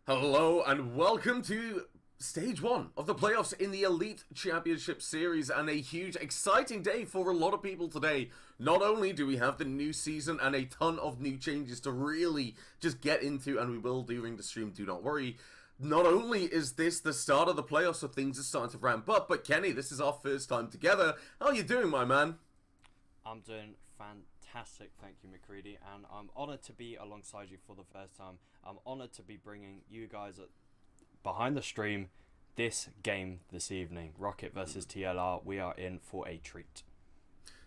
Hello and welcome to Stage 1 of the playoffs in the Elite Championship Series, and a huge, exciting day for a lot of people today. Not only do we have the new season and a ton of new changes to really just get into, and we will during the stream, do not worry. Not only is this the start of the playoffs, so things are starting to ramp up, but Kenny, this is our first time together. How are you doing, my man? I'm doing fantastic, thank you, McCready, and I'm honoured to be alongside you for the first time. I'm honoured to be bringing you guys behind the stream this game this evening. Rocket versus TLR, we are in for a treat.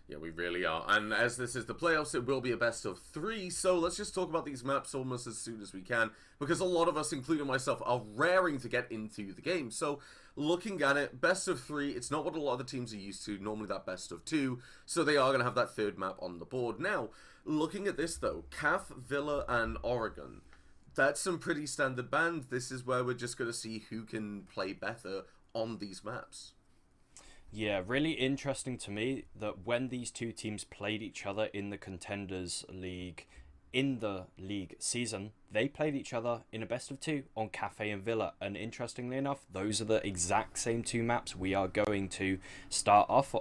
Yeah, we really are. And as this is the playoffs, it will be a best of 3. So let's just talk about these maps almost as soon as we can, because a lot of us, including myself, are raring to get into the game. So looking at it, best of 3, it's not what a lot of the teams are used to, normally that best of 2. So they are going to have that third map on the board. Now, looking at this though, CAF, Villa, and Oregon. That's some pretty standard band. This is where we're just going to see who can play better on these maps. Yeah, really interesting to me that when these two teams played each other in the Contenders League, in the league season, they played each other in a best of 2 on Cafe and Villa. And interestingly enough, those are the exact same 2 maps we are going to start off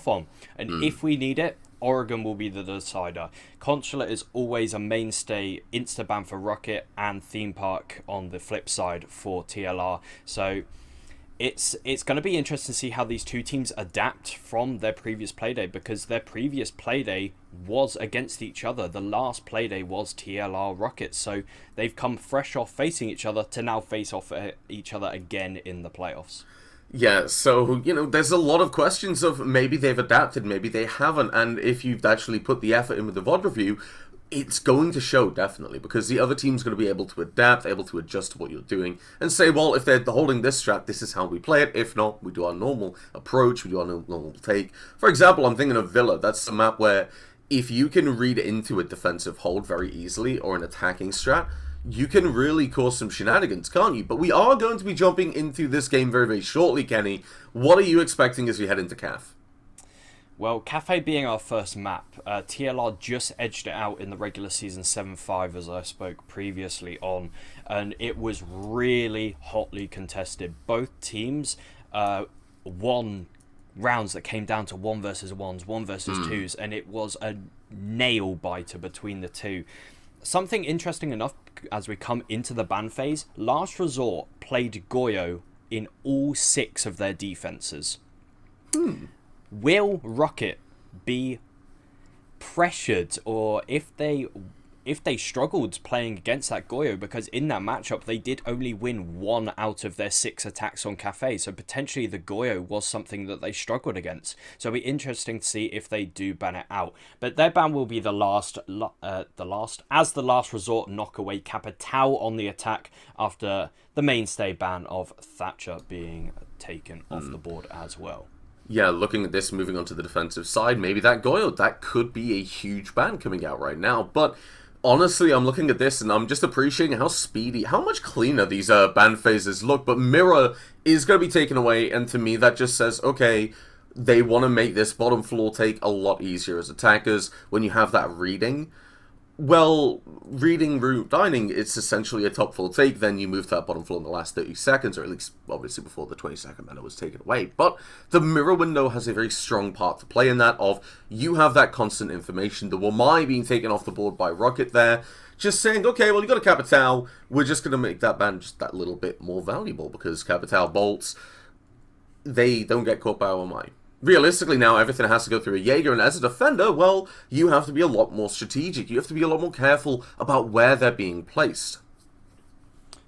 on. And if we need it, Oregon will be the decider. Consulate is always a mainstay Instaban for Rocket, and Theme Park on the flip side for TLR. So it's going to be interesting to see how these two teams adapt from their previous playday, because their previous playday was against each other. The last playday was TLR Rocket, so they've come fresh off facing each other to now face off each other again in the playoffs. Yeah, so, there's a lot of questions of maybe they've adapted, maybe they haven't, and if you've actually put the effort in with the VOD review, it's going to show, definitely, because the other team's going to be able to adapt, able to adjust to what you're doing, and say, well, if they're holding this strat, this is how we play it. If not, we do our normal approach, we do our normal take. For example, I'm thinking of Villa. That's a map where if you can read into a defensive hold very easily, or an attacking strat, you can really cause some shenanigans, can't you? But we are going to be jumping into this game very, very shortly, Kenny. What are you expecting as we head into CAF? Well, Cafe being our first map, TLR just edged it out in the regular season 7-5, as I spoke previously on, and it was really hotly contested. Both teams won rounds that came down to 1 versus 1s, 1 versus 2s, and it was a nail-biter between the two. Something interesting enough, as we come into the ban phase, Last Resort played Goyo in all 6 of their defenses. Will Rocket be pressured, or if they struggled playing against that Goyo, because in that matchup they did only win 1 out of their 6 attacks on Cafe, so potentially the Goyo was something that they struggled against. So it'll be interesting to see if they do ban it out. But their ban will be the last resort, knock away Capitao on the attack after the mainstay ban of Thatcher being taken off the board as well. Yeah, looking at this, moving on to the defensive side, maybe that Goyo, that could be a huge ban coming out right now. But honestly, I'm looking at this and I'm just appreciating how speedy, how much cleaner these ban phases look. But Mirror is going to be taken away, and to me that just says, okay, they want to make this bottom floor take a lot easier as attackers when you have that reading. Well, reading route dining, it's essentially a top floor take, then you move to that bottom floor in the last 30 seconds, or at least, obviously, before the 20-second mana was taken away. But the mirror window has a very strong part to play in that, of you have that constant information. The Wamai being taken off the board by Rocket there, just saying, okay, well, you got a Capitao, we're just going to make that ban just that little bit more valuable, because Capitao bolts, they don't get caught by Wamai. Realistically now, everything has to go through a Jaeger, and as a defender, well, you have to be a lot more strategic. You have to be a lot more careful about where they're being placed.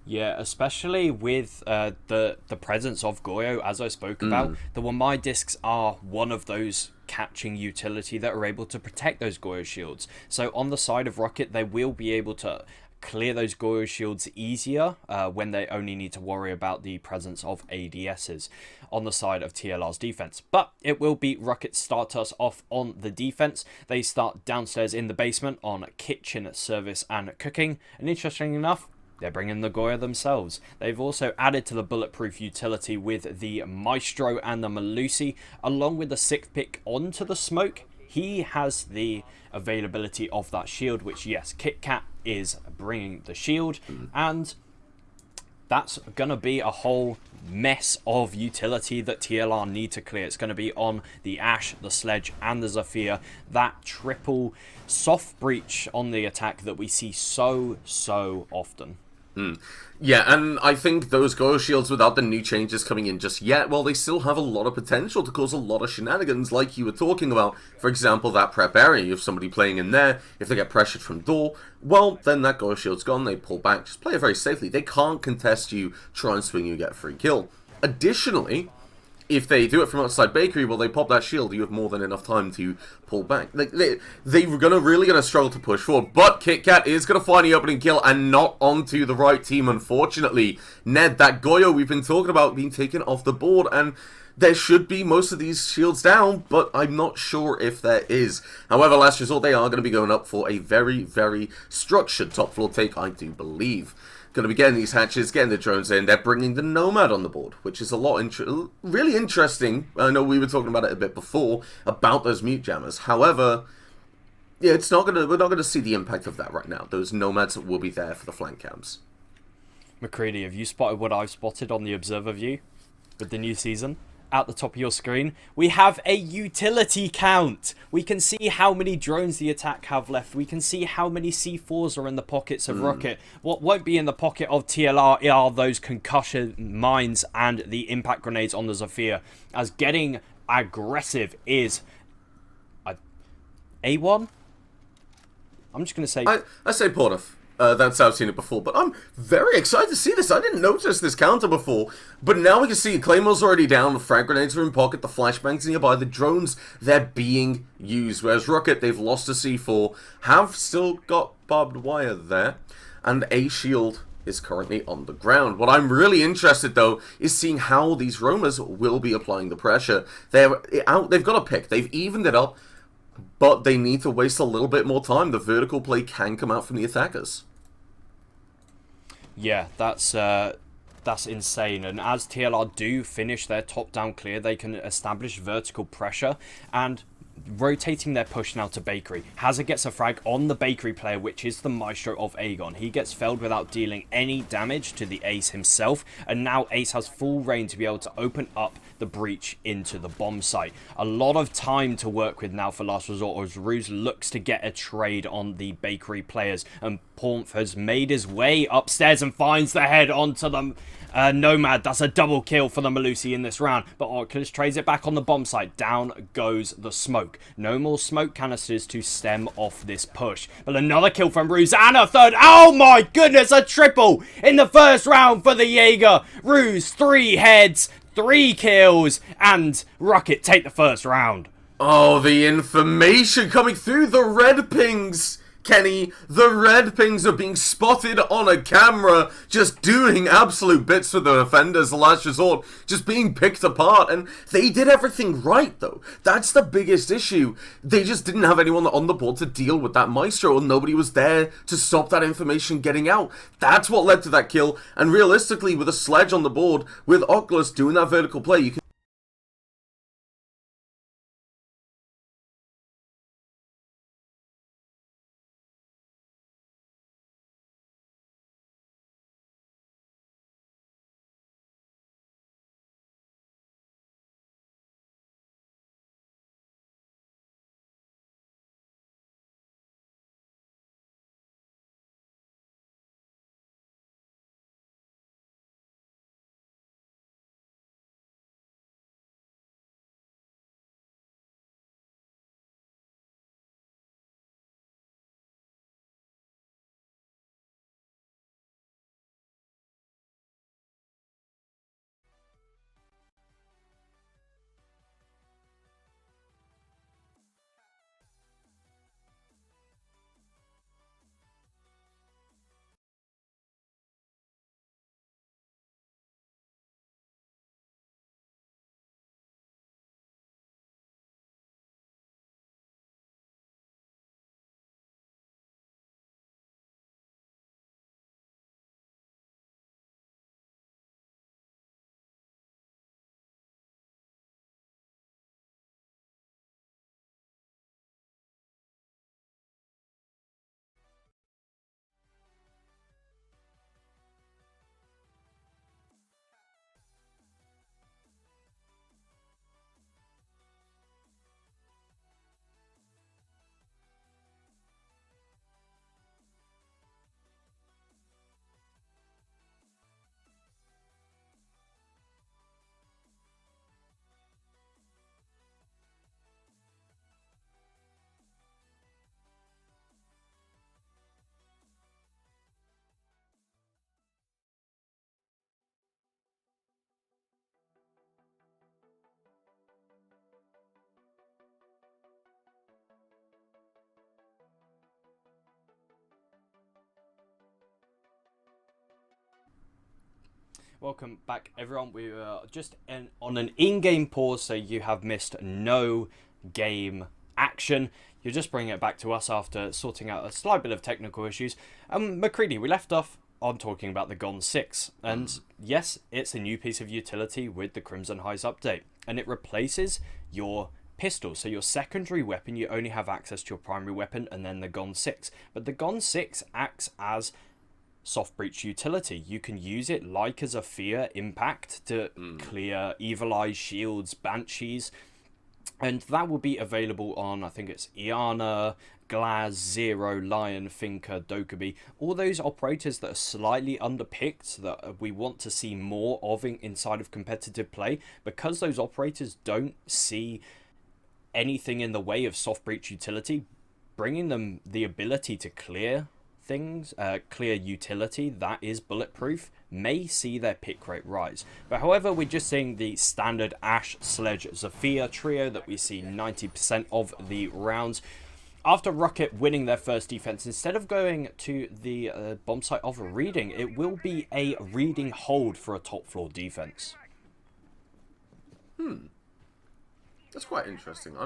Yeah, especially with the presence of Goyo, as I spoke about. The Wamai discs are one of those catching utility that are able to protect those Goyo shields. So on the side of Rocket, they will be able to clear those Goyo shields easier when they only need to worry about the presence of ADSs on the side of TLR's defense. But it will be Rocket start us off on the defense. They start downstairs in the basement on kitchen, service, and cooking. And interestingly enough, they're bringing the Goya themselves. They've also added to the bulletproof utility with the Maestro and the Malusi, along with the 6th pick onto the smoke. He has the availability of that shield, which, yes, Kit Kat is bringing the shield. And that's going to be a whole mess of utility that TLR need to clear. It's going to be on the Ashe, the Sledge, and the Zafir. That triple soft breach on the attack that we see so often. Yeah, and I think those Goyo Shields, without the new changes coming in just yet, well, they still have a lot of potential to cause a lot of shenanigans, like you were talking about. For example, that prep area, if somebody playing in there, if they get pressured from door, well, then that Goyo Shield's gone, they pull back, just play it very safely. They can't contest you, try and swing you, get a free kill. Additionally, if they do it from outside bakery, well, they pop that shield, you have more than enough time to pull back. They're really gonna struggle to push forward, but KitKat is gonna find the opening kill and not onto the right team, unfortunately. Ned, that Goyo we've been talking about being taken off the board, and there should be most of these shields down, but I'm not sure if there is. However, last resort, they are going to be going up for a very structured top floor take, I do believe. Going to be getting these hatches, getting the drones in. They're bringing the Nomad on the board, which is a lot really interesting. I know we were talking about it a bit before about those mute jammers. However, yeah, we're not gonna see the impact of that right now. Those Nomads will be there for the flank camps. McCready, have you spotted what I've spotted on the observer view with the new season? At the top of your screen, we have a utility count. We can see how many drones the attack have left. We can see how many C4s are in the pockets of Rucket. What won't be in the pocket of TLR are those concussion mines and the impact grenades on the Zafir, as getting aggressive is A1. I'm just going to say... I say Portif. That's how I've seen it before, but I'm very excited to see this. I didn't notice this counter before, but now we can see Claymore's already down, the frag grenades are in pocket, the flashbangs nearby, the drones, they're being used, whereas Rucket, they've lost a C4, have still got barbed wire there, and a shield is currently on the ground. What I'm really interested, though, is seeing how these roamers will be applying the pressure. They've got a pick, they've evened it up, but they need to waste a little bit more time. The vertical play can come out from the attackers. Yeah, that's insane. And as TLR do finish their top-down clear, they can establish vertical pressure and rotating their push now to Bakery. Hazard gets a frag on the Bakery player, which is the Maestro of Aegon. He gets felled without dealing any damage to the Ace himself, and now Ace has full reign to be able to open up the breach into the bomb site. A lot of time to work with now for Last Resort, as Ruse looks to get a trade on the Bakery players, and Pornf has made his way upstairs and finds the head onto them. Nomad, that's a double kill for the Malusi in this round, but Oculus trades it back on the bomb site. Down goes the smoke. No more smoke canisters to stem off this push. But another kill from Ruse and a third. Oh my goodness, a triple in the first round for the Jaeger. Ruse, 3 heads, 3 kills, and Rucket take the first round. Oh, the information coming through, the red pings! Kenny, the red pings are being spotted on a camera, just doing absolute bits for the defenders, the Last Resort, just being picked apart, and they did everything right, though. That's the biggest issue. They just didn't have anyone on the board to deal with that Maestro, and nobody was there to stop that information getting out. That's what led to that kill, and realistically, with a Sledge on the board, with Oculus doing that vertical play, you can Welcome back, everyone. We were just on an in-game pause, so you have missed no game action. You're just bringing it back to us after sorting out a slight bit of technical issues. McCready, we left off on talking about the Gon 6, and yes, it's a new piece of utility with the Crimson Heights update, and it replaces your pistol. So your secondary weapon, you only have access to your primary weapon and then the Gon 6. But the Gon 6 acts as soft breach utility. You can use it like as a fear impact to clear evil eyes, shields, banshees, and that will be available on, I think it's Iana, Glaz, Zero, Lion, Finker, Dokubi, all those operators that are slightly underpicked that we want to see more of inside of competitive play, because those operators don't see anything in the way of soft breach utility. Bringing them the ability to clear things, clear utility that is bulletproof, may see their pick rate rise. But however, we're just seeing the standard Ashe, Sledge, Zafir trio that we see 90% of the rounds. After Rucket winning their first defense, instead of going to the bomb site of reading, it will be a reading hold for a top floor defense. That's quite interesting.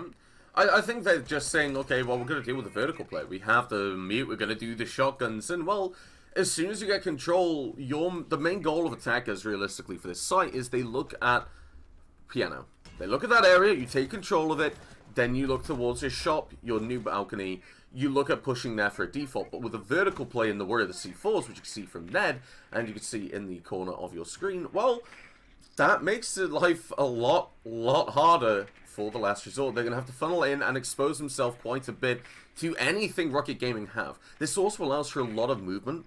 I think they're just saying, okay, well, we're going to deal with the vertical play. We have the mute, we're going to do the shotguns, and, well, as soon as you get control, the main goal of attackers, realistically, for this site is they look at piano. They look at that area, you take control of it, then you look towards your shop, your new balcony, you look at pushing there for a default. But with a vertical play in the Warrior of the C4s, which you can see from Ned, and you can see in the corner of your screen, well, that makes life a lot harder for the Last Resort. They're going to have to funnel in and expose themselves quite a bit to anything Rocket Gaming have. This also allows for a lot of movement,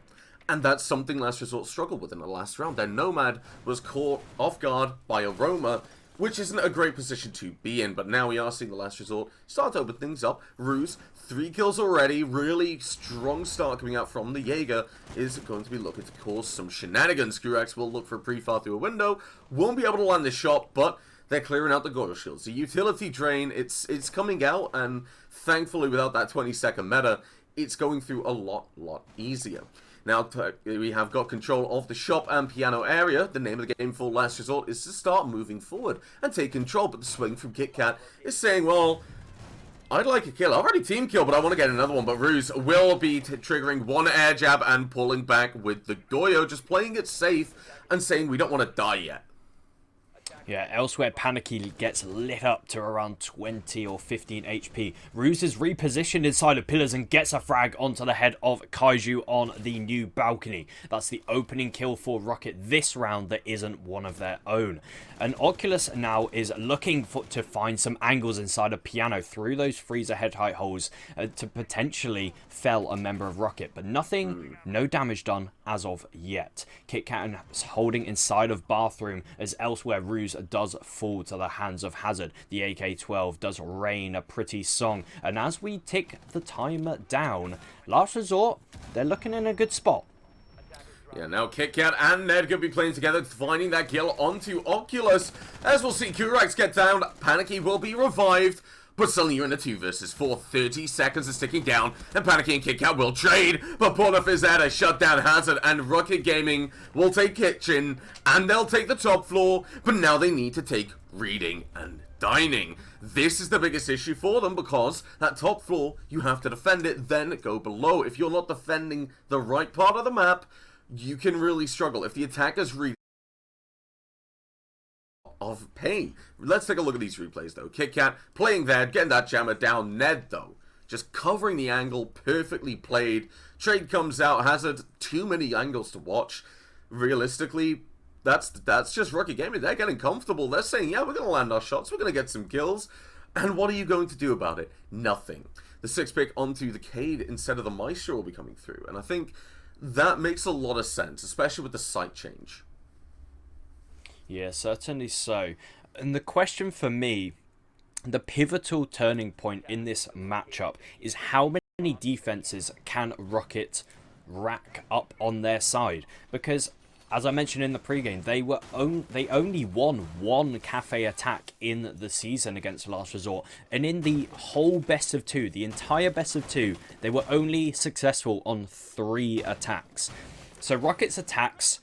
and that's something Last Resort struggled with in the last round. Their Nomad was caught off guard by Aroma, which isn't a great position to be in, but now we are seeing the Last Resort start to open things up. Ruse, 3 kills already, really strong start coming out from the Jaeger, is going to be looking to cause some shenanigans. Gruax will look for a pre-fire through a window, won't be able to land the shot, but they're clearing out the Goyle shields. The utility drain, it's coming out, and thankfully without that 20-second meta, it's going through a lot easier. Now, we have got control of the shop and piano area. The name of the game for Last Resort is to start moving forward and take control, but the swing from KitKat is saying, well, I'd like a kill. I've already team kill, but I want to get another one. But Ruse will be triggering one air jab and pulling back with the Goyo, just playing it safe and saying we don't want to die yet. Yeah, elsewhere, Panicky gets lit up to around 20 or 15 HP. Ruse is repositioned inside of pillars and gets a frag onto the head of Kaiju on the new balcony. That's the opening kill for Rocket this round that isn't one of their own. And Oculus now is looking to find some angles inside of Piano through those freezer head height holes to potentially fell a member of Rocket. But nothing, no damage done as of yet. KitKat is holding inside of Bathroom as elsewhere Ruse does fall to the hands of Hazard. The AK-12 does rain a pretty song. And as we tick the timer down, Last Resort, they're looking in a good spot. Yeah, now KitKat and Ned could be playing together, finding that kill onto Oculus. As we'll see Kurax get down, Panicky will be revived. But suddenly you're in a 2 versus 4, 30 seconds is ticking down, and Panicky and KitKat will trade, but Pornoff is there to shut down Hazard, and Rocket Gaming will take Kitchen, and they'll take the top floor, but now they need to take Reading and Dining. This is the biggest issue for them, because that top floor, you have to defend it, then go below. If you're not defending the right part of the map, you can really struggle. If the attackers read of pain. Let's take a look at these replays though. KitKat playing there, getting that jammer down. Ned though, just covering the angle, perfectly played. Trade comes out, Hazard, too many angles to watch. Realistically, that's just Rocket Gaming. They're getting comfortable. They're saying, yeah, we're going to land our shots, we're going to get some kills. And what are you going to do about it? Nothing. The 6-pick onto the Cade instead of the Maestro will be coming through. And I think that makes a lot of sense, especially with the sight change. Yeah, certainly so. And the question for me, the pivotal turning point in this matchup is how many defenses can Rocket rack up on their side? Because, as I mentioned in the pregame, they only won one cafe attack in the season against Last Resort. And in the whole best of 2, the entire best of 2, they were only successful on 3 attacks. So Rocket's attacks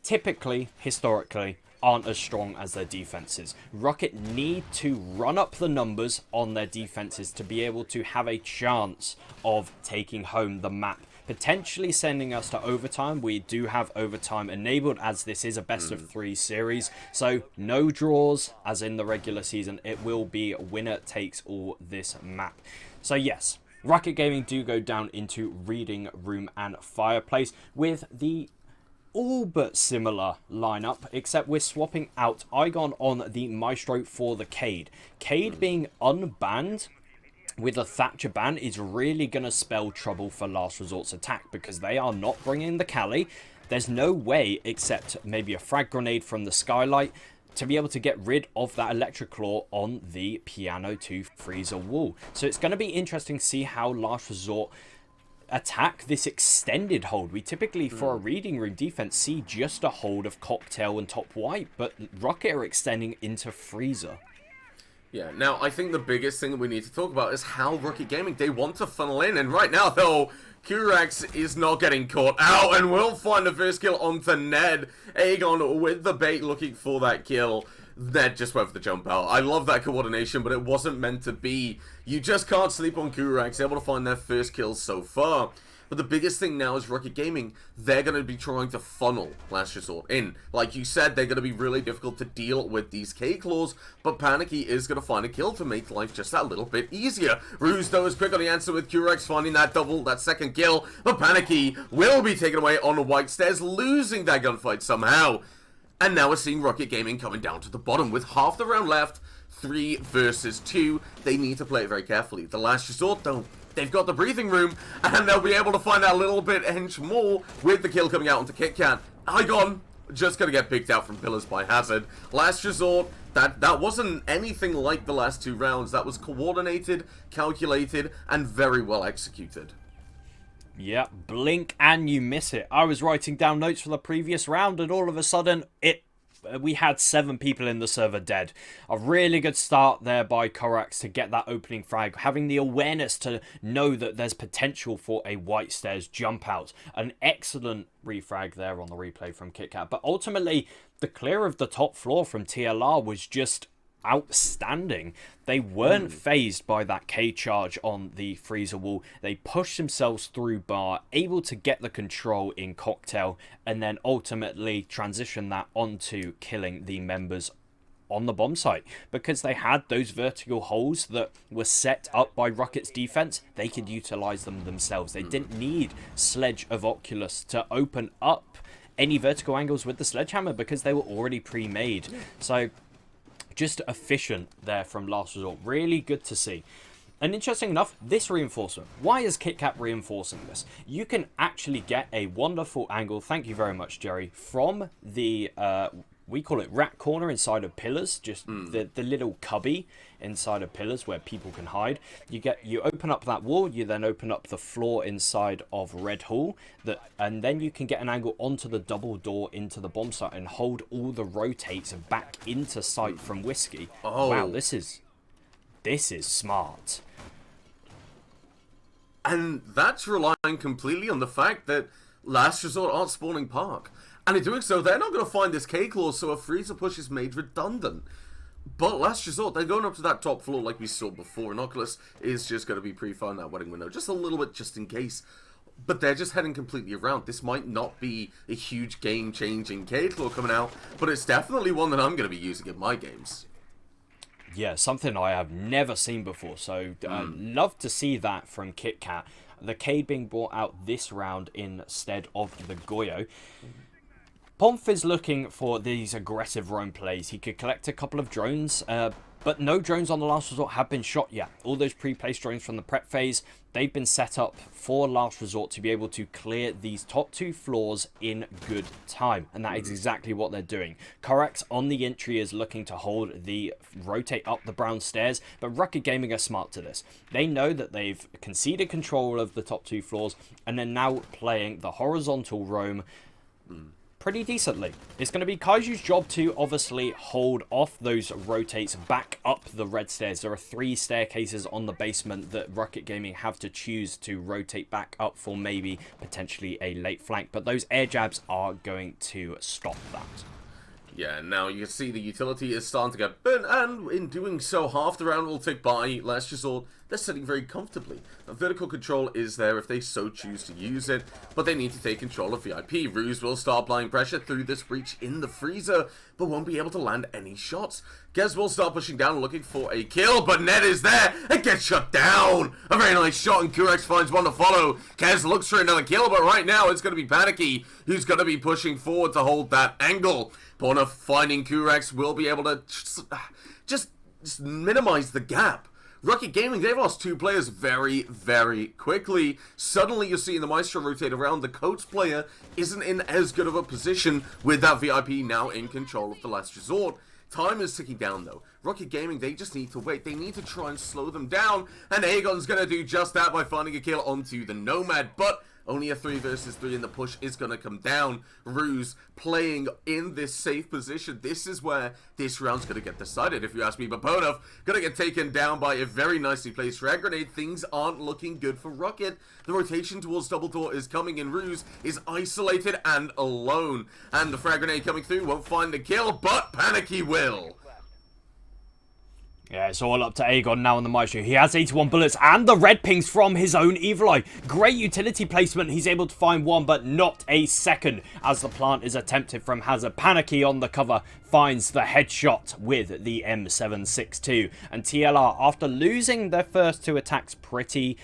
typically, historically, aren't as strong as their defenses. Rocket need to run up the numbers on their defenses to be able to have a chance of taking home the map, potentially sending us to overtime. We do have overtime enabled, as this is a best of 3 series, so no draws as in the regular season. It will be winner takes all this map. So yes, Rucket Gaming do go down into Reading Room and Fireplace with the all but similar lineup, except we're swapping out Igon on the Maestro for the Cade. Cade being unbanned with a Thatcher ban is really going to spell trouble for Last Resort's attack, because they are not bringing the Cali. There's no way, except maybe a frag grenade from the Skylight, to be able to get rid of that Electric Claw on the Piano 2 freezer wall. So it's going to be interesting to see how Last Resort attack this extended hold. We typically, for a Reading Room defense, see just a hold of Cocktail and Top White, but Rocket are extending into freezer. Yeah, now I think the biggest thing that we need to talk about is how Rucket Gaming, they want to funnel in, and right now though, Kurax is not getting caught out and will find the first kill onto Ned. Aegon with the bait looking for that kill. Ned just went for the jump out. I love that coordination, but it wasn't meant to be. You just can't sleep on Kurax, able to find their first kills so far. But the biggest thing now is Rucket Gaming, they're going to be trying to funnel Last Resort in. Like you said, they're going to be really difficult to deal with these K-Claws, but Panicky is going to find a kill to make life just that little bit easier. Ruse, though, is quick on the answer with Kurax finding that second kill, but Panicky will be taken away on the White Stairs, losing that gunfight somehow. And now we're seeing Rucket Gaming coming down to the bottom with half the round left, 3 versus 2. They need to play it very carefully. The Last Resort, though, they've got the breathing room, and they'll be able to find out a little bit inch more with the kill coming out onto KitKat. Igon just gonna get picked out from pillars by Hazard. Last Resort, that wasn't anything like the last 2 rounds. That was coordinated, calculated, and very well executed. Yeah, blink and you miss it. I was writing down notes for the previous round, and all of a sudden, we had 7 people in the server dead. A really good start there by Korax to get that opening frag, having the awareness to know that there's potential for a White Stairs jump out. An excellent refrag there on the replay from KitKat, but ultimately the clear of the top floor from TLR was just outstanding. They weren't phased by that K charge on the freezer wall. They pushed themselves through bar, able to get the control in Cocktail, and then ultimately transition that onto killing the members on the bomb site. Because they had those vertical holes that were set up by Rocket's defense, they could utilize them themselves. They didn't need Sledge of Oculus to open up any vertical angles with the sledgehammer, because they were already pre-made. So just efficient there from Last Resort. Really good to see. And interesting enough, this reinforcement. Why is KitKat reinforcing this? You can actually get a wonderful angle, thank you very much, Jerry, from the, we call it rat corner inside of pillars, just the little cubby inside of pillars where people can hide. You open up that wall, you then open up the floor inside of Red Hall, and then you can get an angle onto the double door into the bomb site and hold all the rotates back into sight from Whiskey. Oh. Wow, this is smart. And that's relying completely on the fact that Last Resort aren't spawning Park. And in doing so, they're not going to find this K-Claw, so a freezer push is made redundant. But Last Resort, they're going up to that top floor like we saw before, and Oculus is just going to be pre-firing that wedding window, just a little bit just in case. But they're just heading completely around. This might not be a huge game-changing K-Claw coming out, but it's definitely one that I'm going to be using in my games. Yeah, something I have never seen before, so love to see that from KitKat. The Cade being brought out this round instead of the Goyo. Pomf is looking for these aggressive roam plays. He could collect a couple of drones, but no drones on the Last Resort have been shot yet. All those pre-placed drones from the prep phase, they've been set up for Last Resort to be able to clear these top 2 floors in good time. And that is exactly what they're doing. Korax on the entry is looking to hold the rotate up the brown stairs, but Rucket Gaming are smart to this. They know that they've conceded control of the top 2 floors, and they're now playing the horizontal roam, pretty decently. It's going to be Kaiju's job to obviously hold off those rotates back up the red stairs. There are 3 staircases on the basement that Rucket Gaming have to choose to rotate back up for maybe potentially a late flank. But those air jabs are going to stop that. Yeah, now you can see the utility is starting to get burnt, and in doing so, half the round will tick by. Last Resort, they're sitting very comfortably. Now, vertical control is there if they so choose to use it, but they need to take control of VIP. Ruse will start applying pressure through this breach in the freezer, but won't be able to land any shots. Gez will start pushing down, looking for a kill, but Ned is there and gets shut down. A very nice shot, and Kurex finds one to follow. Kez looks for another kill, but right now it's going to be Panicky who's going to be pushing forward to hold that angle. Porna finding Kurex will be able to just minimize the gap. Rucket Gaming, they've lost 2 players very, very quickly. Suddenly you're seeing the Maestro rotate around. The Coach player isn't in as good of a position with that VIP now in control of the Last Resort. Time is ticking down though. Rucket Gaming, they just need to wait. They need to try and slow them down. And Aegon's going to do just that by finding a kill onto the Nomad. But only a 3 versus 3 and the push is going to come down. Ruse playing in this safe position. This is where this round's going to get decided, if you ask me. But Bonov going to get taken down by a very nicely placed frag grenade. Things aren't looking good for Rucket. The rotation towards double door is coming in. Ruse is isolated and alone. And the frag grenade coming through won't find the kill, but Panicky will. Yeah, it's all up to Aegon now on the Maestro. He has 81 bullets and the red pings from his own Evil Eye. Great utility placement. He's able to find one, but not a second as the plant is attempted from Hazard. Panicky on the cover finds the headshot with the M762. And TLR, after losing their first 2 attacks pretty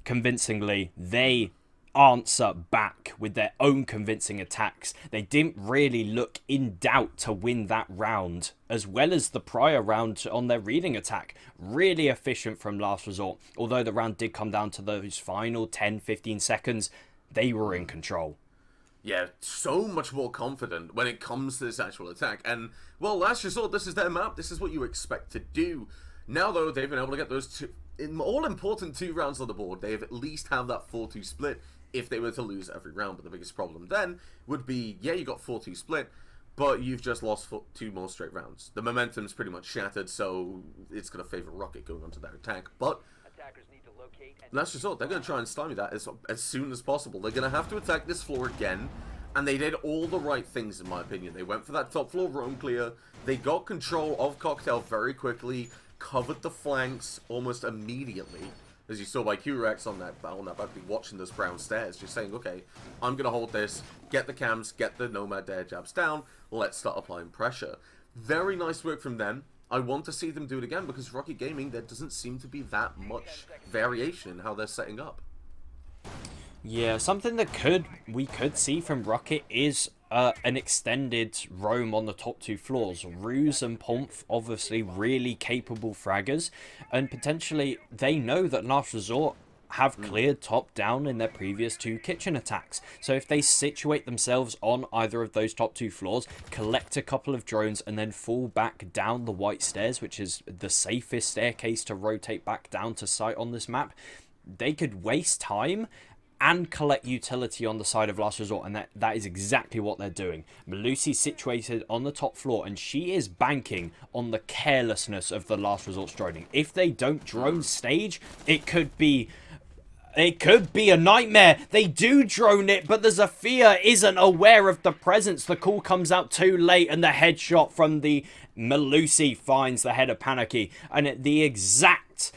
convincingly, they answer back with their own convincing attacks. They didn't really look in doubt to win that round, as well as the prior round on their reading attack. Really efficient from Last Resort. Although the round did come down to those final 10-15 seconds, they were in control. Yeah, so much more confident when it comes to this actual attack. And, well, Last Resort, this is their map. This is what you expect to do. Now, though, they've been able to get those all-important 2 rounds on the board. They have at least have that 4-2 split if they were to lose every round. But the biggest problem then would be, yeah, you got 4-2 split, but you've just lost 2 more straight rounds. The momentum's pretty much shattered, so it's going to favor Rocket going onto their attack. But Last Resort, they're going to try and stymie that as soon as possible. They're going to have to attack this floor again, and they did all the right things, in my opinion. They went for that top floor roam clear. They got control of Cocktail very quickly, covered the flanks almost immediately, as you saw by Q-Rex on that balcony watching those brown stairs, just saying, okay, I'm going to hold this, get the cams, get the Nomad air jabs down, let's start applying pressure. Very nice work from them. I want to see them do it again, because Rocket Gaming, there doesn't seem to be that much variation in how they're setting up. Yeah, something that we could see from Rucket is an extended roam on the top 2 floors. Ruse and Pomf, obviously really capable fraggers, and potentially they know that Last Resort have cleared top down in their previous 2 kitchen attacks. So if they situate themselves on either of those top 2 floors, collect a couple of drones, and then fall back down the white stairs, which is the safest staircase to rotate back down to site on this map, they could waste time and collect utility on the side of Last Resort, and that is exactly what they're doing. Melusi's situated on the top floor, and she is banking on the carelessness of the Last Resort's droning. If they don't drone stage, it could be a nightmare. They do drone it, but the Zafia isn't aware of the presence. The call comes out too late, and the headshot from the Melusi finds the head of Panicky, and the exact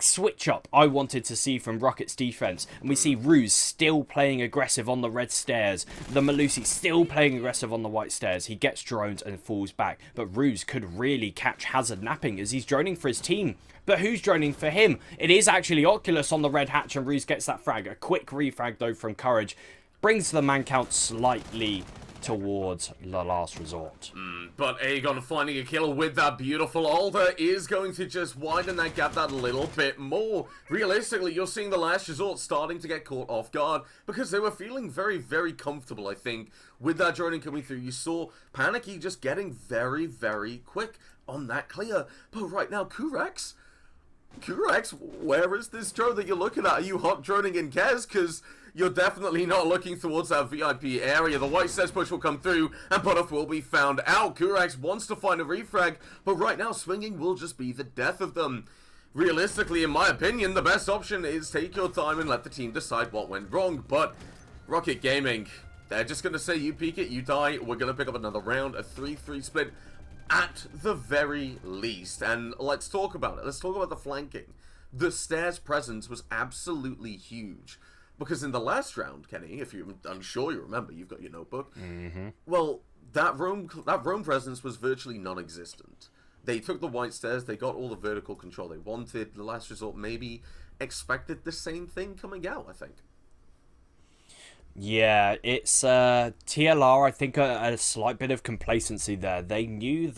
switch up I wanted to see from Rocket's defense. And we see Ruse still playing aggressive on the red stairs. The Melusi still playing aggressive on the white stairs. He gets drones and falls back. But Ruse could really catch Hazard napping as he's droning for his team. But who's droning for him? It is actually Oculus on the red hatch, and Ruse gets that frag. A quick refrag though from Courage brings the man count slightly towards the Last Resort. But Aegon finding a kill with that beautiful altar is going to just widen that gap that little bit more. Realistically, you're seeing the Last Resort starting to get caught off guard because they were feeling very, very comfortable, I think, with that droning coming through. You saw Panicky just getting very, very quick on that clear. But right now, Kurex, Kurex, where is this drone that you're looking at? Are you hot droning in Kez? Because you're definitely not looking towards that VIP area. The white says push will come through, and Putoff will be found out. Kurex wants to find a refrag, but right now swinging will just be the death of them. Realistically, in my opinion, the best option is take your time and let the team decide what went wrong, but Rucket Gaming, they're just going to say you peek it, you die, we're going to pick up another round, a 3-3 split at the very least. And let's talk about it. Let's talk about the flanking. The stairs presence was absolutely huge. Because in the last round, Kenny, I'm sure you remember, you've got your notebook. Well, that roam presence was virtually non-existent. They took the white stairs, they got all the vertical control they wanted. The last resort maybe expected the same thing coming out, I think. Yeah, it's TLR. I think a slight bit of complacency there. They knew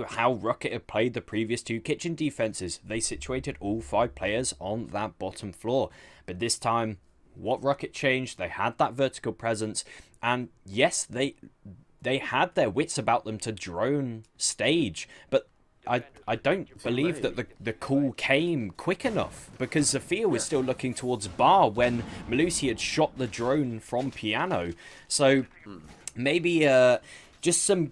how Rucket had played the previous two kitchen defenses. They situated all 5 players on that bottom floor. But this time, what Rucket changed, they had that vertical presence. And yes, they had their wits about them to drone stage. But I don't believe that the call came quick enough, because Zafir was still looking towards Bar when Malusi had shot the drone from Piano. So maybe just some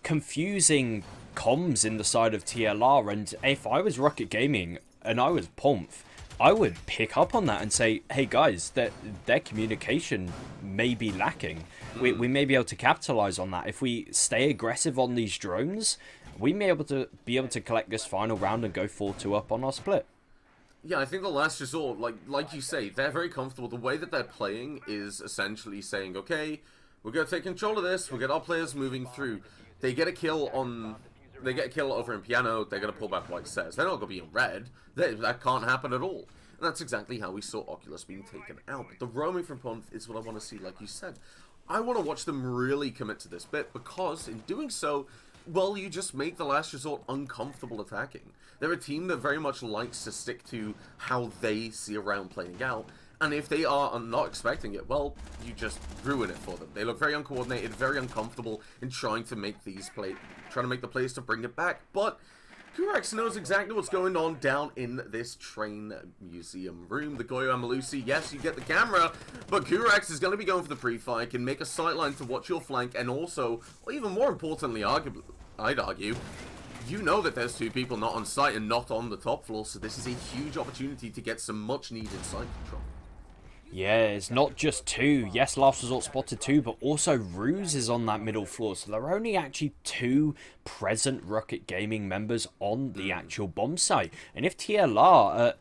confusing comms in the side of TLR, and if I was Rocket Gaming and I was Pomf, I would pick up on that and say, hey guys, their communication may be lacking. We may be able to capitalize on that. If we stay aggressive on these drones, we may be able to collect this final round and go 4-2 up on our split. Yeah, I think the last resort, like you say, they're very comfortable. The way that they're playing is essentially saying, okay, we're going to take control of this, we'll get our players moving through. They get a kill over in Piano, they're going to pull back white stairs. They're not going to be in red. That can't happen at all. And that's exactly how we saw Oculus being taken out. But the roaming from Ponth is what I want to see, like you said. I want to watch them really commit to this bit, because in doing so, well, you just make the last resort uncomfortable attacking. They're a team that very much likes to stick to how they see a round playing out, and if they are not expecting it, well, you just ruin it for them. They look very uncoordinated, very uncomfortable in trying to make the plays to bring it back, but Kurex knows exactly what's going on down in this train museum room. The Goyo and Malusi, yes, you get the camera, but Kurex is going to be going for the pre-fight, can make a sightline to watch your flank, and also, or even more importantly, I'd argue, you know that there's 2 people not on site and not on the top floor, so this is a huge opportunity to get some much-needed site control. Yeah, it's not just 2. Yes, Last Resort spotted 2, but also Ruse is on that middle floor. So there are only actually 2 present Rucket Gaming members on the actual bomb site. And if TLR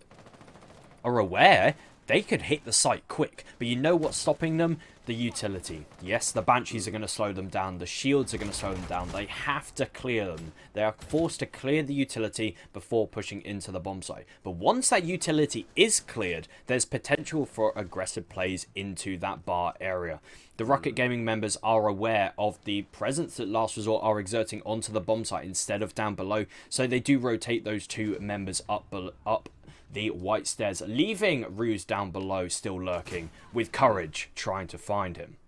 are aware, they could hit the site quick. But you know what's stopping them? The utility. Yes, the Banshees are going to slow them down. The shields are going to slow them down. They have to clear them. They are forced to clear the utility before pushing into the bomb site. But once that utility is cleared, there's potential for aggressive plays into that bar area. The Rocket Gaming members are aware of the presence that Last Resort are exerting onto the bomb site instead of down below. So they do rotate those 2 members up the white stairs, leaving Ruse down below still lurking, with Courage trying to find him.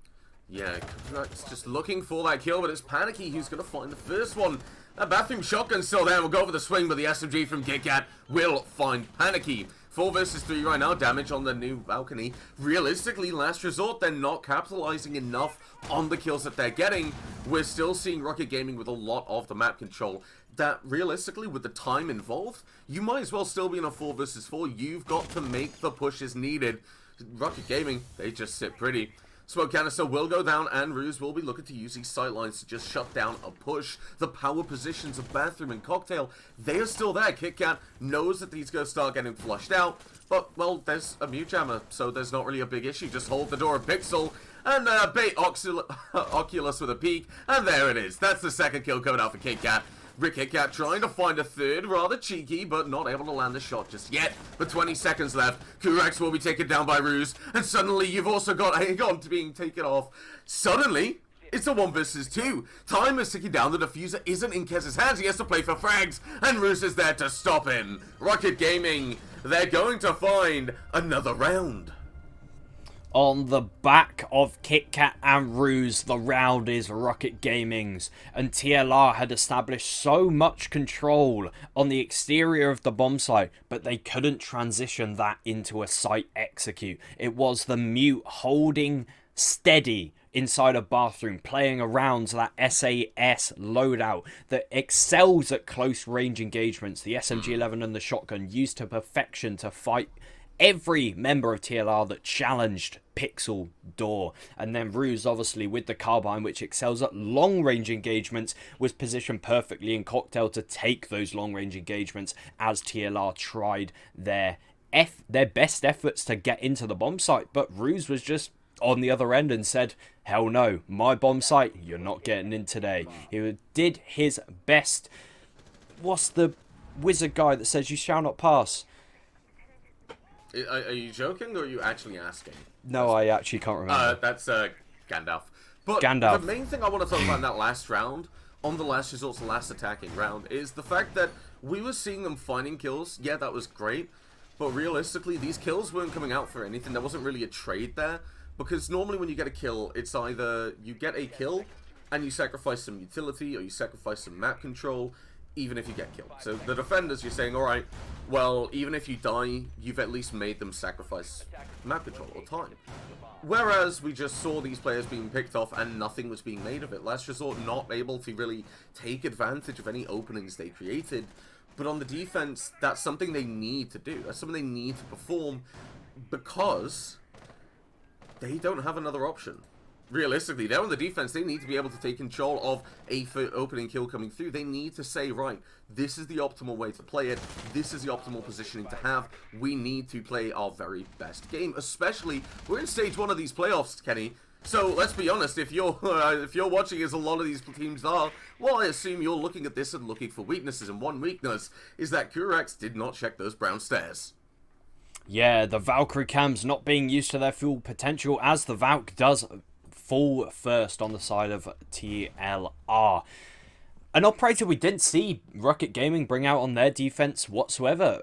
Yeah, Kurex just looking for that kill, but it's Panicky who's going to find the first one. That bathroom shotgun's still there, we'll go for the swing, but the SMG from KitKat will find Panicky. 4 versus 3 right now, damage on the new balcony. Realistically, Last Resort, they're not capitalizing enough on the kills that they're getting. We're still seeing Rocket Gaming with a lot of the map control. That, realistically, with the time involved, you might as well still be in a 4 versus 4. You've got to make the pushes needed. Rocket Gaming, they just sit pretty. Smoke Canister will go down, and Ruse will be looking to use these sightlines to just shut down a push. The power positions of Bathroom and Cocktail, they are still there. KitKat knows that these guys start getting flushed out, but, well, there's a mute jammer, so there's not really a big issue. Just hold the door of Pixel, and bait Oculus with a peek, and there it is. That's the second kill coming out for KitKat. KitKat trying to find a third, rather cheeky, but not able to land a shot just yet. But 20 seconds left. Kurex will be taken down by Ruse, and suddenly you've also got Aegon being taken off. Suddenly, it's a 1 versus 2. Time is ticking down. The diffuser isn't in Kez's hands. He has to play for frags, and Ruse is there to stop him. Rocket Gaming, they're going to find another round. On the back of KitKat and Ruse, the round is Rucket Gaming's, and TLR had established so much control on the exterior of the bomb site, but they couldn't transition that into a site execute. It was the mute holding steady inside a bathroom, playing around that SAS loadout that excels at close range engagements. The SMG-11 and the shotgun used to perfection to fight every member of TLR that challenged Pixel Door. And then Ruse, obviously, with the carbine, which excels at long-range engagements, was positioned perfectly in Cocktail to take those long-range engagements as TLR tried their best efforts to get into the bomb site. But Ruse was just on the other end and said, hell no, my bomb site, you're not getting in today. He did his best. What's the wizard guy that says you shall not pass? Are you joking, or are you actually asking? No, I actually can't remember. That's Gandalf. But Gandalf. The main thing I want to talk about in that last round, on the last resort's last attacking round, is the fact that we were seeing them finding kills. Yeah, that was great. But realistically, these kills weren't coming out for anything. There wasn't really a trade there. Because normally when you get a kill, it's either you get a kill and you sacrifice some utility, or you sacrifice some map control, even if you get killed. So the defenders, you're saying, alright, well, even if you die, you've at least made them sacrifice map control or time. Whereas we just saw these players being picked off and nothing was being made of it. Last Resort not able to really take advantage of any openings they created. But on the defense, that's something they need to do. That's something they need to perform, because they don't have another option. Realistically, they're on the defense. They need to be able to take control of a opening kill coming through. They need to say, right, this is the optimal way to play it. This is the optimal positioning to have. We need to play our very best game. Especially, we're in stage 1 of these playoffs, Kenny. So let's be honest. If you're watching, as a lot of these teams are, well, I assume you're looking at this and looking for weaknesses. And one weakness is that Kurex did not check those brown stairs. Yeah, the Valkyrie cams not being used to their full potential, as the Valk does fall first on the side of TLR. An operator we didn't see Rucket Gaming bring out on their defense whatsoever,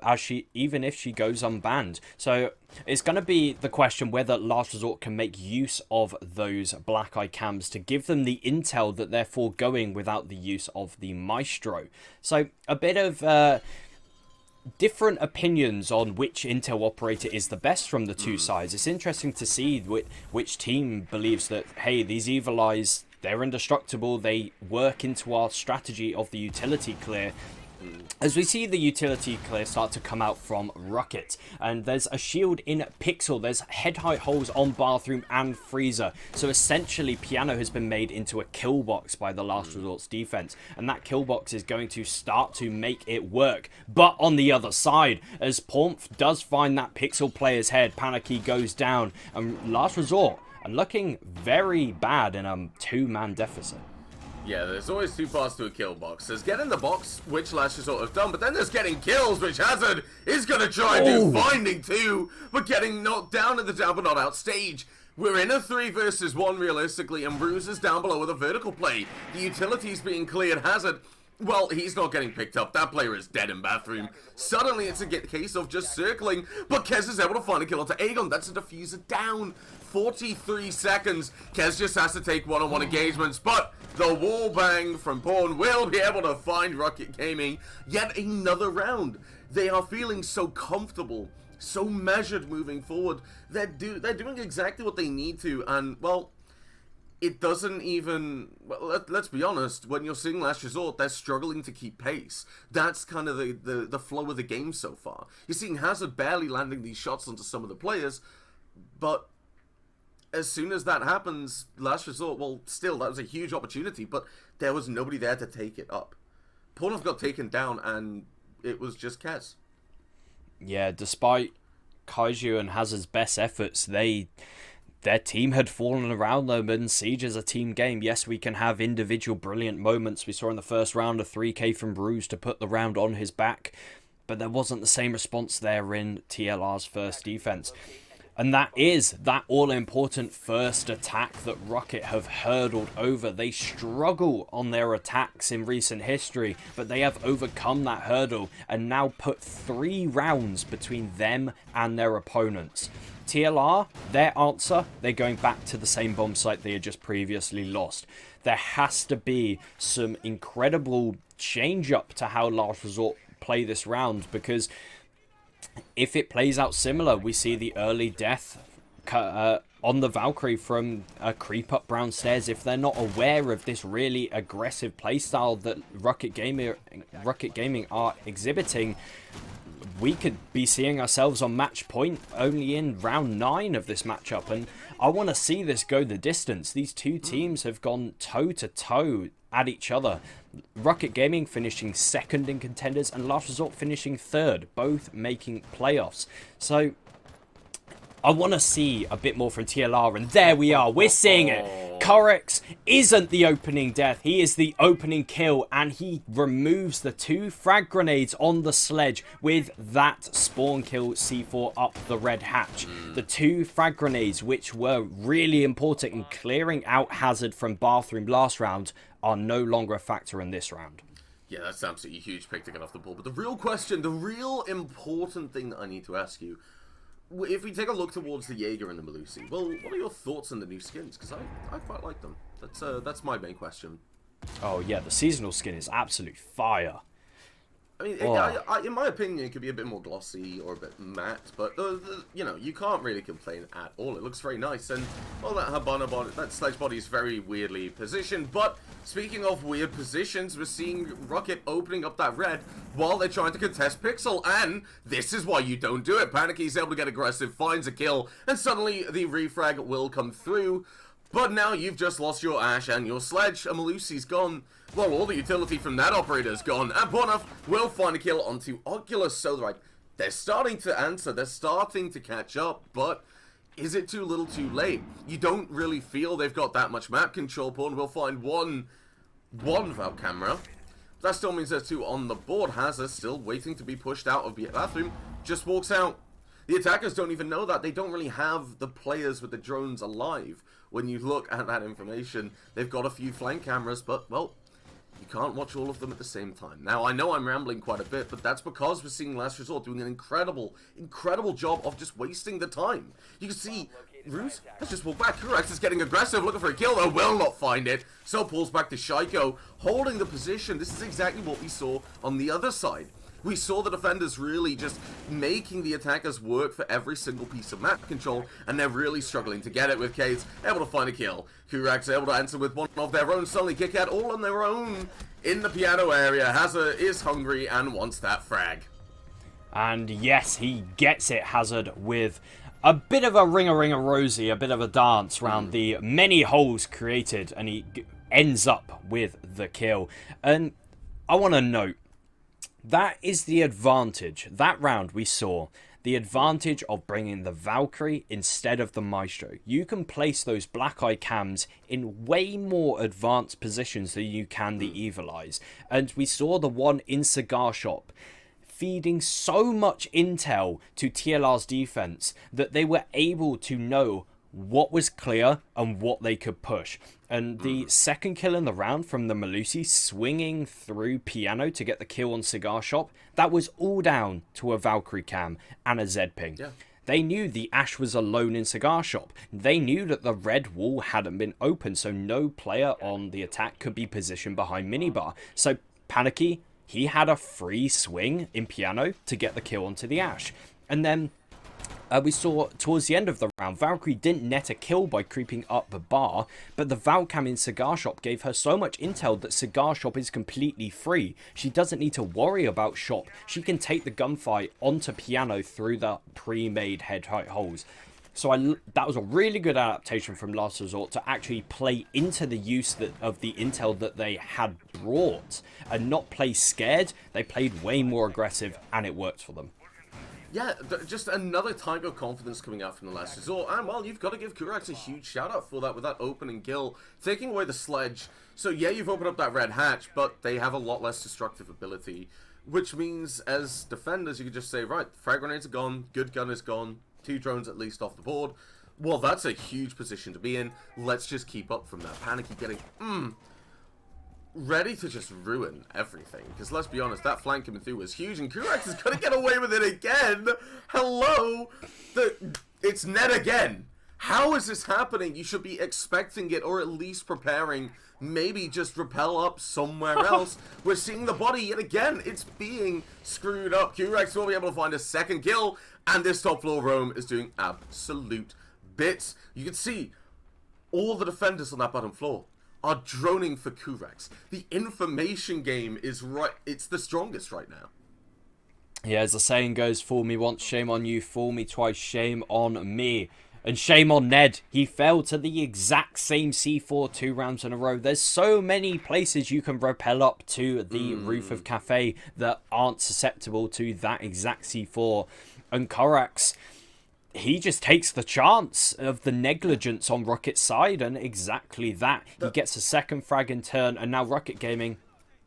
even if she goes unbanned. So it's going to be the question whether Last Resort can make use of those black eye cams to give them the intel that they're foregoing without the use of the Maestro. So a bit of different opinions on which intel operator is the best from the two sides. It's interesting to see which team believes that, hey, these evil eyes, they're indestructible, they work into our strategy of the utility clear. As we see the utility clear start to come out from Rucket, and there's a shield in Pixel, there's head height holes on Bathroom and Freezer, so essentially Piano has been made into a kill box by the Last Resort's defense, and that kill box is going to start to make it work. But on the other side, as Pormph does find that Pixel player's head, Panicky goes down, and Last Resort are looking very bad in a 2-man deficit. Yeah, there's always two parts to a kill box. There's getting the box, which Last Resort have done, but then there's getting kills, which Hazard is going to try and do finding too, but getting knocked down at the down but not out stage. We're in a 3 versus 1 realistically, and Bruce is down below with a vertical play. The utility's being cleared. Hazard, well, he's not getting picked up. That player is dead in Bathroom. Suddenly it's a case of just circling, but Kez is able to find a kill onto Aegon. That's a diffuser down. 43 seconds. Kez just has to take one-on-one engagements, but the wall bang from Porn will be able to find Rucket Gaming yet another round. They are feeling so comfortable, so measured moving forward. They're doing exactly what they need to, and, well, it doesn't even, well, let's be honest, when you're seeing Last Resort, they're struggling to keep pace. That's kind of the flow of the game so far. You're seeing Hazard barely landing these shots onto some of the players, but as soon as that happens, Last Resort, well, still, that was a huge opportunity, but there was nobody there to take it up. Pornov got taken down, and it was just Kez. Yeah, despite Kaiju and Hazard's best efforts, their team had fallen around them, and Siege is a team game. Yes, we can have individual brilliant moments. We saw in the first round a 3k from Bruce to put the round on his back, but there wasn't the same response there in TLR's first defense. And that is that all-important first attack that Rucket have hurdled over. They struggle on their attacks in recent history, but they have overcome that hurdle and now put 3 rounds between them and their opponents. TLR, their answer, they're going back to the same bomb site they had just previously lost. There has to be some incredible change up to how Last Resort play this round, because if it plays out similar, we see the early death on the Valkyrie from a creep up brown stairs. If they're not aware of this really aggressive playstyle that Rucket Gaming are exhibiting, we could be seeing ourselves on match point only in round 9 of this matchup. And I want to see this go the distance. These two teams have gone toe to toe at each other. Rucket Gaming finishing 2nd in contenders and Last Resort finishing 3rd, both making playoffs. So I want to see a bit more from TLR, and there we are. We're seeing it. Corex isn't the opening death. He is the opening kill, and he removes the 2 frag grenades on the sledge with that spawn kill C4 up the red hatch. The 2 frag grenades, which were really important in clearing out Hazard from bathroom last round, are no longer a factor in this round. Yeah, that's absolutely huge pick to get off the board. But the real question, the real important thing that I need to ask you, if we take a look towards the Jaeger and the Melusi, well, what are your thoughts on the new skins? Because I quite like them. That's my main question. Oh yeah, the seasonal skin is absolute fire. I mean, in my opinion, it could be a bit more glossy or a bit matte, but you know, you can't really complain at all. It looks very nice, and well, that Habana body, that sledge body is very weirdly positioned. But speaking of weird positions, we're seeing Rucket opening up that red while they're trying to contest Pixel, and this is why you don't do it. Paniky's able to get aggressive, finds a kill, and suddenly the refrag will come through. But now you've just lost your Ash and your sledge, and Melusi's gone. Well, all the utility from that operator's gone, and Bonov will find a kill onto Oculus. So, like, they're starting to answer, they're starting to catch up, but is it too little too late? You don't really feel they've got that much map control. Pawn will find one Valve camera. That still means there's 2 on the board. Hazard still waiting to be pushed out of the bathroom, just walks out. The attackers don't even know that. They don't really have the players with the drones alive. When you look at that information, they've got a few flank cameras, but, well, you can't watch all of them at the same time. Now, I know I'm rambling quite a bit, but that's because we're seeing Last Resort doing an incredible job of just wasting the time. You can see Root has just walked back. Kurex is getting aggressive, looking for a kill, though will not find it. So pulls back to Shaiko, holding the position. This is exactly what we saw on the other side. We saw the defenders really just making the attackers work for every single piece of map control, and they're really struggling to get it with Kades able to find a kill. Kurak's able to answer with one of their own, suddenly kick out all on their own in the piano area. Hazard is hungry and wants that frag. And yes, he gets it, Hazard, with a bit of a ring-a-ring-a-rosy, a bit of a dance around the many holes created, and he ends up with the kill. And I want to note, that is the advantage. That round we saw the advantage of bringing the Valkyrie instead of the Maestro. You can place those black eye cams in way more advanced positions than you can the Evil Eyes. And we saw the one in Cigar Shop feeding so much intel to TLR's defense that they were able to know what was clear and what they could push. And the second kill in the round from the Melusi swinging through piano to get the kill on Cigar Shop, that was all down to a Valkyrie cam and a Z-ping. Yeah. They knew the Ash was alone in Cigar Shop. They knew that the red wall hadn't been open, so no player on the attack could be positioned behind Minibar. So Panicky, he had a free swing in piano to get the kill onto the Ash. And then we saw towards the end of the round, Valkyrie didn't net a kill by creeping up the bar, but the Valcam in Cigar Shop gave her so much intel that Cigar Shop is completely free. She doesn't need to worry about Shop. She can take the gunfight onto piano through the pre-made head height holes. So that was a really good adaptation from Last Resort to actually play into the use of the intel that they had brought and not play scared. They played way more aggressive and it worked for them. Yeah, just another type of confidence coming out from the Last Resort. And, well, you've got to give Kurax a huge shout-out for that with that opening kill, taking away the sledge. So, yeah, you've opened up that red hatch, but they have a lot less destructive ability, which means, as defenders, you could just say, right, frag grenades are gone, good gun is gone, 2 drones at least off the board. Well, that's a huge position to be in. Let's just keep up from that. Panicky getting, ready to just ruin everything. Because let's be honest, that flank coming through was huge, and Kurax is going to get away with it again. Hello! It's Ned again. How is this happening? You should be expecting it, or at least preparing. Maybe just rappel up somewhere else. We're seeing the body yet again. It's being screwed up. Q-Rex will be able to find a second kill, and this top floor roam is doing absolute bits. You can see all the defenders on that bottom floor are droning for Q-Rex. The information game is right. It's the strongest right now. Yeah, as the saying goes, fool me once, shame on you. Fool me twice, shame on me. And shame on Ned. He fell to the exact same C4 2 rounds in a row. There's so many places you can rappel up to the roof of Cafe that aren't susceptible to that exact C4. And Korax, he just takes the chance of the negligence on Rocket's side, and exactly that. He gets a second frag in turn, and now Rucket Gaming,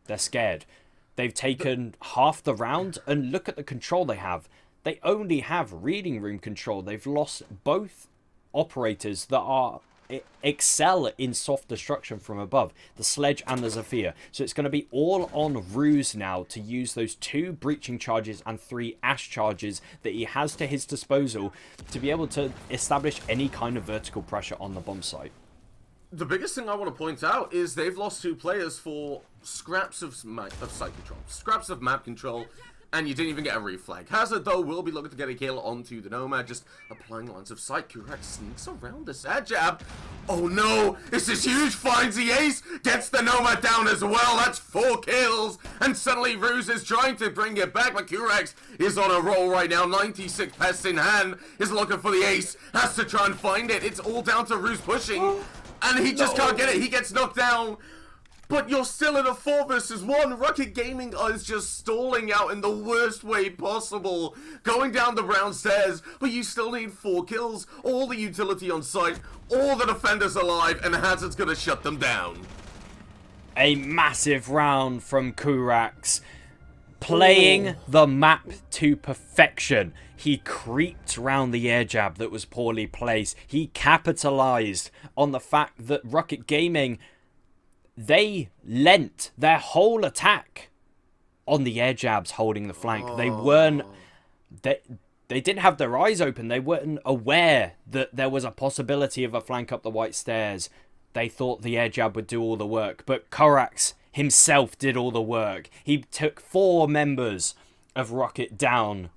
they're scared. They've taken half the round, and look at the control they have. They only have reading room control. They've lost both operators that are excel in soft destruction from above, the Sledge and the Zafir. So it's going to be all on Ruse now to use those 2 breaching charges and 3 ash charges that he has to his disposal to be able to establish any kind of vertical pressure on the bomb site. The biggest thing I want to point out is they've lost 2 players for scraps of site control, scraps of map control, and you didn't even get a reflag. Hazard, though, will be looking to get a kill onto the Nomad, just applying lines of sight. Q-Rex sneaks around this air jab. Oh no, this is huge, finds the ace, gets the Nomad down as well. That's 4 kills, and suddenly Ruse is trying to bring it back, but Q-Rex is on a roll right now. 96 pests in hand, is looking for the ace, has to try and find it. It's all down to Ruse pushing, and he just can't get it. He gets knocked down. But you're still in a 4 versus 1. Rucket Gaming is just stalling out in the worst way possible. Going down the brown stairs, but you still need 4 kills. All the utility on site, all the defenders alive, and Hazard's gonna shut them down. A massive round from Korax. Playing the map to perfection. He creeped round the air jab that was poorly placed. He capitalized on the fact that Rucket Gaming, they lent their whole attack on the air jabs holding the flank. They weren't... They didn't have their eyes open. They weren't aware that there was a possibility of a flank up the white stairs. They thought the air jab would do all the work. But Korax himself did all the work. He took 4 members of Rocket down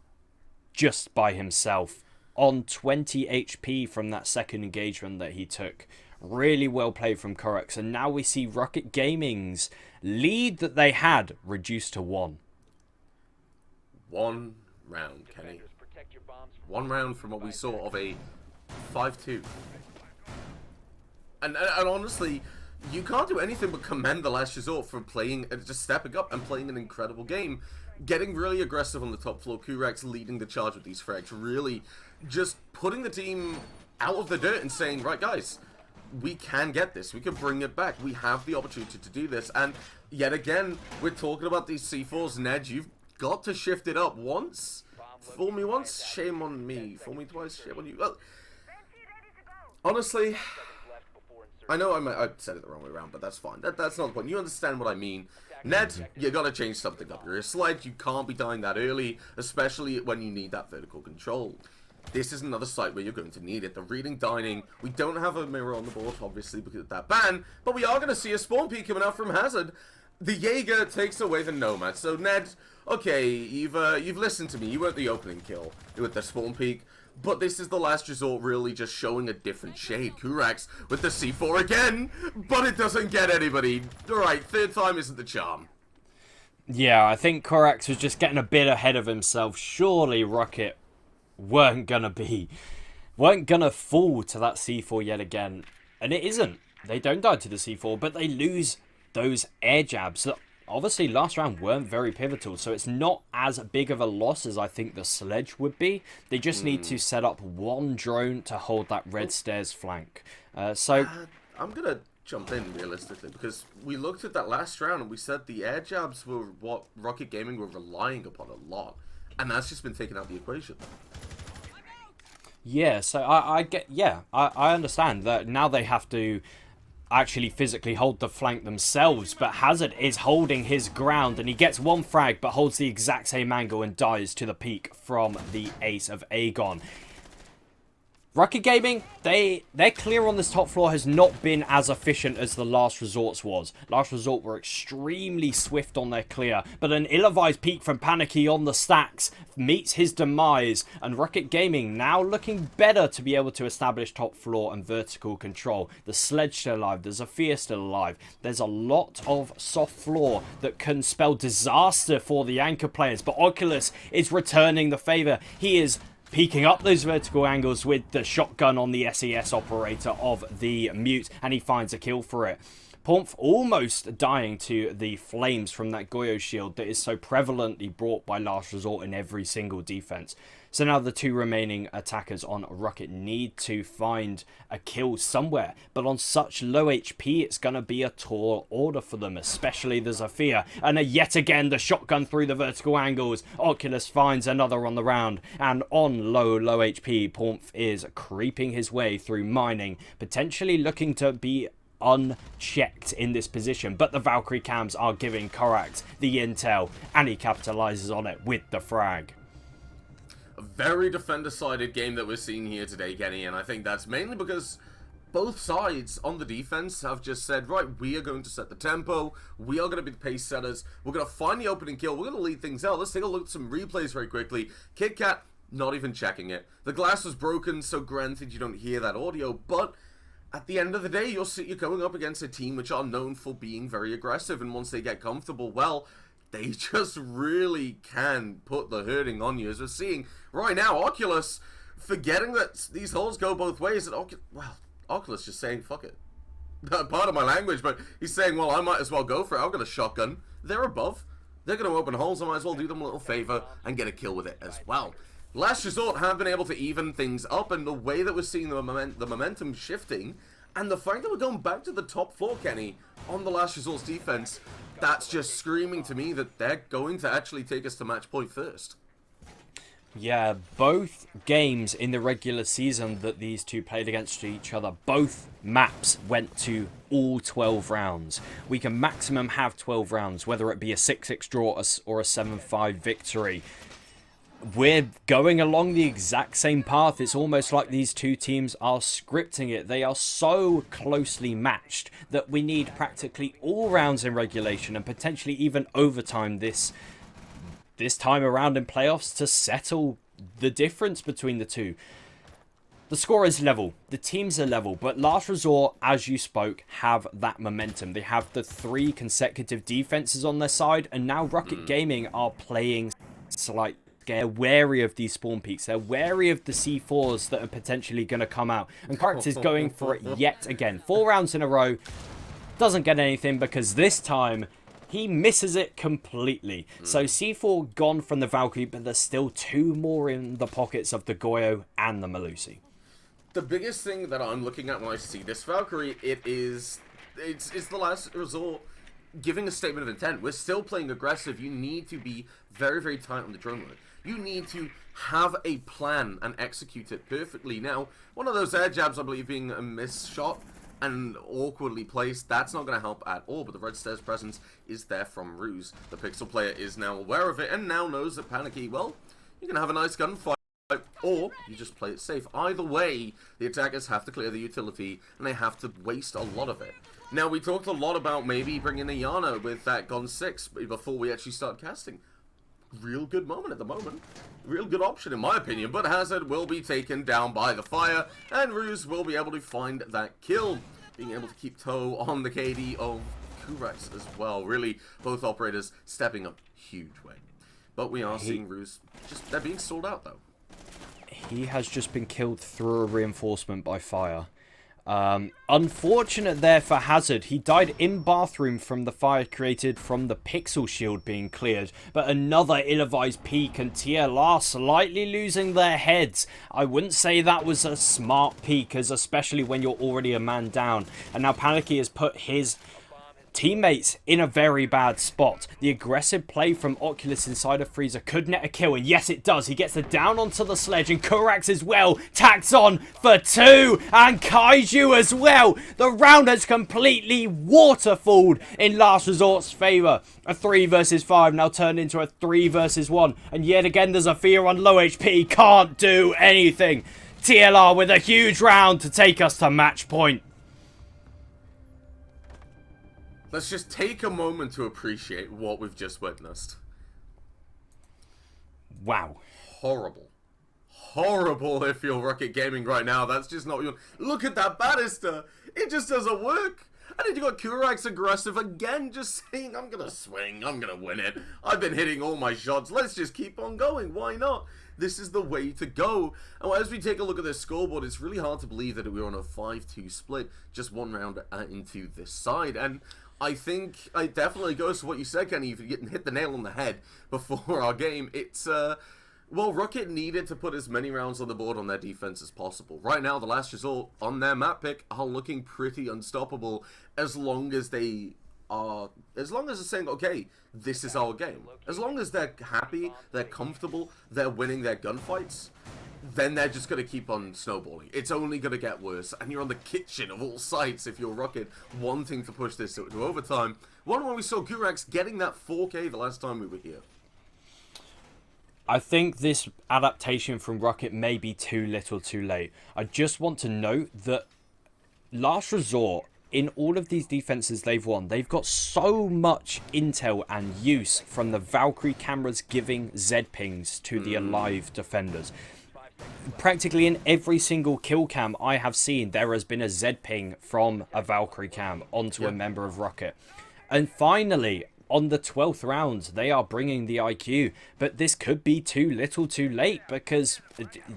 just by himself on 20 HP from that second engagement that he took. Really well played from Korax, and now we see Rucket Gaming's lead that they had reduced to 1. 1 round, Kenny. 1 round from what we saw of a 5-2. And honestly, you can't do anything but commend the Last Resort for playing, just stepping up and playing an incredible game. Getting really aggressive on the top floor, Q-Rex leading the charge with these frags, really just putting the team out of the dirt and saying, right guys, we can get this. We can bring it back. We have the opportunity to do this. And yet again, we're talking about these C4s. Ned, you've got to shift it up once. Fool me once, shame on me. Fool me twice, shame on you. Well, honestly, I know I said it the wrong way around, but that's fine. That's not the point. You understand what I mean. Ned, you got to change something up. You're a Sledge. You can't be dying that early, especially when you need that vertical control. This is another site where you're going to need it. The reading dining. We don't have a mirror on the board, obviously, because of that ban, but we are going to see a spawn peek coming out from Hazard. The Jaeger takes away the Nomad. So, Ned, okay, you've listened to me. You weren't the opening kill with the spawn peek, but this is the Last Resort really just showing a different shade. Korax with the C4 again, but it doesn't get anybody. Alright, 3rd time isn't the charm. Yeah, I think Korax was just getting a bit ahead of himself. Surely Rocket weren't gonna fall to that C4 yet again, and it isn't. They don't die to the C4, but they lose those air jabs that obviously last round weren't very pivotal, so it's not as big of a loss as I think the Sledge would be. They just need to set up 1 drone to hold that red stairs flank. I'm gonna jump in realistically, because we looked at that last round and we said the air jabs were what Rocket Gaming were relying upon a lot, and that's just been taken out of the equation. Yeah, so I understand that now they have to actually physically hold the flank themselves, but Hazard is holding his ground, and he gets 1 frag but holds the exact same angle and dies to the peak from the ace of Aegon. Rucket Gaming, their clear on this top floor has not been as efficient as the Last Resort's was. Last Resort were extremely swift on their clear, but an ill-advised peek from Panicky on the stacks meets his demise, and Rucket Gaming now looking better to be able to establish top floor and vertical control. The Sledge still alive, the Zafir still alive. There's a lot of soft floor that can spell disaster for the anchor players, but Oculus is returning the favour. He is peeking up those vertical angles with the shotgun on the ECS operator of the Mute, and he finds a kill for it. Pomf almost dying to the flames from that Goyo shield that is so prevalently brought by Last Resort in every single defense. So now the two remaining attackers on Rucket need to find a kill somewhere, but on such low HP it's going to be a tall order for them, especially the Zafir. And yet again the shotgun through the vertical angles. Oculus finds another on the round, and on low HP Pomf is creeping his way through mining, potentially looking to be unchecked in this position, but the Valkyrie cams are giving Korax the intel, and he capitalizes on it with the frag. A very defender-sided game that we're seeing here today, Kenny, and I think that's mainly because both sides on the defense have just said, right, we are going to set the tempo, we are going to be the pace setters, we're going to find the opening kill, we're going to lead things out. Let's take a look at some replays very quickly. KitKat, not even checking it. The glass was broken, so granted you don't hear that audio, but at the end of the day, you're going up against a team which are known for being very aggressive, and once they get comfortable, well, they just really can put the hurting on you. As we're seeing right now, Oculus forgetting that these holes go both ways, and Oculus just saying, fuck it. Part of my language, but he's saying, well, I might as well go for it. I've got a shotgun. They're above. They're going to open holes. I might as well do them a little favor and get a kill with it as well. Last Resort have been able to even things up, and the way that we're seeing the momentum shifting, and the fact that we're going back to the top floor, Kenny, on the Last Resort's defense, that's just screaming to me that they're going to actually take us to match point first. Yeah, both games in the regular season that these two played against each other, both maps went to all 12 rounds. We can maximum have 12 rounds, whether it be a 6-6 draw or a 7-5 victory. We're going along the exact same path. It's almost like these two teams are scripting it. They are so closely matched that we need practically all rounds in regulation and potentially even overtime this time around in playoffs to settle the difference between the two. The score is level. The teams are level. But Last Resort, as you spoke, have that momentum. They have the 3 consecutive defenses on their side. And now Rucket Gaming are playing slight. They're wary of these spawn peaks. They're wary of the C4s that are potentially going to come out. And Korax is going for it yet again. 4 rounds in a row. Doesn't get anything because this time he misses it completely. So C4 gone from the Valkyrie, but there's still 2 more in the pockets of the Goyo and the Melusi. The biggest thing that I'm looking at when I see this Valkyrie, it's the Last Resort giving a statement of intent. We're still playing aggressive. You need to be very, very tight on the drone mode. You need to have a plan and execute it perfectly. Now, one of those air jabs, I believe, being a miss shot and awkwardly placed, that's not going to help at all, but the red stairs presence is there from Ruse. The Pixel player is now aware of it and now knows that Panicky, well, you can have a nice gunfight, or you just play it safe. Either way, the attackers have to clear the utility, and they have to waste a lot of it. Now, we talked a lot about maybe bringing a Yana with that Gon 6 before we actually start casting. Real good moment at the moment. Real good option in my opinion, but Hazard will be taken down by the fire, and Ruse will be able to find that kill. Being able to keep toe on the KD of Korax as well. Really, both operators stepping up huge way. But we are seeing Ruse, they're being stalled out though. He has just been killed through a reinforcement by fire. Unfortunate there for Hazard. He died in bathroom from the fire created from the pixel shield being cleared. But another ill-advised peek, and TLR slightly losing their heads. I wouldn't say that was a smart peek, as especially when you're already a man down. And now Panicky has put his teammates in a very bad spot. The aggressive play from Oculus inside of Freezer could net a kill, and yes it does. He gets it down onto the sledge, and Korax as well tacks on for 2, and Kaiju as well. The round has completely waterfalled in Last Resort's favour. A 3 versus 5 now turned into a 3 versus 1, and yet again there's a fear on low HP. Can't do anything. TLR with a huge round to take us to match point. Let's just take a moment to appreciate what we've just witnessed. Wow. Horrible. Horrible if you're Rucket Gaming right now. That's just not your... Look at that banister. It just doesn't work. And then you got Kurax aggressive again, just saying, I'm going to swing. I'm going to win it. I've been hitting all my shots. Let's just keep on going. Why not? This is the way to go. And as we take a look at this scoreboard, it's really hard to believe that we're on a 5-2 split, just one round into this side. And I think it definitely goes to what you said, Kenny. If you hit the nail on the head before our game, it's... Well, Rucket needed to put as many rounds on the board on their defense as possible. Right now, the last resort on their map pick are looking pretty unstoppable as long as they are... As long as they're saying, okay, this is our game. As long as they're happy, they're comfortable, they're winning their gunfights, then they're just going to keep on snowballing. It's only going to get worse, and you're on the kitchen of all sides if you're Rucket wanting to push this to overtime. One when we saw Kurax getting that 4K the last time we were here. I think this adaptation from Rucket may be too little too late. I just want to note that Last Resort, in all of these defenses they've won, they've got so much intel and use from the Valkyrie cameras giving Z pings to the alive defenders. Practically in every single kill cam I have seen, there has been a Z ping from a Valkyrie cam onto a member of Rucket. And finally, on the 12th round, they are bringing the IQ, but this could be too little too late because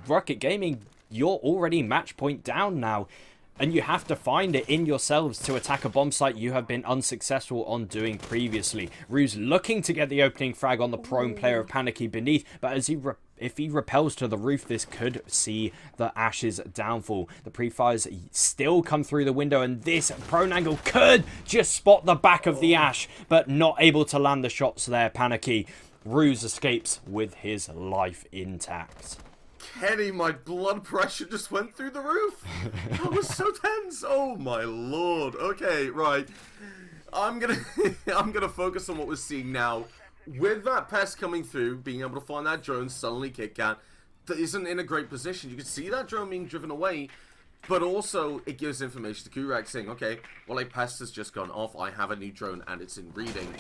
Rucket Gaming, you're already match point down now, and you have to find it in yourselves to attack a bomb site you have been unsuccessful on doing previously. Ruse looking to get the opening frag on the prone player of Panicky beneath, but as if he repels to the roof, this could see the Ash's downfall. The pre-fires still come through the window, and this prone angle could just spot the back of the Ash, but not able to land the shots there. Panicky. Ruse escapes with his life intact. Kenny, my blood pressure just went through the roof. That was so tense. Oh my lord. Okay, right. I'm gonna focus on what we're seeing now. With that pest coming through, being able to find that drone suddenly kick out, that isn't in a great position. You can see that drone being driven away, but also it gives information to Kurax saying, okay, well, a pest has just gone off. I have a new drone and it's in reading.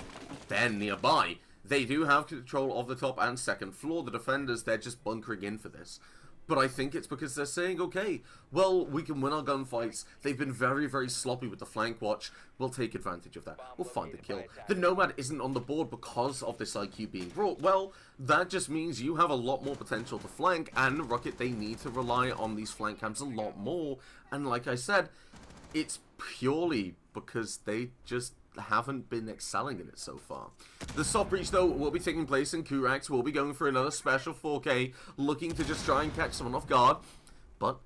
They're nearby. They do have control of the top and second floor. The defenders, they're just bunkering in for this. But I think it's because they're saying, okay, well, we can win our gunfights. They've been very, very sloppy with the flank watch. We'll take advantage of that. We'll find the kill. The Nomad isn't on the board because of this IQ being brought. Well, that just means you have a lot more potential to flank, and Rucket, they need to rely on these flank cams a lot more. And like I said, it's purely because they just haven't been excelling in it so far. The soft breach, though, will be taking place, and Kurax will be going for another special 4K, looking to just try and catch someone off guard. But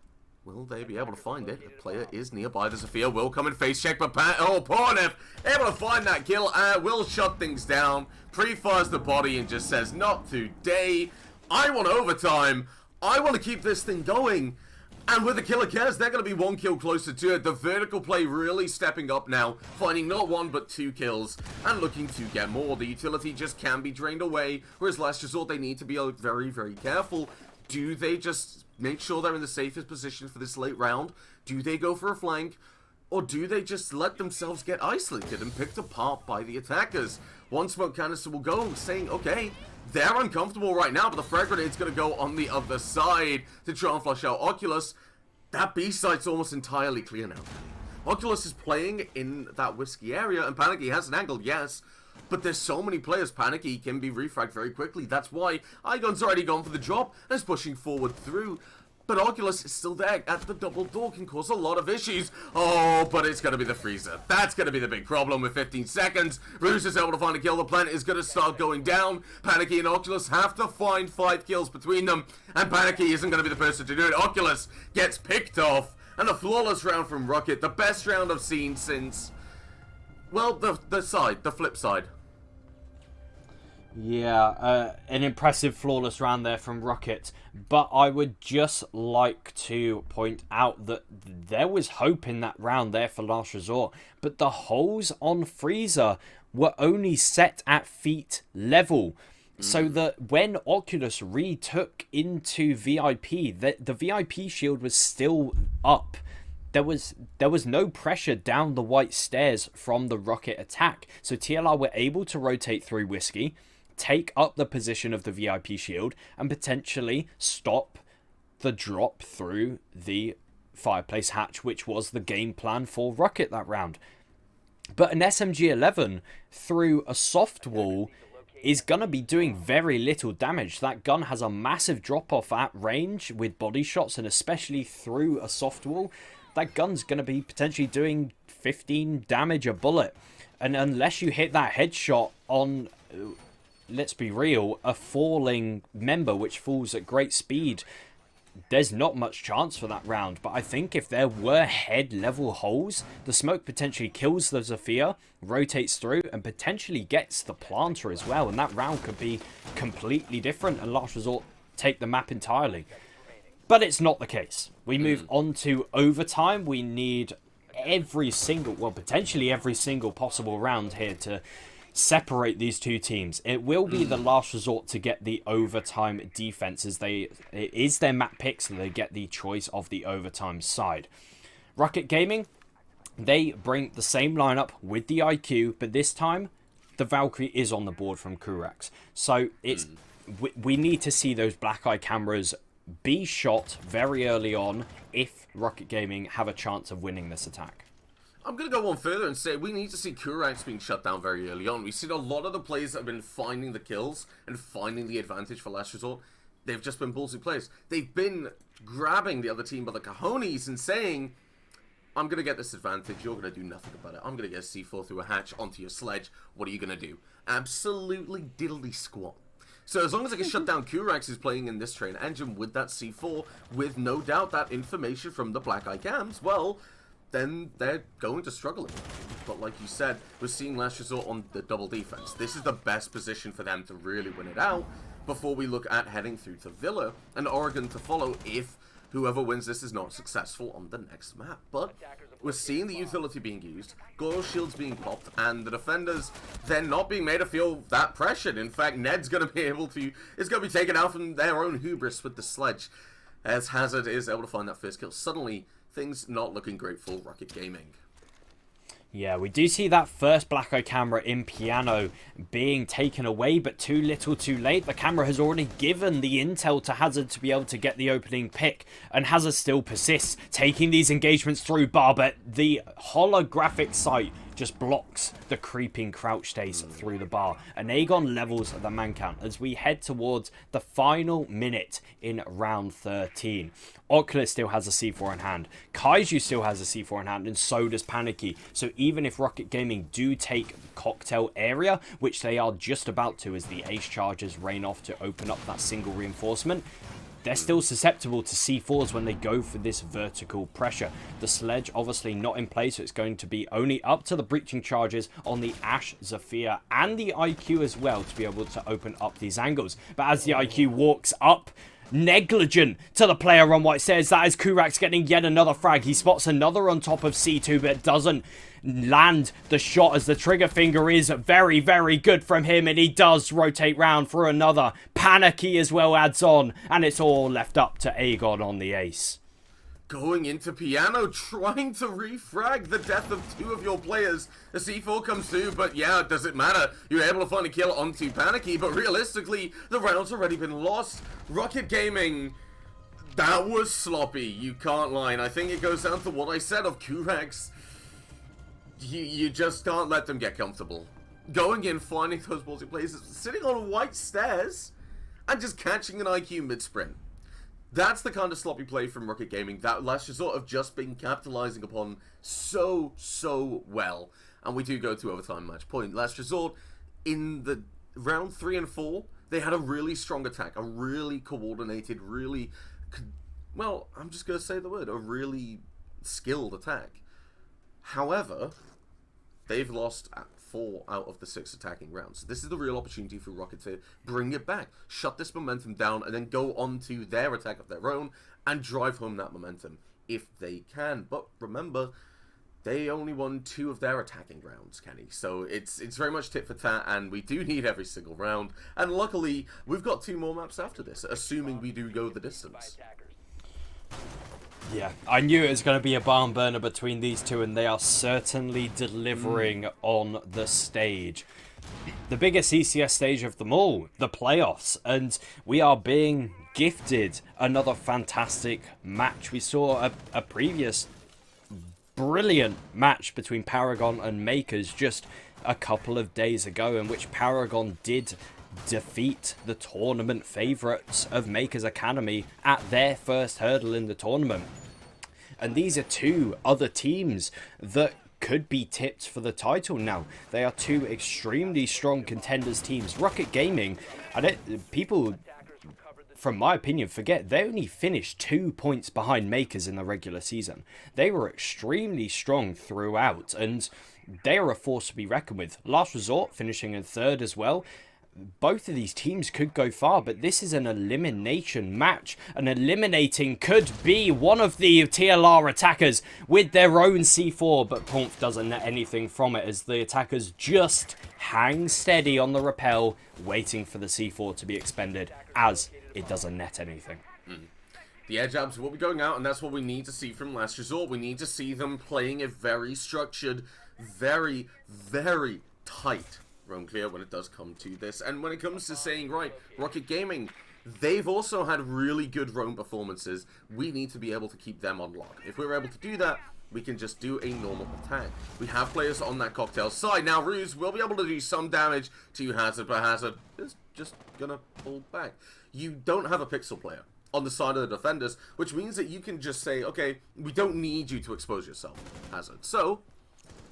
will they be able to find it? The player is nearby. The Zofia will come and face check, but Pornev able to find that kill. Will shut things down. Pre-fires the body and just says, not today. I want overtime. I want to keep this thing going. And with the killer cares, they're going to be one kill closer to it. The vertical play really stepping up now, finding not one but 2 kills, and looking to get more. The utility just can be drained away, whereas Last Resort, they need to be very, very careful. Do they just make sure they're in the safest position for this late round? Do they go for a flank? Or do they just let themselves get isolated and picked apart by the attackers? One smoke canister will go, saying, okay, they're uncomfortable right now, but the frag grenade's going to go on the other side to try and flush out Oculus. That B site's almost entirely clear now. Oculus is playing in that whiskey area, and Panicky has an angle, yes, but there's so many players. Panicky can be refragged very quickly. That's why Igon's already gone for the drop and is pushing forward through. But Oculus is still there at the double door, can cause a lot of issues. Oh, but it's going to be the freezer. That's going to be the big problem with 15 seconds. Ruse is able to find a kill. The planet is going to start going down. Panicky and Oculus have to find 5 kills between them. And Panicky isn't going to be the person to do it. Oculus gets picked off. And a flawless round from Rucket. The best round I've seen since, well, the flip side. Yeah, an impressive flawless round there from Rucket, but I would just like to point out that there was hope in that round there for Last Resort, but the holes on Freezer were only set at feet level. so that when Oculus retook into VIP, the VIP shield was still up. There was no pressure down the white stairs from the Rocket attack. So TLR were able to rotate through Whiskey, take up the position of the VIP shield, and potentially stop the drop through the fireplace hatch, which was the game plan for Rocket that round. But an SMG-11 through a soft wall is going to be doing very little damage. That gun has a massive drop-off at range with body shots, and especially through a soft wall, that gun's going to be potentially doing 15 damage a bullet. And unless you hit that headshot on, let's be real, a falling member which falls at great speed, there's not much chance for that round. But I think if there were head level holes, the smoke potentially kills the Zofia, rotates through, and potentially gets the planter as well. And that round could be completely different, and Last Resort take the map entirely. But it's not the case. We move on to overtime. We need potentially every single possible round here to separate these two teams. It will be the Last Resort to get the overtime defense, as it is their map pick, so they get the choice of the overtime side. Rucket Gaming, they bring the same lineup with the IQ, but this time the Valkyrie is on the board from Kurax. So we need to see those black eye cameras be shot very early on if Rucket Gaming have a chance of winning this attack. I'm going to go one further and say we need to see Kurax being shut down very early on. We've seen a lot of the players that have been finding the kills and finding the advantage for Last Resort. They've just been ballsy players. They've been grabbing the other team by the cojones and saying, I'm going to get this advantage, you're going to do nothing about it. I'm going to get a C4 through a hatch onto your sledge. What are you going to do? Absolutely diddly squat. So as long as I can shut down Kurax, who's playing in this train engine with that C4, with no doubt that information from the black eye cams, well, then they're going to struggle. But like you said, we're seeing Last Resort on the double defense. This is the best position for them to really win it out before we look at heading through to Villa and Oregon to follow if whoever wins this is not successful on the next map. But we're seeing the utility being used, Goyle shields being popped, and the defenders, they're not being made to feel that pressured. In fact, Ned's going to be able to, is going to be taken out from their own hubris with the sledge, as Hazard is able to find that first kill. Suddenly, things not looking great for Rucket Gaming. Yeah, we do see that first black eye camera in Piano being taken away, but too little too late. The camera has already given the intel to Hazard to be able to get the opening pick, and Hazard still persists, taking these engagements through bar, but the holographic sight just blocks the creeping crouch stays through the bar. And Aegon levels the man count as we head towards the final minute in round 13. Oculus still has a C4 in hand. Kaiju still has a C4 in hand, and so does Panicky. So even if Rocket Gaming do take cocktail area, which they are just about to as the ace charges rain off to open up that single reinforcement, they're still susceptible to C4s when they go for this vertical pressure. The sledge obviously not in place, so it's going to be only up to the breaching charges on the Ash, Zafir, and the IQ as well to be able to open up these angles. But as the IQ walks up, negligent to the player on white stairs, that is Kurax getting yet another frag. He spots another on top of C2, but doesn't land the shot as the trigger finger is very, very good from him, and he does rotate round for another. Panicky as well adds on, and it's all left up to Aegon on the ace. Going into Piano, trying to refrag the death of two of your players. The C4 comes through, but yeah, does it matter? You're able to find a kill onto Panicky, but realistically, the round's already been lost. Rocket Gaming, that was sloppy, you can't lie. And I think it goes down to what I said of Kurax. You just can't let them get comfortable. Going in, finding those ballsy places, sitting on white stairs, and just catching an IQ mid-sprint. That's the kind of sloppy play from Rucket Gaming that Last Resort have just been capitalizing upon so well. And we do go to overtime match point. Last Resort, in the round 3 and 4, they had a really strong attack, a really coordinated, really, well, I'm just going to say the word, a really skilled attack. However, they've lost 4 out of the 6 attacking rounds. So this is the real opportunity for Rocket to bring it back, shut this momentum down, and then go on to their attack of their own and drive home that momentum if they can. But remember, they only won 2 of their attacking rounds, Kenny. So it's very much tit for tat, and we do need every single round. And luckily, we've got 2 more maps after this, assuming we do go the distance. Yeah, I knew it was going to be a barn burner between these two, and they are certainly delivering on the stage. The biggest ECS stage of them all, the playoffs, and we are being gifted another fantastic match. We saw a previous brilliant match between Paragon and Makers just a couple of days ago, in which Paragon did defeat the tournament favourites of Makers Academy at their first hurdle in the tournament. And these are 2 other teams that could be tipped for the title now. They are 2 extremely strong contenders teams. Rucket Gaming, people, from my opinion, forget they only finished 2 points behind Makers in the regular season. They were extremely strong throughout, and they are a force to be reckoned with. Last Resort finishing in 3rd as well. Both of these teams could go far, but this is an elimination match. And eliminating could be one of the TLR attackers with their own C4, but Pomf doesn't net anything from it as the attackers just hang steady on the rappel, waiting for the C4 to be expended, as it doesn't net anything. The air jabs will be going out, and that's what we need to see from Last Resort. We need to see them playing a very structured, very, very tight roam clear when it does come to this. And when it comes to saying, right, Rucket Gaming, they've also had really good roam performances. We need to be able to keep them on lock. If we're able to do that, we can just do a normal attack. We have players on that cocktail side. Now, Ruse will be able to do some damage to Hazard, but Hazard is just gonna pull back. You don't have a pixel player on the side of the defenders, which means that you can just say, okay, we don't need you to expose yourself, Hazard. So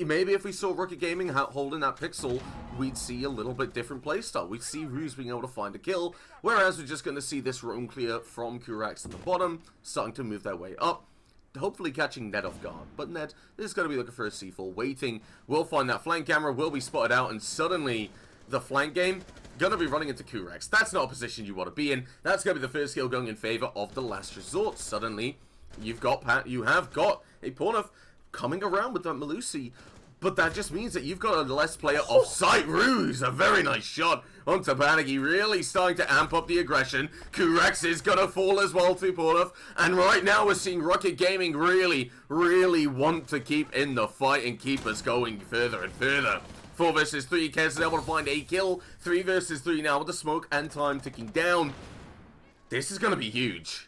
maybe if we saw Rucket Gaming holding that pixel, we'd see a little bit different playstyle. We'd see Ruse being able to find a kill, whereas we're just going to see this roam clear from Kurax at the bottom, starting to move their way up, hopefully catching Ned off guard. But Ned is going to be looking for a C4, waiting. We'll find that flank camera, will be spotted out, and suddenly the flank game going to be running into Kurax. That's not a position you want to be in. That's going to be the first kill going in favor of the Last Resort. Suddenly, you have got a Pornoff coming around with that Melusi, but that just means that you've got a less player off-site. Ruse, a very nice shot onto Panicky, really starting to amp up the aggression. Kurax is gonna fall as well to Pornoff, and right now we're seeing Rucket Gaming really, really want to keep in the fight and keep us going further and further. 4 versus 3, Kez is able to find a kill. 3 versus 3 now with the smoke and time ticking down. This is gonna be huge.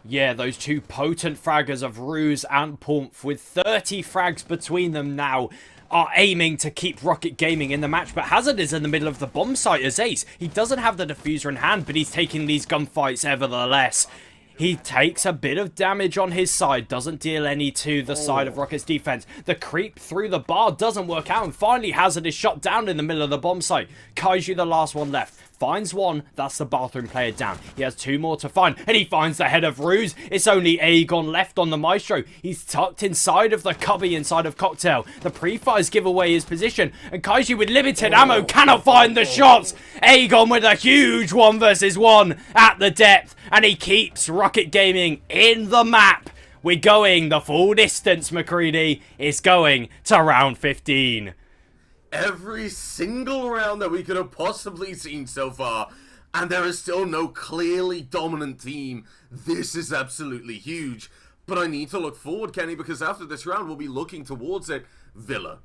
Yeah, those 2 potent fraggers of Ruse and Pomf with 30 frags between them now are aiming to keep Rucket Gaming in the match, but Hazard is in the middle of the bomb site as Ace. He doesn't have the diffuser in hand, but he's taking these gunfights nevertheless. He takes a bit of damage on his side, doesn't deal any to the side of Rocket's defense. The creep through the bar doesn't work out, and finally Hazard is shot down in the middle of the bomb site. Kaiju, the last one left, finds one. That's the bathroom player down. He has 2 more to find, and he finds the head of Ruse. It's only Aegon left on the Maestro. He's tucked inside of the cubby inside of Cocktail. The pre-fires give away his position, and Kaiju with limited ammo cannot find the shots. Aegon with a huge 1 versus 1 at the depth, and he keeps Rucket Gaming in the map. We're going the full distance, McCready. It's going to round 15. Every single round that we could have possibly seen so far, and there is still no clearly dominant team. This is absolutely huge. But I need to look forward, Kenny, because after this round, we'll be looking towards it. Villa.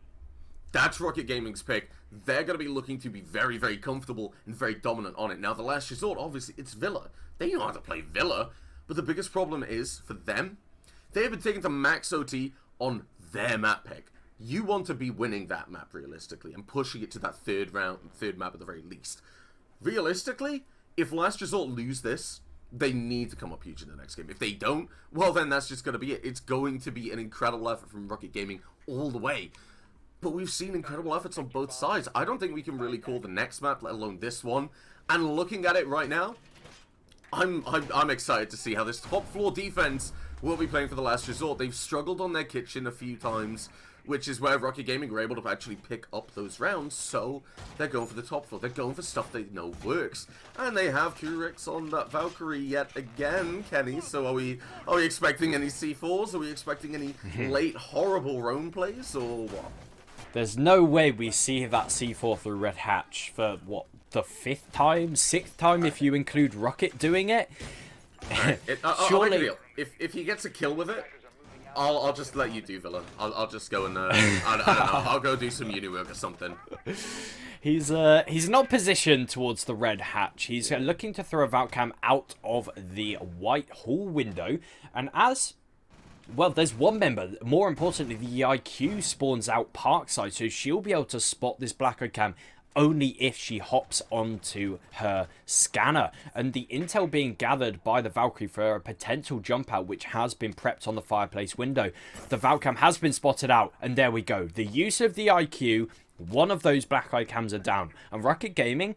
That's Rucket Gaming's pick. They're going to be looking to be very, very comfortable and very dominant on it. Now, the Last Resort, obviously, it's Villa. They know how to play Villa. But the biggest problem is, for them, they have been taken to max OT on their map pick. You want to be winning that map realistically and pushing it to that third map at the very least. Realistically, if Last Resort lose this, they need to come up huge in the next game. If they don't, well then that's just going to be it. It's going to be an incredible effort from Rucket Gaming all the way. But we've seen incredible efforts on both sides. I don't think we can really call the next map, let alone this one. And looking at it right now, I'm excited to see how this top floor defense will be playing for the Last Resort. They've struggled on their kitchen a few times. which is where Rocket Gaming were able to actually pick up those rounds, so they're going for the top floor. They're going for stuff they know works. And they have Kurix on that Valkyrie yet again, Kenny, so are we expecting any C4s? Are we expecting any late horrible roam plays, or what? There's no way we see that C4 through Red Hatch for, what, the 5th time? 6th time if you include Rucket doing it? I'll make a deal. If he gets a kill with it, I'll just let you do villain. I'll just go and I don't know. I'll go do some uni work or something. He's not positioned towards the red hatch. He's looking to throw a Valcam out of the white hall window, and as well, there's one member. More importantly, the IQ spawns out parkside, so she'll be able to spot this black cam only if she hops onto her scanner. And the intel being gathered by the Valkyrie for a potential jump out, which has been prepped on the fireplace window. The Valcam has been spotted out, and there we go. The use of the IQ, one of those black eye cams are down. And Rucket Gaming,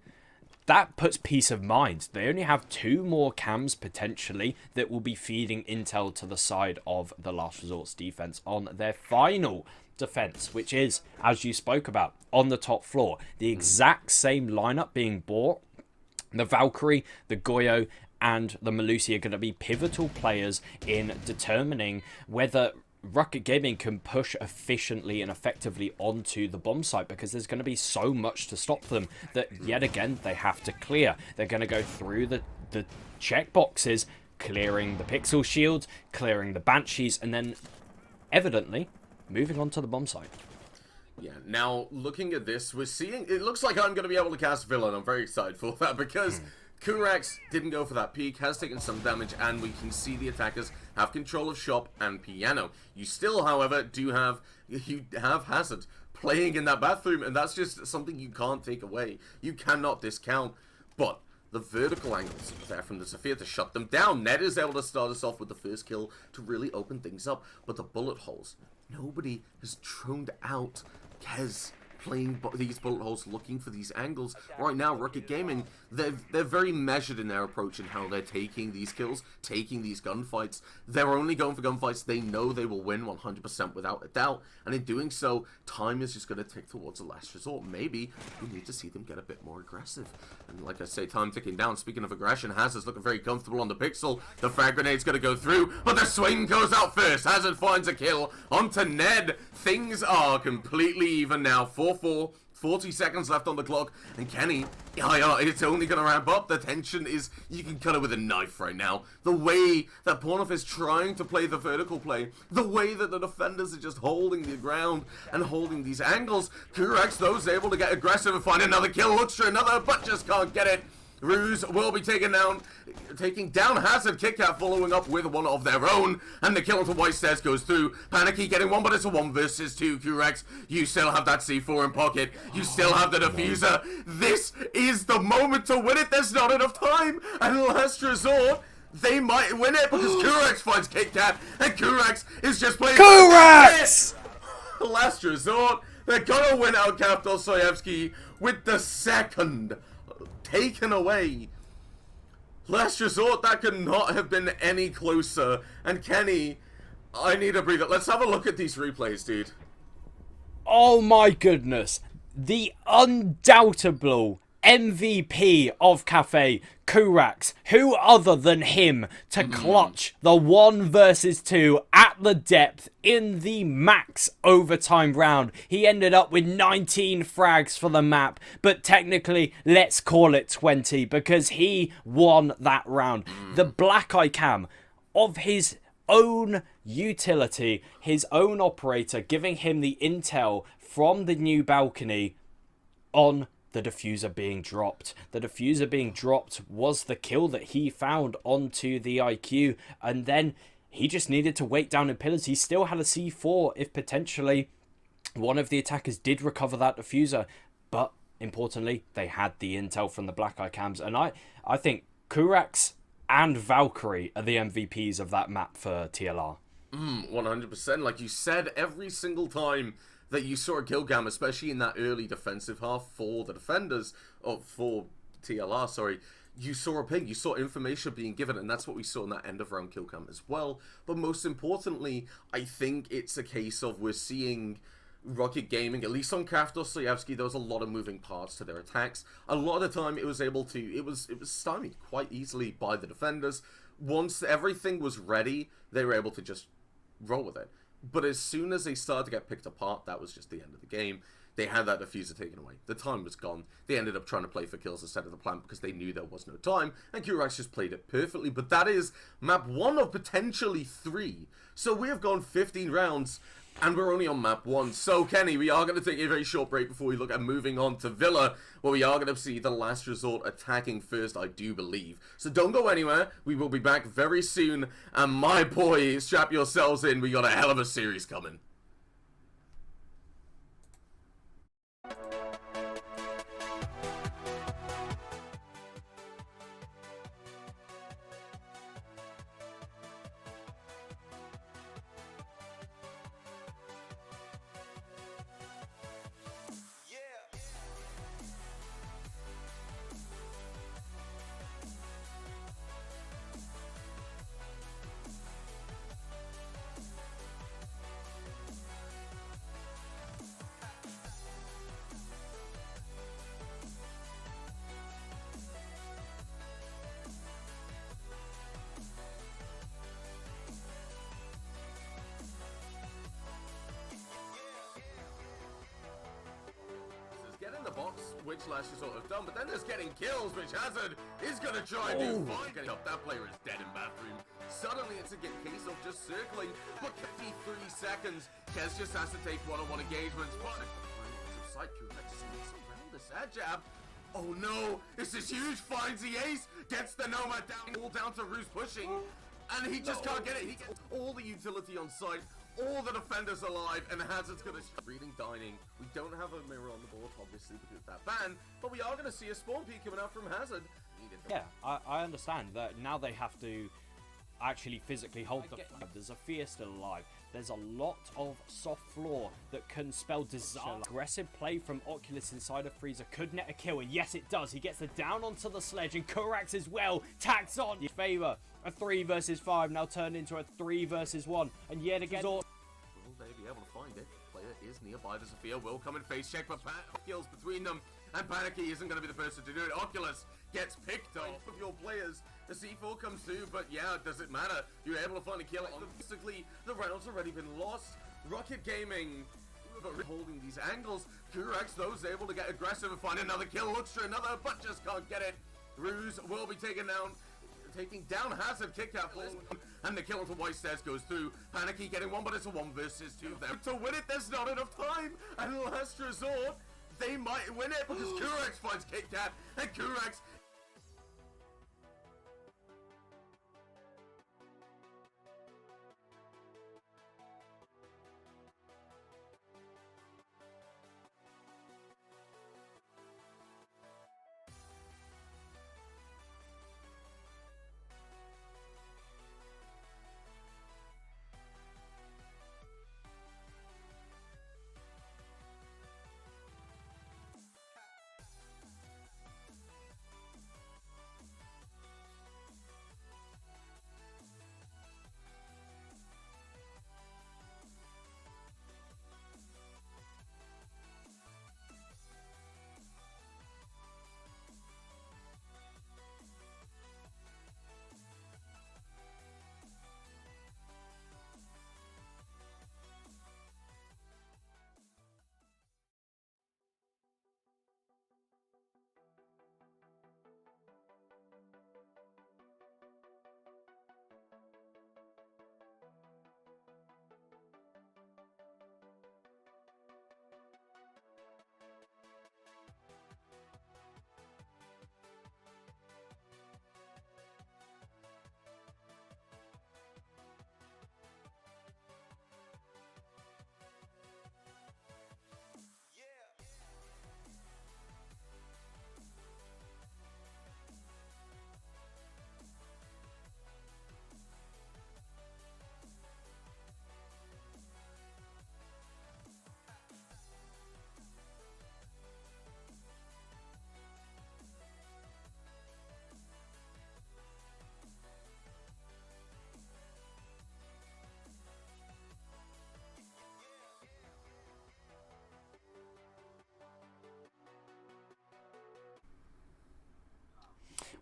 that puts peace of mind. They only have 2 more cams potentially that will be feeding intel to the side of the Last Resort's defense on their final defense, which is, as you spoke about, on the top floor. The exact same lineup being bought. The Valkyrie, the Goyo, and the Melusi are going to be pivotal players in determining whether Rucket Gaming can push efficiently and effectively onto the bomb site, because there's going to be so much to stop them that yet again they have to clear. They're going to go through the checkboxes, clearing the pixel shields, clearing the banshees, and then evidently moving on to the bomb site. Yeah, now looking at this, we're seeing, it looks like I'm going to be able to cast villain. I'm very excited for that, because Kurax didn't go for that peek, has taken some damage, and we can see the attackers have control of shop and piano. You still, however, you have Hazard playing in that bathroom, and that's just something you can't take away. You cannot discount. But the vertical angles there from the Sophia to shut them down. Ned is able to start us off with the first kill to really open things up. But the bullet holes, nobody has troned out Kez playing these bullet holes, looking for these angles. Right now, Rucket Gaming, they're very measured in their approach in how they're taking these kills, taking these gunfights. They're only going for gunfights they know they will win 100% without a doubt, and in doing so, time is just going to tick towards the last resort. Maybe we need to see them get a bit more aggressive. And like I say, time ticking down. Speaking of aggression, Hazard's looking very comfortable on the pixel. The frag grenade's going to go through, but the swing goes out first. Hazard finds a kill onto Ned. Things are completely even now. 4-4, 40 seconds left on the clock, and Kenny, it's only going to ramp up. The tension is, you can cut it with a knife right now. The way that Pornoff is trying to play the vertical play, the way that the defenders are just holding the ground and holding these angles. Kurex, though, is able to get aggressive and find another kill, looks for another, but just can't get it. Ruse will be taking down Hazard. KitKat following up with one of their own, and the kill onto White Stairs goes through. Panicky getting one, but it's a 1 versus 2. Kurex, you still have that C4 in pocket. You still have the diffuser. This is the moment to win it. There's not enough time, and last resort, they might win it because Kurex finds KitKat, and Kurex is just playing. Kurex! Last resort, they're gonna win out. Dostoyevsky with the second taken away. Last resort, that could not have been any closer. And Kenny, I need a breather. Let's have a look at these replays, dude. Oh my goodness. The undoubtable MVP of Cafe, Kurax, who other than him to clutch the 1 versus 2 at the depth in the max overtime round. He ended up with 19 frags for the map, but technically let's call it 20 because he won that round. The black eye cam of his own utility, his own operator, giving him the intel from the new balcony on the diffuser being dropped. The diffuser being dropped was the kill that he found onto the IQ, and then he just needed to wait down in pillars. He still had a C4 if potentially one of the attackers did recover that diffuser, but importantly, they had the intel from the black eye cams, and I think Kurax and Valkyrie are the MVPs of that map for TLR. 100%. Like you said, every single time that you saw a kill cam, especially in that early defensive half for the defenders, or for TLR, sorry, you saw a ping, you saw information being given, and that's what we saw in that end of round kill cam as well. But most importantly, I think it's a case of we're seeing Rucket Gaming, at least on Kraft Dostoyevsky, there was a lot of moving parts to their attacks. A lot of the time, it was stymied quite easily by the defenders. Once everything was ready, they were able to just roll with it. But as soon as they started to get picked apart, that was just the end of the game. They had that diffuser taken away. The time was gone. They ended up trying to play for kills instead of the plant because they knew there was no time, and Kurax just played it perfectly. But that is map 1 of potentially 3. So we have gone 15 rounds, and we're only on map 1. So, Kenny, we are going to take a very short break before we look at moving on to Villa, where we are going to see the Last Resort attacking first, I do believe. So don't go anywhere. We will be back very soon. And my boy, strap yourselves in. We got a hell of a series coming. Get in the box, which Last Resort have done, but then there's getting kills, which Hazard is going to try and do fine. Getting up, that player is dead in bathroom. Suddenly it's a case of just circling, but 53 seconds. Kez just has to take one-on-one engagements, but around this air jab. Oh no, this is huge, finds the ace, gets the Nomad down, all down to Roos pushing, and he just can't get it. He gets all the utility on site. All the defenders alive, and Hazard's gonna reading dining. We don't have a mirror on the board, obviously, because of that ban, but we are gonna see a spawn peek coming out from Hazard. Yeah, I understand that now they have to actually physically hold the flag. There's a fear still alive. There's a lot of soft floor that can spell disaster. Aggressive play from Oculus inside of Freezer could net a kill, and yes it does. He gets the down onto the sledge, and Kurax as well tacks on in favor. A 3 versus 5 now turned into a 3 versus 1, and yet again will they be able to find it? Player is nearby. The Sophia will come and face check, but kills between them, and Panicky isn't going to be the person to do it. Oculus gets picked off of your players. The C4 comes through, but yeah, does it matter? You're able to find a kill. Basically, the round's already been lost. Rocket Gaming holding these angles. Kurax, though, is able to get aggressive and find another kill. Looks for another, but just can't get it. Ruse will be taken down. Taking down Hazard, kick out, and the kill onto White Stairs goes through. Panicky getting one, but it's a 1 versus 2 there. To win it, there's not enough time, and Last Resort, they might win it because Kurax finds Kit Kat, and Kurax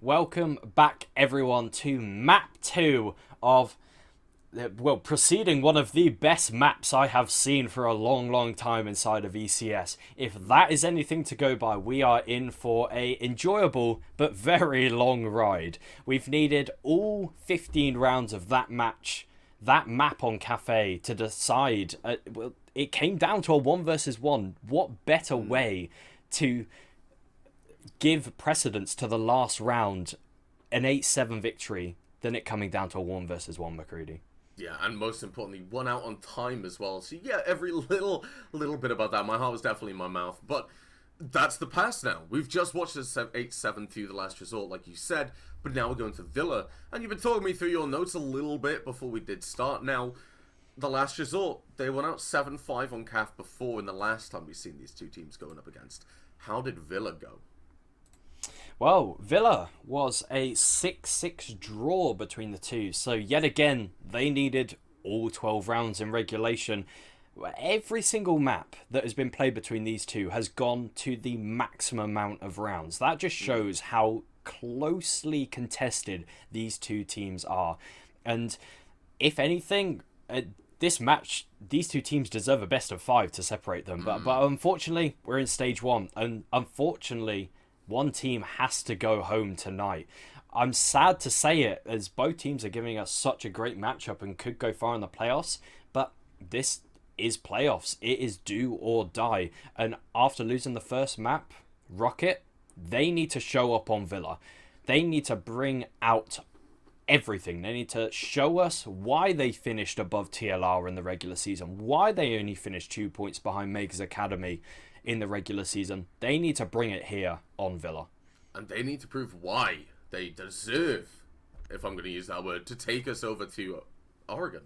Welcome back, everyone, to map 2 of, well, preceding one of the best maps I have seen for a long time inside of ECS. If that is anything to go by, we are in for a enjoyable but very long ride. We've needed all 15 rounds of that map on Cafe to decide. Well, it came down to a 1 versus 1. What better way to give precedence to the last round, an 8-7 victory, than it coming down to a 1 versus 1, McCready? Yeah, and most importantly, 1 out on time as well. So yeah, every little bit about that. My heart was definitely in my mouth. But that's the past now. We've just watched this 8-7 through the last resort, like you said. But now we're going to Villa. And you've been talking me through your notes a little bit before we did start. Now, the last resort, they went out 7-5 on CAF before in the last time we've seen these two teams going up against. How did Villa go? Well, Villa was a 6-6 draw between the two, so yet again, they needed all 12 rounds in regulation. Every single map that has been played between these two has gone to the maximum amount of rounds. That just shows how closely contested these two teams are. And if anything, this match, these two teams deserve a best of 5 to separate them. But unfortunately, we're in stage 1, and unfortunately, one team has to go home tonight. I'm sad to say it, as both teams are giving us such a great matchup and could go far in the playoffs, but this is playoffs. It is do or die. And after losing the first map, Rucket, they need to show up on Villa. They need to bring out everything. They need to show us why they finished above TLR in the regular season, why they only finished 2 points behind Megas Academy in the regular season. They need to bring it here on Villa. And they need to prove why they deserve, if I'm going to use that word, to take us over to Oregon.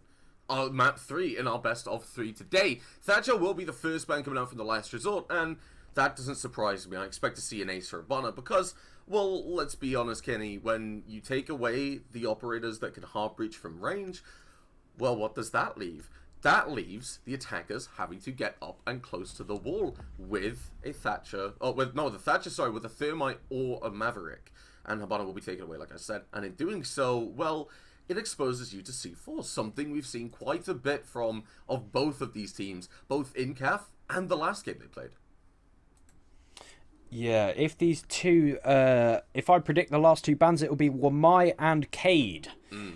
Map 3 in our best of 3 today. Thatcher will be the first ban coming out from the last resort, and that doesn't surprise me. I expect to see an ace or a Bonner because, well, let's be honest, Kenny, when you take away the operators that can hard breach from range, well, what does that leave? That leaves the attackers having to get up and close to the wall with a Thatcher, with a Thermite or a Maverick. And Habana will be taken away, like I said. And in doing so, well, it exposes you to C4, something we've seen quite a bit of both of these teams, both in CAF and the last game they played. Yeah, if these two, if I predict the last two bans, it will be Wamai and Cade.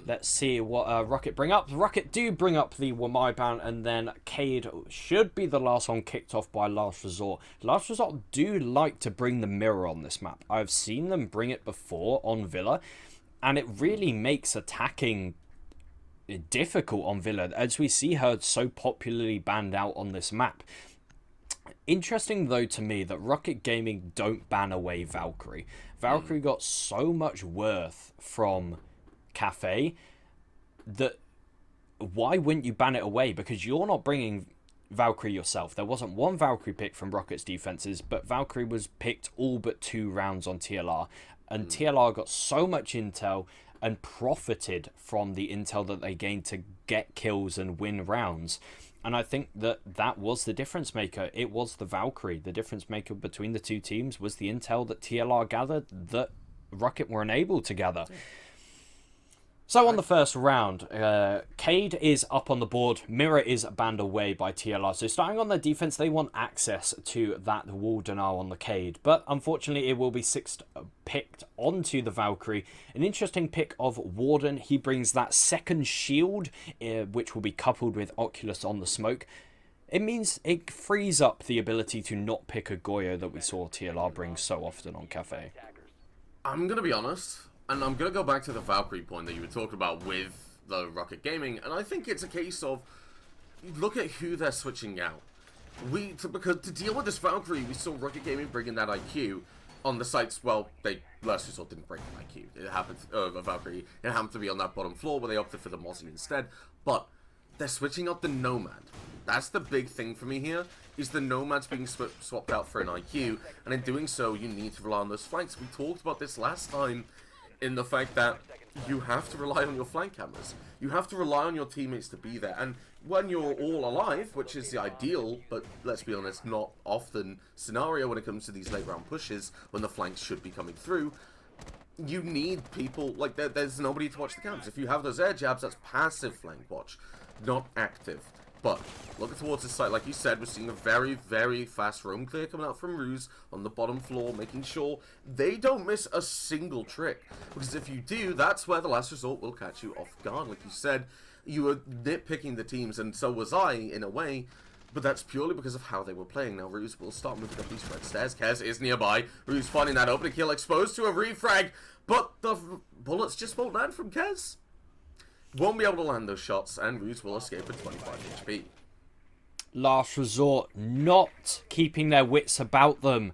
Let's see what Rucket bring up. Rucket do bring up the Wamai ban, and then Cade should be the last one kicked off by Last Resort. Last Resort do like to bring the mirror on this map. I've seen them bring it before on Villa, and it really makes attacking difficult on Villa, as we see her so popularly banned out on this map. Interesting, though, to me that Rucket Gaming don't ban away Valkyrie. Valkyrie got so much worth from Cafe that why wouldn't you ban it away? Because you're not bringing Valkyrie yourself. There wasn't one Valkyrie pick from Rocket's defenses, but Valkyrie was picked all but 2 rounds on TLR. And TLR got so much intel and profited from the intel that they gained to get kills and win rounds. And I think that was the difference maker. It was the Valkyrie. The difference maker between the two teams was the intel that TLR gathered that Rucket were unable to gather. So on the first round, Cade is up on the board. Mirror is banned away by TLR. So starting on their defense, they want access to that wall denial on the Cade. But unfortunately, it will be 6th picked onto the Valkyrie. An interesting pick of Warden. He brings that second shield, which will be coupled with Oculus on the smoke. It means it frees up the ability to not pick a Goyo that we saw TLR bring so often on Cafe. I'm going to be honest. And I'm going to go back to the Valkyrie point that you were talking about with the Rocket Gaming, and I think it's a case of, look at who they're switching out. Because to deal with this Valkyrie, we saw Rocket Gaming bringing that IQ on the sites. Well, they last resort didn't bring an IQ. It happened, a Valkyrie, it happened to be on that bottom floor where they opted for the Mozzie instead. But they're switching out the Nomad. That's the big thing for me here, is the Nomad's being swapped out for an IQ, and in doing so, you need to rely on those flanks. We talked about this last time, in the fact that you have to rely on your flank cameras. You have to rely on your teammates to be there. And when you're all alive, which is the ideal, but let's be honest, not often scenario when it comes to these late round pushes, when the flanks should be coming through, you need people, like, there's nobody to watch the camps. If you have those air jabs, that's passive flank watch, not active. But, looking towards this site, like you said, we're seeing a very, very fast roam clear coming out from Ruse on the bottom floor, making sure they don't miss a single trick. Because if you do, that's where the last resort will catch you off guard. Like you said, you were nitpicking the teams, and so was I, in a way. But that's purely because of how they were playing. Now, Ruse will start moving up these red stairs. Kez is nearby. Ruse finding that opening kill, exposed to a refrag. But the bullets just won't land from Kez. Won't be able to land those shots, and Ruse will escape with 25 HP. Last Resort not keeping their wits about them.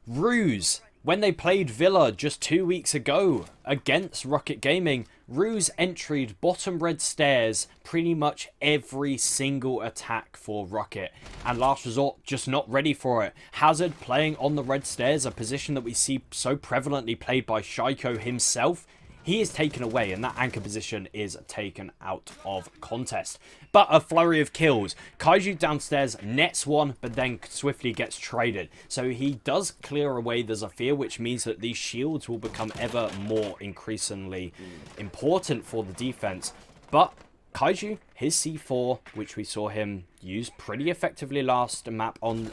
Ruse, when they played Villa just 2 weeks ago against Rucket Gaming, Ruse enteried bottom red stairs pretty much every single attack for Rucket. And Last Resort just not ready for it. Hazard playing on the red stairs, a position that we see so prevalently played by Shaiko himself. He is taken away, and that anchor position is taken out of contest. But a flurry of kills. Kaiju downstairs nets one, but then swiftly gets traded. So he does clear away the Zafir, which means that these shields will become ever more increasingly important for the defense. But Kaiju, his C4, which we saw him use pretty effectively last map on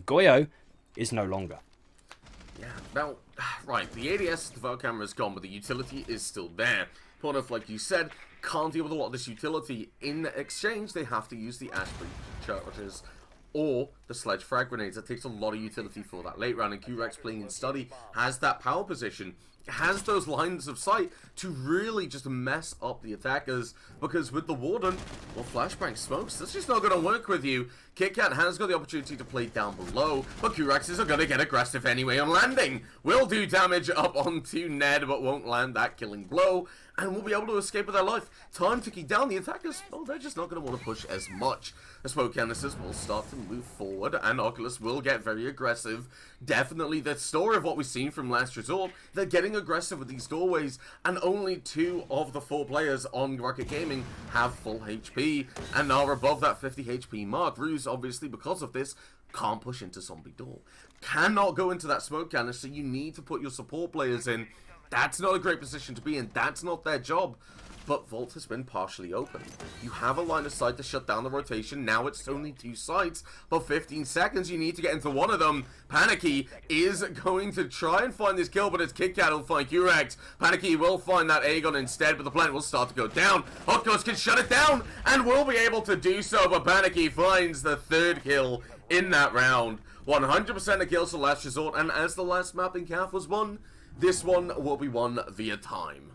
Goyo, is no longer. Yeah, now, right, the ADS, the Val camera is gone, but the utility is still there. Point of, like you said, can't deal with a lot of this utility. In exchange, they have to use the Ash Breach charges or the Sledge Frag Grenades. That takes a lot of utility for that late round, and Q-Rex playing in Study has that power position, has those lines of sight to really just mess up the attackers, because with the Warden, well, Flashbang smokes, that's just not going to work with you. KitKat has got the opportunity to play down below, but Q-Rexes are going to get aggressive anyway on landing. Will do damage up onto Ned, but won't land that killing blow, and will be able to escape with their life. Time ticking down, the attackers, well, they're just not going to want to push as much. The smoke canisters will start to move forward, and Oculus will get very aggressive. Definitely the story of what we've seen from Last Resort. They're getting aggressive with these doorways, and only 2 of the 4 players on Rucket Gaming have full HP, and are above that 50 HP mark. Ruse, obviously, because of this, can't push into Zombie Door. Cannot go into that smoke canister. You need to put your support players in. That's not a great position to be in. That's not their job. But Vault has been partially open. You have a line of sight to shut down the rotation. Now it's only 2 sites, but 15 seconds. You need to get into one of them. Panicky is going to try and find this kill, but it's KitKat who'll find Q-Rex. Panicky will find that Aegon instead, but the plant will start to go down. Oculus can shut it down and will be able to do so, but Panicky finds the 3rd kill in that round. 100% of kills for Last Resort, and as the last map in CAF was won, this one will be won via time.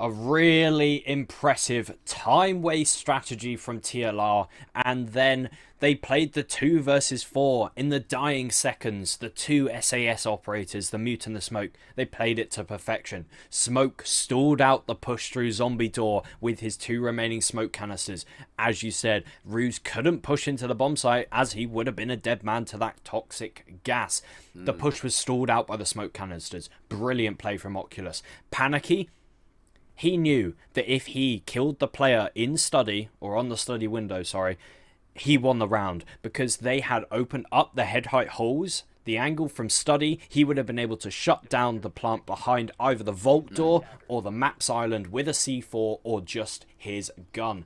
A really impressive time waste strategy from TLR, and then they played the 2 versus 4 in the dying seconds. The 2 SAS operators, the Mute and the Smoke, they played it to perfection. Smoke stalled out the push through Zombie Door with his 2 remaining smoke canisters. As you said, Ruse couldn't push into the bomb site as he would have been a dead man to that toxic gas. The push was stalled out by the smoke canisters. Brilliant play from Oculus. Panicky, he knew that if he killed the player in Study, or on the Study window, sorry, he won the round, because they had opened up the head height holes. The angle from Study, he would have been able to shut down the plant behind either the vault door or the maps island with a C4 or just his gun.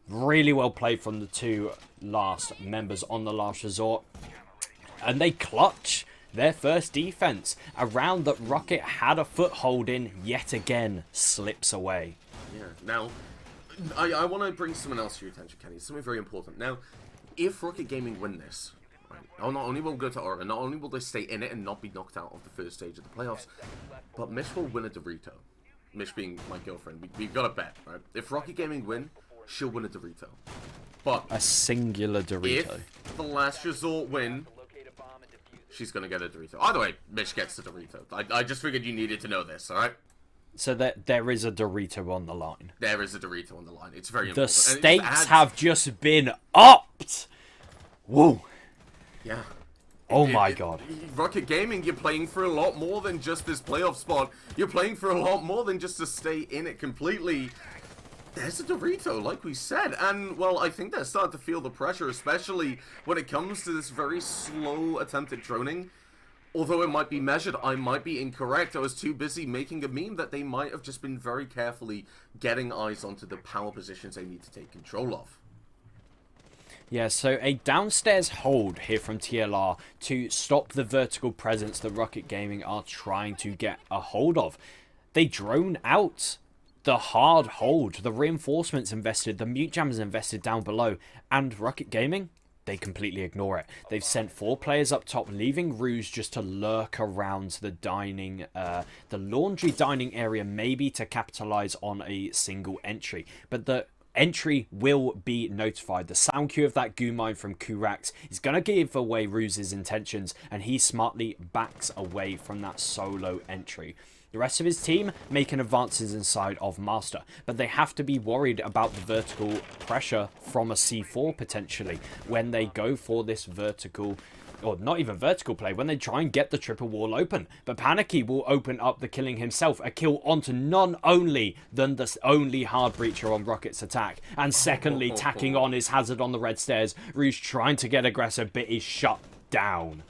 Really well played from the 2 last members on the Last Resort. And they clutch their first defense. A round that Rocket had a foothold in yet again slips away. Yeah, now, I want to bring someone else to your attention, Kenny. Something very important. Now, if Rocket Gaming win this, right, not only will go to Oregon, not only will they stay in it and not be knocked out of the first stage of the playoffs, but Mish will win a Dorito. Mish being my girlfriend. We've got a bet, right? If Rocket Gaming win, she'll win a Dorito. But a singular Dorito. If the Last Resort win, she's going to get a Dorito. Either way, Mish gets the Dorito. I just figured you needed to know this, alright? So that there is a Dorito on the line. There is a Dorito on the line. It's very important. The stakes have just been upped! Whoa. Yeah. Oh my god. Rocket Gaming, you're playing for a lot more than just this playoff spot. You're playing for a lot more than just to stay in it completely. There's a Dorito, like we said, and, well, I think they're starting to feel the pressure, especially when it comes to this very slow attempt at droning. although it might be measured, I might be incorrect. I was too busy making a meme that they might have just been very carefully getting eyes onto the power positions they need to take control of. Yeah, so a downstairs hold here from TLR to stop the vertical presence that Rucket Gaming are trying to get a hold of. They drone out the hard hold, the reinforcements invested, the mute jammers invested down below, and Rucket Gaming, they completely ignore it. They've sent 4 players up top, leaving Rouge just to lurk around the dining, the laundry dining area, maybe to capitalize on a single entry. But the entry will be notified. The sound cue of that goo mine from Kurax is going to give away Rouge's intentions, and he smartly backs away from that solo entry. The rest of his team making advances inside of Master, but they have to be worried about the vertical pressure from a C4 potentially when they go for this vertical, or not even vertical play, when they try and get the triple wall open. But Panicky will open up the killing himself, a kill onto none only than the only hard breacher on Rocket's attack, and secondly tacking on his hazard on the red stairs. Rouge trying to get aggressive, but is shut down.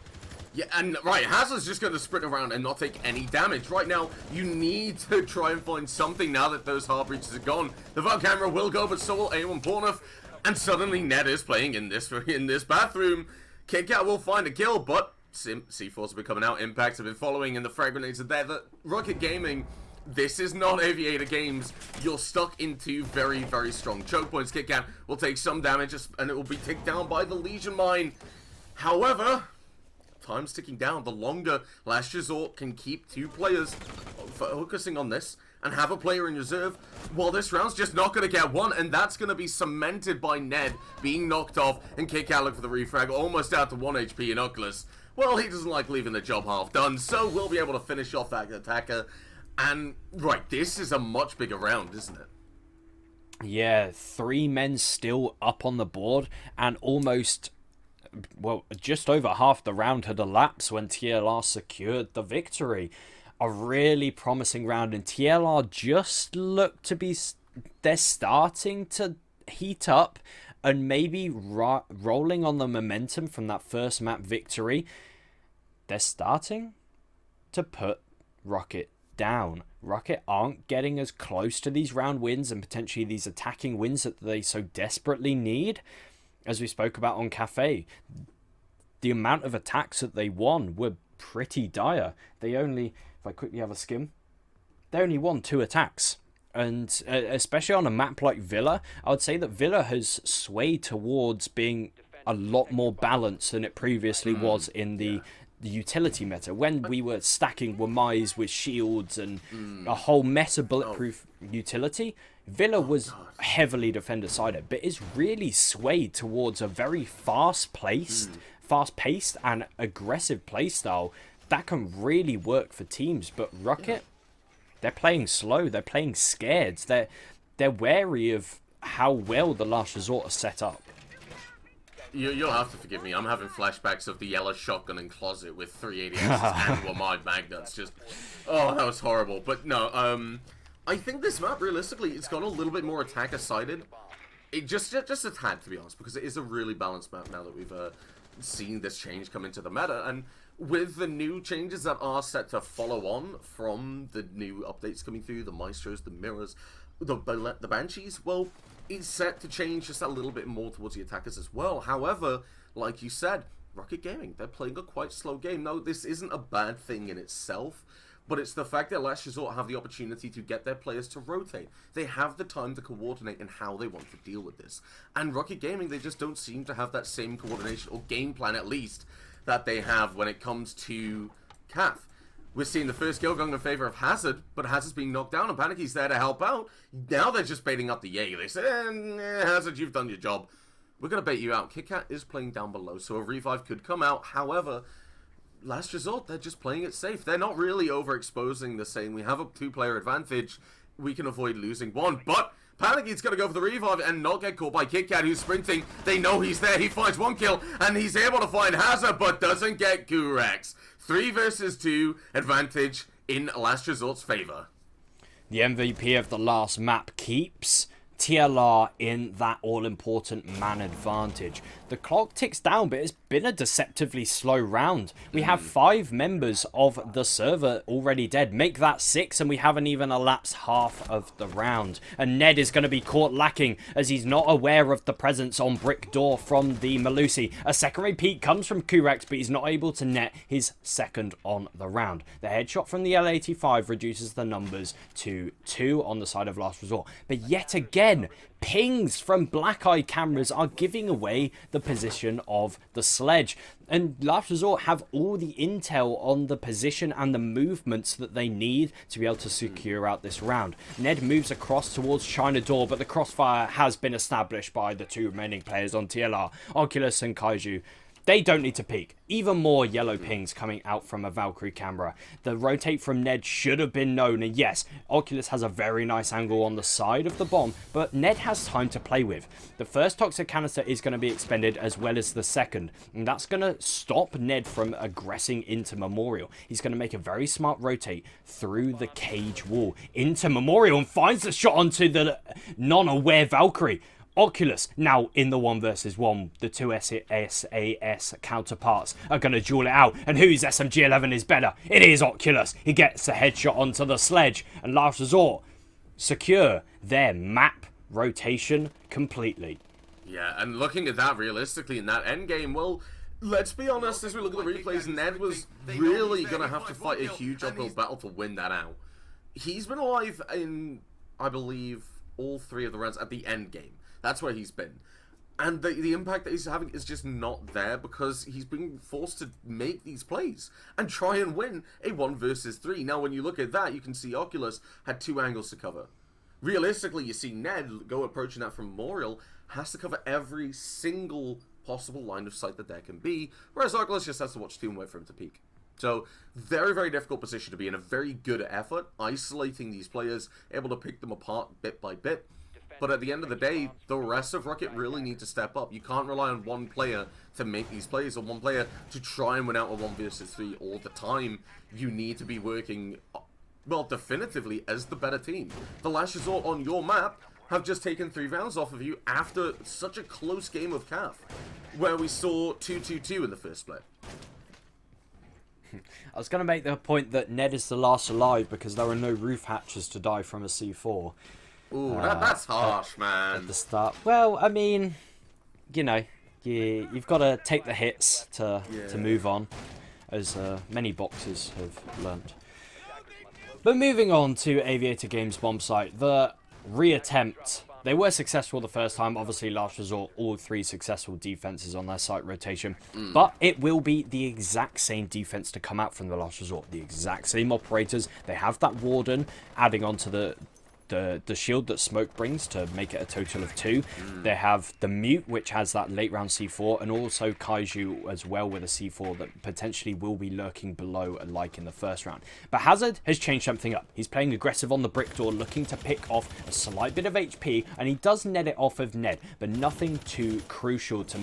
Yeah, and right, Hazard's just going to sprint around and not take any damage. Right now, you need to try and find something now that those hard breaches are gone. The Valk camera will go, but so will A1 Pornoff. And suddenly Ned is playing in this bathroom. KitKat will find a kill, but C4s will be coming out. Impacts have been following, and the frag grenades are there. The Rucket Gaming, this is not Aviator Games. You're stuck into very, very strong choke points. KitKat will take some damage, and it will be taken down by the Legion Mine. However, time's ticking down. The longer Last Resort can keep 2 players focusing on this and have a player in reserve, well, this round's just not going to get one, and that's going to be cemented by Ned being knocked off, and KitKat look for the refrag, almost out to 1 HP in Oculus. Well, he doesn't like leaving the job half done, so we'll be able to finish off that attacker. And, right, this is a much bigger round, isn't it? Yeah, 3 men still up on the board, and almost, well, just over half the round had elapsed when TLR secured the victory. A really promising round, and TLR just look to be, they're starting to heat up and maybe rolling on the momentum from that first map victory. They're starting to put Rocket down. Rocket aren't getting as close to these round wins and potentially these attacking wins that they so desperately need. As we spoke about on Cafe, the amount of attacks that they won were pretty dire. They only, if I quickly have a skim, they only won 2 attacks. And especially on a map like Villa, I would say that Villa has swayed towards being a lot more balanced than it previously was in the utility meta. When we were stacking Wamais with shields and a whole meta bulletproof utility, Villa was heavily defender-sided, but is really swayed towards a very fast-paced and aggressive playstyle that can really work for teams. But Rucket, they're playing slow, they're playing scared, they're wary of how well the Last Resort are set up. You'll have to forgive me, I'm having flashbacks of the yellow shotgun and closet with 3 ADSs and Wamai magnets. Just, oh, that was horrible. But no, I think this map, realistically, it's got a little bit more attacker-sided. It just a tad, to be honest, because it is a really balanced map now that we've seen this change come into the meta. And with the new changes that are set to follow on from the new updates coming through, the Maestros, the Mirrors, the Banshees, well, it's set to change just a little bit more towards the attackers as well. However, like you said, Rucket Gaming, they're playing a quite slow game. No, this isn't a bad thing in itself, but it's the fact that Last Resort have the opportunity to get their players to rotate. They have the time to coordinate in how they want to deal with this. And Rucket Gaming, they just don't seem to have that same coordination, or game plan at least, that they have when it comes to Cath. We're seeing the first kill going in favor of Hazard, but Hazard's being knocked down and Panicky's there to help out. Now they're just baiting up the Jaeger. They say, Hazard, you've done your job. We're going to bait you out. KitKat is playing down below, so a revive could come out. However, Last Resort, they're just playing it safe. They're not really overexposing the saying, we have a 2-player advantage, we can avoid losing 1, but Panicky's going to go for the revive and not get caught by KitKat, who's sprinting. They know he's there. He finds 1 kill, and he's able to find Hazard, but doesn't get Gurex. 3 versus 2 advantage in Last Resort's favor. The MVP of the last map keeps TLR in that all-important man advantage. The clock ticks down, but it's been a deceptively slow round. We have 5 members of the server already dead. Make that 6, and we haven't even elapsed half of the round. And Ned is going to be caught lacking, as he's not aware of the presence on brick door from the Malusi. A secondary peek comes from Kurex, but he's not able to net his second on the round. The headshot from the L85 reduces the numbers to 2 on the side of Last Resort. But yet again, pings from Black Eye cameras are giving away the position of the sledge. And Last Resort have all the intel on the position and the movements that they need to be able to secure out this round. Ned moves across towards China Door, but the crossfire has been established by the 2 remaining players on TLR, Oculus and Kaiju. They don't need to peek. Even more yellow pings coming out from a Valkyrie camera. The rotate from Ned should have been known. And yes, Oculus has a very nice angle on the side of the bomb, but Ned has time to play with. The first toxic canister is going to be expended, as well as the second. And that's going to stop Ned from aggressing into Memorial. He's going to make a very smart rotate through the cage wall into Memorial and finds the shot onto the non-aware Valkyrie. Oculus now in the 1 versus 1. The 2 SAS counterparts are going to duel it out. And whose SMG-11 is better? It is Oculus. He gets a headshot onto the sledge. And Last Resort secure their map rotation completely. Yeah, and looking at that realistically in that endgame, well, let's be honest, as we look at the replays, Ned was really going to have to fight a huge uphill battle to win that out. He's been alive in, I believe, all 3 of the rounds at the end game. That's where he's been. And the impact that he's having is just not there because he's being forced to make these plays and try and win a 1 versus 3. Now, when you look at that, you can see Oculus had 2 angles to cover. Realistically, you see Ned go approaching that from Memorial, has to cover every single possible line of sight that there can be, whereas Oculus just has to watch 2 and wait for him to peek. So, very, very difficult position to be in. A very good effort, isolating these players, able to pick them apart bit by bit. But at the end of the day, the rest of Rucket really need to step up. You can't rely on one player to make these plays, or one player to try and win out a 1 versus 3 all the time. You need to be working, well, definitively as the better team. The Last Resort on your map have just taken 3 rounds off of you after such a close game of CAF, where we saw 2-2-2 in the first split. I was going to make the point that Ned is the last alive because there are no roof hatches to die from a C4. Ooh, that's harsh, man. At the start. Well, I mean, you know, you've got to take the hits to move on, as many boxers have learnt. But moving on to Aviator Games bomb site, the reattempt. They were successful the first time. Obviously, Last Resort, all 3 successful defenses on their site rotation. But it will be the exact same defense to come out from the Last Resort. The exact same operators. They have that Warden adding on to the shield that Smoke brings to make it a total of 2. They have the Mute, which has that late round C4, and also Kaiju as well with a C4 that potentially will be lurking below, like in the first round. But Hazard has changed something up. He's playing aggressive on the brick door, looking to pick off a slight bit of HP, and he does net it off of Ned, but nothing too crucial to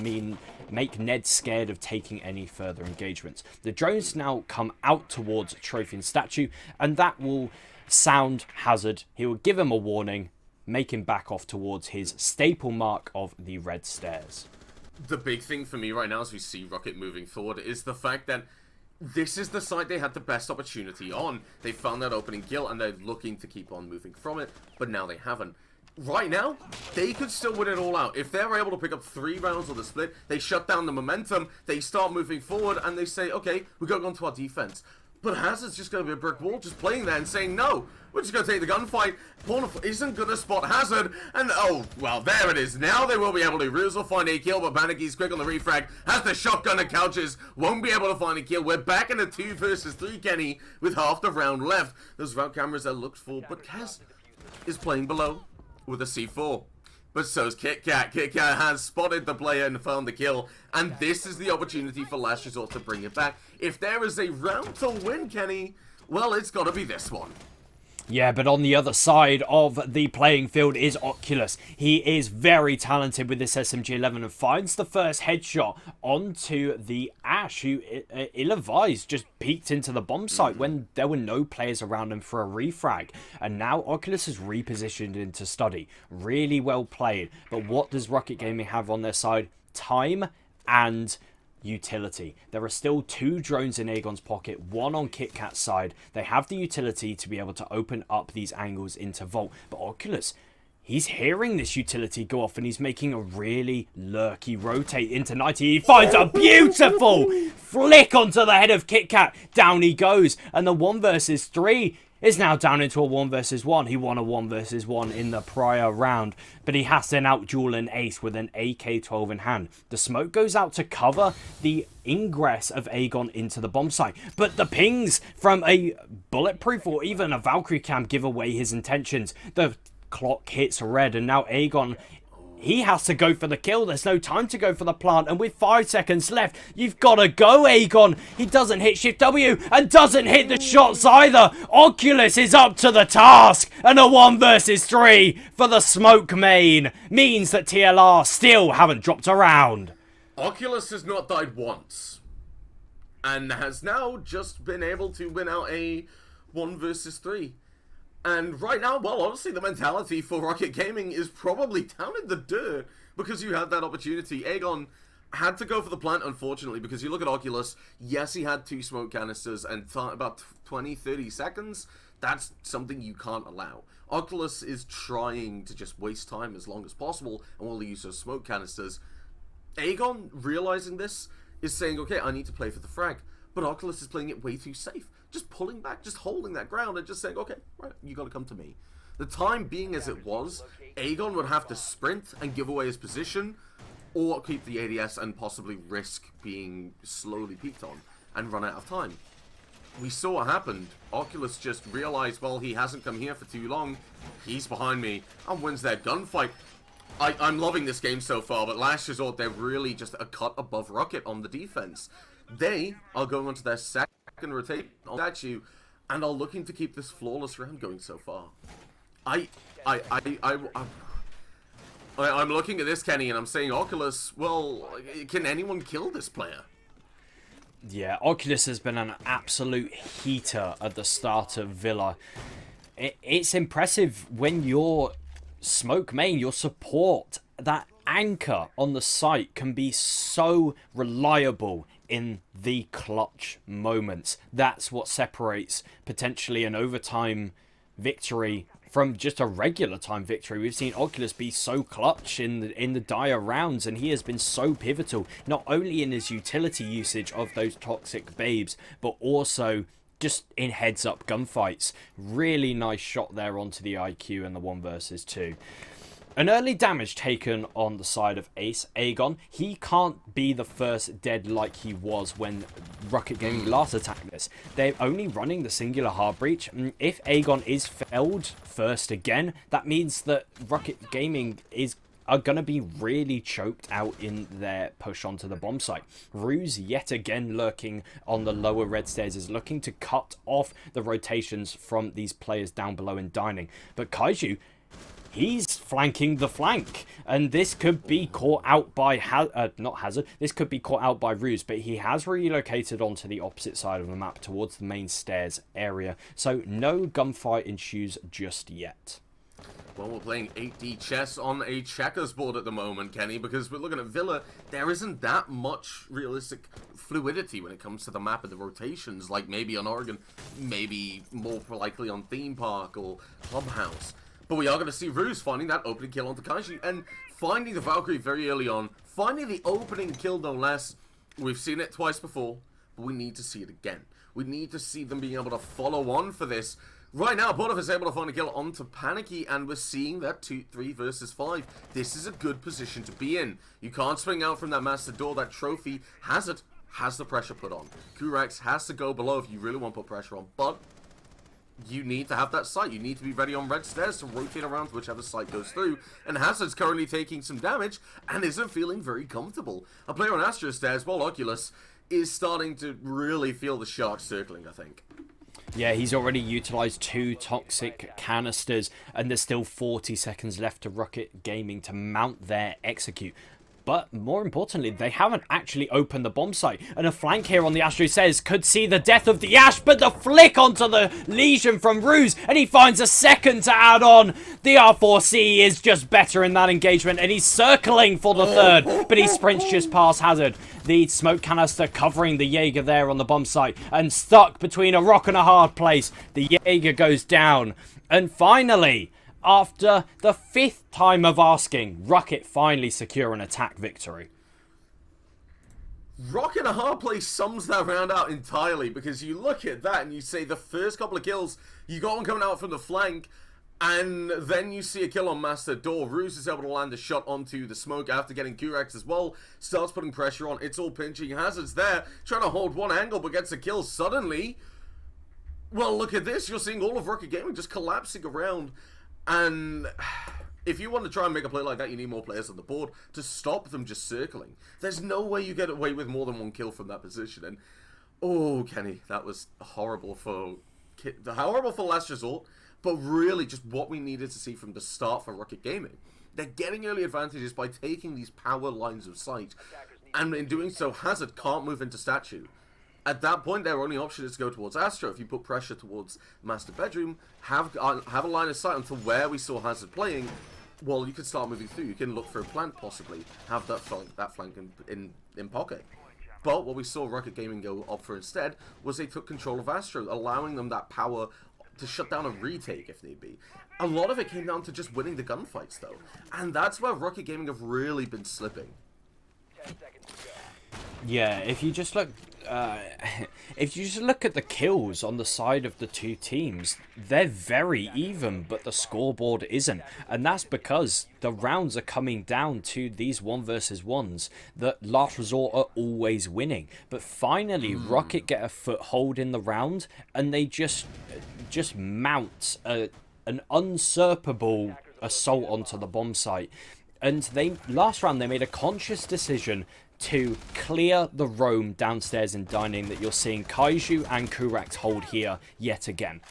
make Ned scared of taking any further engagements. The drones now come out towards Trophy and Statue, and that will sound Hazard. He will give him a warning, make him back off towards his staple mark of the red stairs. The big thing for me right now as we see Rocket moving forward is the fact that this is the site they had the best opportunity on. They found that opening kill and they're looking to keep on moving from it, but now they haven't. Right now, they could still win it all out. If they're able to pick up 3 rounds on the split, they shut down the momentum, they start moving forward, and they say, okay, we're going on to our defense. But Hazard's just going to be a brick wall, just playing there and saying, no, we're just going to take the gunfight. Corner isn't going to spot Hazard. And, oh, well, there it is. Now they will be able to. Ruse will find a kill, but Paniky's quick on the refrag. Has the shotgun and couches. Won't be able to find a kill. We're back in a 2 versus 3, Kenny, with half the round left. Those route cameras are looked for, but Kaz is playing below with a C4. But so's Kit Kat. Kit Kat has spotted the player and found the kill. And this is the opportunity for Last Resort to bring it back. If there is a round to win, Kenny, well, it's got to be this one. Yeah, but on the other side of the playing field is Oculus. He is very talented with this SMG-11 and finds the first headshot onto the Ash, who, ill-advised, just peeked into the bomb site when there were no players around him for a refrag. And now Oculus is repositioned into study. Really well played. But what does Rucket Gaming have on their side? Time and utility. There are still 2 drones in Aegon's pocket, 1 on KitKat's side. They have the utility to be able to open up these angles into Vault, but Oculus, he's hearing this utility go off and he's making a really lurky rotate into 90. He finds a beautiful flick onto the head of KitKat. Down he goes, and the 1 versus 3 is now down into a 1 versus 1. He won a 1 versus 1 in the prior round, but he has to out-duel an ace with an AK-12 in hand. The smoke goes out to cover the ingress of Aegon into the bomb site, but the pings from a bulletproof or even a Valkyrie cam give away his intentions. The clock hits red, and now Aegon, he has to go for the kill. There's no time to go for the plant. And with 5 seconds left, you've got to go, Aegon. He doesn't hit Shift W and doesn't hit the shots either. Oculus is up to the task. And a 1 versus 3 for the smoke main means that TLR still haven't dropped a round. Oculus has not died once. And has now just been able to win out a 1 versus 3. And right now, well, honestly, the mentality for Rocket Gaming is probably down in the dirt because you had that opportunity. Aegon had to go for the plant, unfortunately, because you look at Oculus, yes, he had 2 smoke canisters and about 20, 30 seconds. That's something you can't allow. Oculus is trying to just waste time as long as possible and will use those smoke canisters. Aegon, realizing this, is saying, okay, I need to play for the frag. But Oculus is playing it way too safe. Just pulling back, just holding that ground and just saying, okay, right, you gotta come to me. The time being as it was, Aegon would have to sprint and give away his position, or keep the ADS and possibly risk being slowly peeked on and run out of time. We saw what happened. Oculus just realized, well, he hasn't come here for too long. He's behind me and wins their gunfight. I'm loving this game so far, but last resort, they're really just a cut above Rocket on the defense. They are going on to their second rotate on statue and are looking to keep this flawless round going so far. I'm looking at this, Kenny, and I'm saying, Oculus, well, can anyone kill this player? Yeah, Oculus has been an absolute heater at the start of Villa. It's impressive when your smoke main, your support, that anchor on the site can be so reliable in the clutch moments. That's what separates potentially an overtime victory from just a regular time victory. We've seen Oculus be so clutch in the dire rounds, and he has been so pivotal, not only in his utility usage of those toxic babes, but also just in heads-up gunfights. Really nice shot there onto the IQ and the 1 versus 2. An early damage taken on the side of Ace Aegon. He can't be the first dead like he was when Rucket Gaming last attacked this. They're only running the singular hard breach. If Aegon is felled first again, that means that Rucket Gaming are going to be really choked out in their push onto the bomb site. Ruse, yet again lurking on the lower red stairs, is looking to cut off the rotations from these players down below in dining. But Kaiju, he's flanking the flank, and this could be caught out by this could be caught out by Ruse, but he has relocated onto the opposite side of the map towards the main stairs area, so no gunfight ensues just yet. Well, we're playing 8D chess on a checkers board at the moment, Kenny, because we're looking at Villa. There isn't that much realistic fluidity when it comes to the map and the rotations, like maybe on Oregon, maybe more likely on Theme Park or Clubhouse. But we are going to see Ruse finding that opening kill onto Kaiji and finding the Valkyrie very early on. Finding the opening kill, no less. We've seen it twice before, but we need to see it again. We need to see them being able to follow on for this. Right now, Bodov is able to find a kill onto Panicky, and we're seeing that 3 versus 5. This is a good position to be in. You can't swing out from that master door. That trophy has the pressure put on. Kurex has to go below if you really want to put pressure on, but you need to have that sight. You need to be ready on red stairs to rotate around to whichever sight goes through. And Hazard's currently taking some damage and isn't feeling very comfortable. A player on Astro stairs, while Oculus is starting to really feel the shark circling, I think. Yeah, he's already utilized 2 toxic canisters, and there's still 40 seconds left to Rucket Gaming to mount their execute. But more importantly, they haven't actually opened the bomb site. And a flank here on the Astro says could see the death of the Ash, but the flick onto the Legion from Ruse, and he finds a second to add on. The R4C is just better in that engagement, and he's circling for the third, but he sprints just past Hazard. The smoke canister covering the Jaeger there on the bomb site, and stuck between a rock and a hard place. The Jaeger goes down, and finally, after the 5th time of asking, Rucket finally secure an attack victory. Rock in a hard place sums that round out entirely, because you look at that and you say the first couple of kills, you got one coming out from the flank, and then you see a kill on Master Door. Ruse is able to land a shot onto the smoke after getting Kurex as well. Starts putting pressure on. It's all pinching. Hazard's there, trying to hold one angle, but gets a kill suddenly. Well, look at this. You're seeing all of Rocket Gaming just collapsing around. And if you want to try and make a play like that, you need more players on the board to stop them just circling. There's no way you get away with more than one kill from that position. And, oh, Kenny, that was horrible for Last Resort. But really, just what we needed to see from the start for Rucket Gaming. They're getting early advantages by taking these power lines of sight. And in doing so, Hazard can't move into Statue. At that point, their only option is to go towards Astro. If you put pressure towards Master Bedroom, have a line of sight onto where we saw Hazard playing, well, you can start moving through. You can look for a plant, possibly. Have that flank in pocket. But what we saw Rocket Gaming go up for instead was they took control of Astro, allowing them that power to shut down a retake if need be. A lot of it came down to just winning the gunfights, though. And that's where Rocket Gaming have really been slipping. 10 seconds to go. Yeah, if you just look at the kills on the side of the two teams, they're very even, but the scoreboard isn't. And that's because the rounds are coming down to these 1 versus 1s that Last Resort are always winning. But finally, Rocket get a foothold in the round, and they just mount an usurpable assault onto the bomb site. And last round they made a conscious decision to clear the roam downstairs in dining that you're seeing Kaiju and Kurex hold here yet again.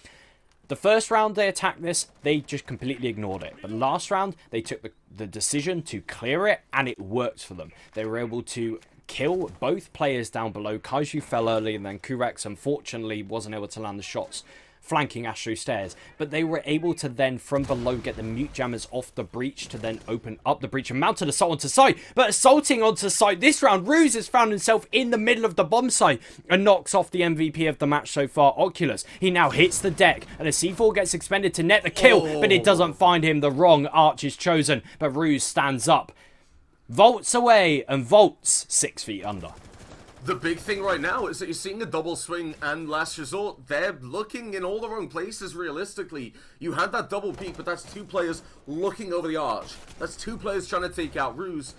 The first round they attacked this, they just completely ignored it. But last round, they took the decision to clear it, and it worked for them. They were able to kill both players down below. Kaiju fell early, and then Kurex, unfortunately, wasn't able to land the shots flanking Astro stairs, but they were able to then from below get the mute jammers off the breach to then open up the breach and mount an assault onto site. But assaulting onto site this round, Ruse has found himself in the middle of the bomb site and knocks off the MVP of the match so far, Oculus. He now hits the deck and a C4 gets expended to net the kill, but it doesn't find him. The wrong arch is chosen, but Ruse stands up, vaults away and vaults 6 feet under. The big thing right now is that you're seeing a double swing and Last Resort. They're looking in all the wrong places, realistically. You had that double peek, but that's 2 players looking over the arch. That's 2 players trying to take out Ruse.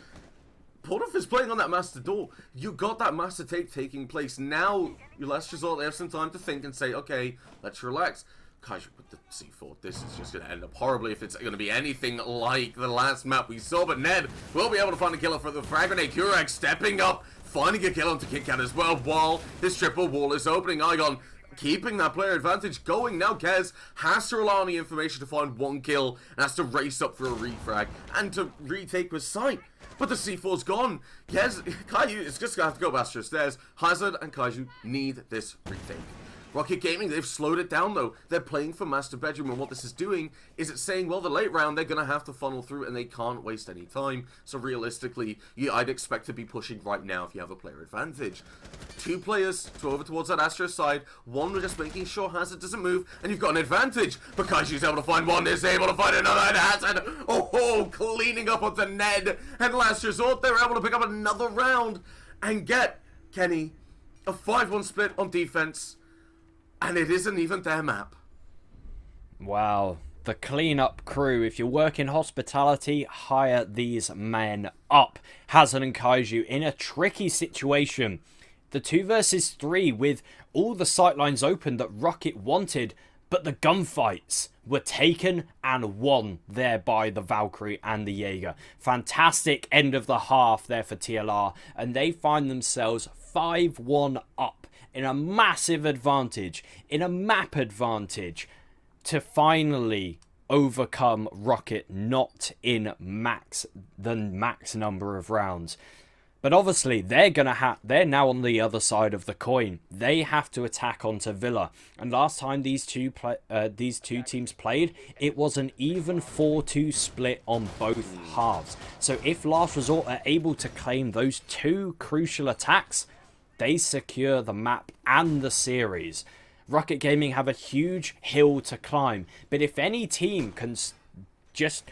Portoff is playing on that Master Door. You got that Master Take taking place. Now, your Last Resort, they have some time to think and say, okay, let's relax. Kaiju with the C4. This is just going to end up horribly if it's going to be anything like the last map we saw. But Ned will be able to find a killer for the frag grenade. Kurex stepping up, finding a kill onto KitKat as well, while this triple wall is opening. Igon keeping that player advantage going. Now Kez has to rely on the information to find 1 kill and has to race up for a refrag and to retake with sight. But the C4's gone. Kaiju is just going to have to go Astro stairs. Hazard and Kaiju need this retake. Rocket Gaming, they've slowed it down though. They're playing for Master Bedroom, and what this is doing is it's saying, well, the late round, they're going to have to funnel through and they can't waste any time. So realistically, I'd expect to be pushing right now if you have a player advantage. 2 players to over towards that Astro side. 1 just making sure Hazard doesn't move, and you've got an advantage. But Kaiju's able to find 1, is able to find another, and Hazard, cleaning up onto Ned. And Last Resort, they're able to pick up another round and get, Kenny, a 5-1 split on defense. And it isn't even their map. Wow. The cleanup crew. If you work in hospitality, hire these men up. Hazard and Kaiju in a tricky situation. The 2 versus 3 with all the sightlines open that Rocket wanted, but the gunfights were taken and won there by the Valkyrie and the Jaeger. Fantastic end of the half there for TLR, and they find themselves 5-1 up in a massive advantage, in a map advantage, to finally overcome Rocket, not in the max number of rounds. But obviously, they're now on the other side of the coin. They have to attack onto Villa. And last time these two teams played, it was an even 4-2 split on both halves. So if Last Resort are able to claim those two crucial attacks, they secure the map and the series. Rucket Gaming have a huge hill to climb. But if any team can just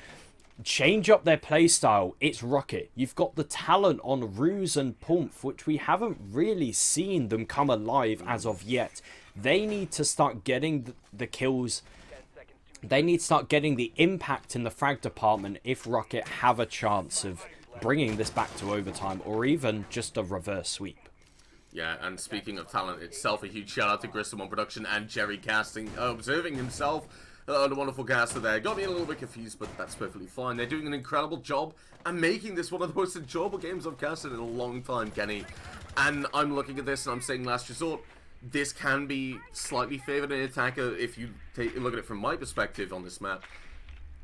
change up their playstyle, it's Rocket. You've got the talent on Ruse and Pumph, which we haven't really seen them come alive as of yet. They need to start getting the kills. They need to start getting the impact in the frag department if Rocket have a chance of bringing this back to overtime or even just a reverse sweep. Yeah, and speaking of talent itself, a huge shout out to Grissom on production and Jerry casting, observing himself. The wonderful caster there. Got me a little bit confused, but that's perfectly fine. They're doing an incredible job and making this one of the most enjoyable games I've casted in a long time, Kenny. And I'm looking at this and I'm saying Last Resort, this can be slightly favored in attacker if you take a look at it from my perspective on this map.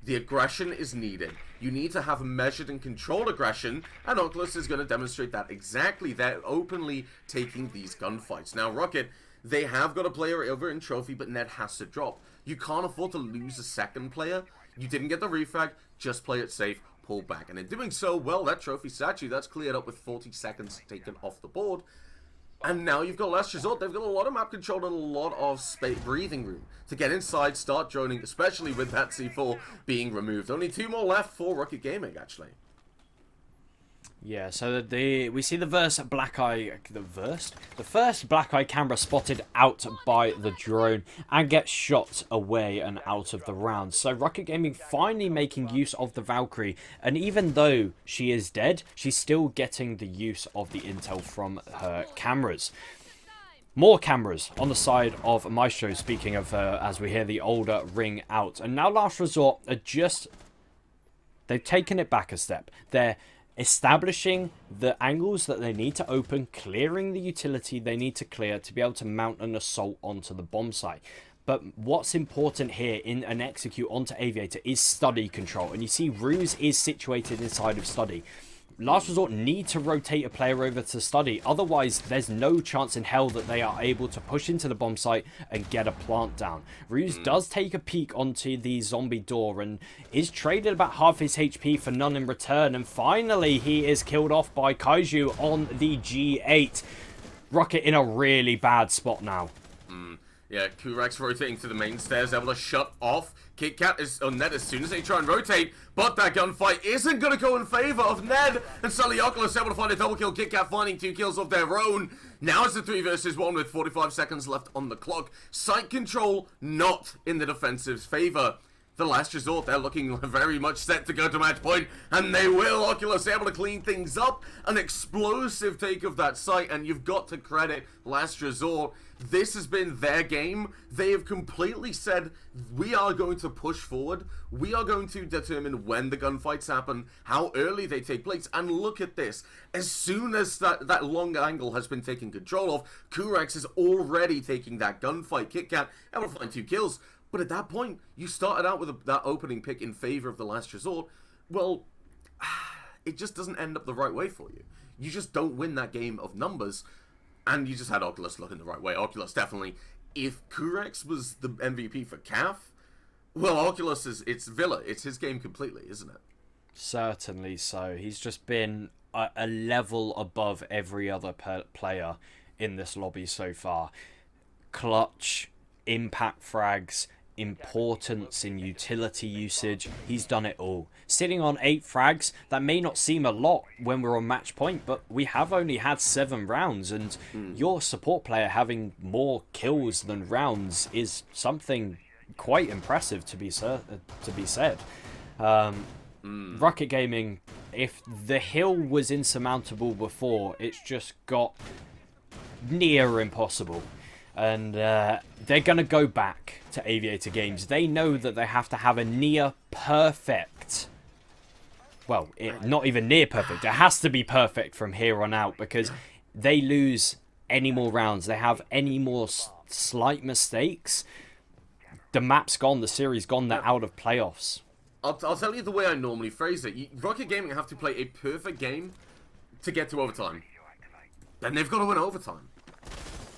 The aggression is needed. You need to have measured and controlled aggression, and Oculus is going to demonstrate that exactly. They're openly taking these gunfights. Now, Rocket, they have got a player over in Trophy, but Ned has to drop. You can't afford to lose a second player. You didn't get the refrag, just play it safe, pull back. And in doing so, well, that Trophy statue, that's cleared up with 40 seconds taken off the board. And now you've got Last Resort. They've got a lot of map control and a lot of space breathing room to get inside, start droning, especially with that C4 being removed. Only 2 more left for Rucket Gaming, actually. Yeah, so we see the first black eye camera spotted out by the drone and gets shot away and out of the round. So Rucket Gaming finally making use of the Valkyrie, and even though she is dead, she's still getting the use of the intel from her cameras. More cameras on the side of Maestro, speaking of as we hear the older ring out. And now Last Resort are they've taken it back a step. They're establishing the angles that they need to open, clearing the utility they need to clear to be able to mount an assault onto the bomb site. But what's important here in an execute onto Aviator is study control. And you see Ruse is situated inside of study. Last Resort need to rotate a player over to study. Otherwise, there's no chance in hell that they are able to push into the bomb site and get a plant down. Ruse does take a peek onto the zombie door and is traded about half his HP for none in return. And finally, he is killed off by Kaiju on the G8. Rocket in a really bad spot now. Yeah, Kurex rotating to the main stairs, able to shut off KitKat is on Ned as soon as they try and rotate, but that gunfight isn't going to go in favor of Ned, and suddenly Oculus able to find a double kill, KitKat finding 2 kills of their own. Now it's a 3 versus 1 with 45 seconds left on the clock. Site control not in the defensive's favor. The Last Resort, they're looking very much set to go to match point, and they will. Oculus able to clean things up. An explosive take of that site, and you've got to credit Last Resort. This has been their game. They have completely said, we are going to push forward. We are going to determine when the gunfights happen, how early they take place, and look at this. As soon as that long angle has been taken control of, Kurex is already taking that gunfight. KitKat able to find 2 kills. But at that point, you started out with that opening pick in favor of the Last Resort. Well, it just doesn't end up the right way for you. You just don't win that game of numbers. And you just had Oculus looking the right way. Oculus definitely, if Kurex was the MVP for CAF, well, Oculus it's Villa. It's his game completely, isn't it? Certainly so. He's just been a level above every other player in this lobby so far. Clutch, impact frags, importance in utility usage, he's done it all. Sitting on 8 frags, that may not seem a lot when we're on match point, but we have only had 7 rounds, and your support player having more kills than rounds is something quite impressive to be said. Rucket Gaming, if the hill was insurmountable before, it's just got near impossible. And they're going to go back to Aviator Games. They know that they have to have a near perfect... Well, not even near perfect. It has to be perfect from here on out because they lose any more rounds, they have any more slight mistakes, the map's gone, the series gone, they're out of playoffs. I'll tell you the way I normally phrase it. Rocket Gaming have to play a perfect game to get to overtime. Then they've got to win overtime.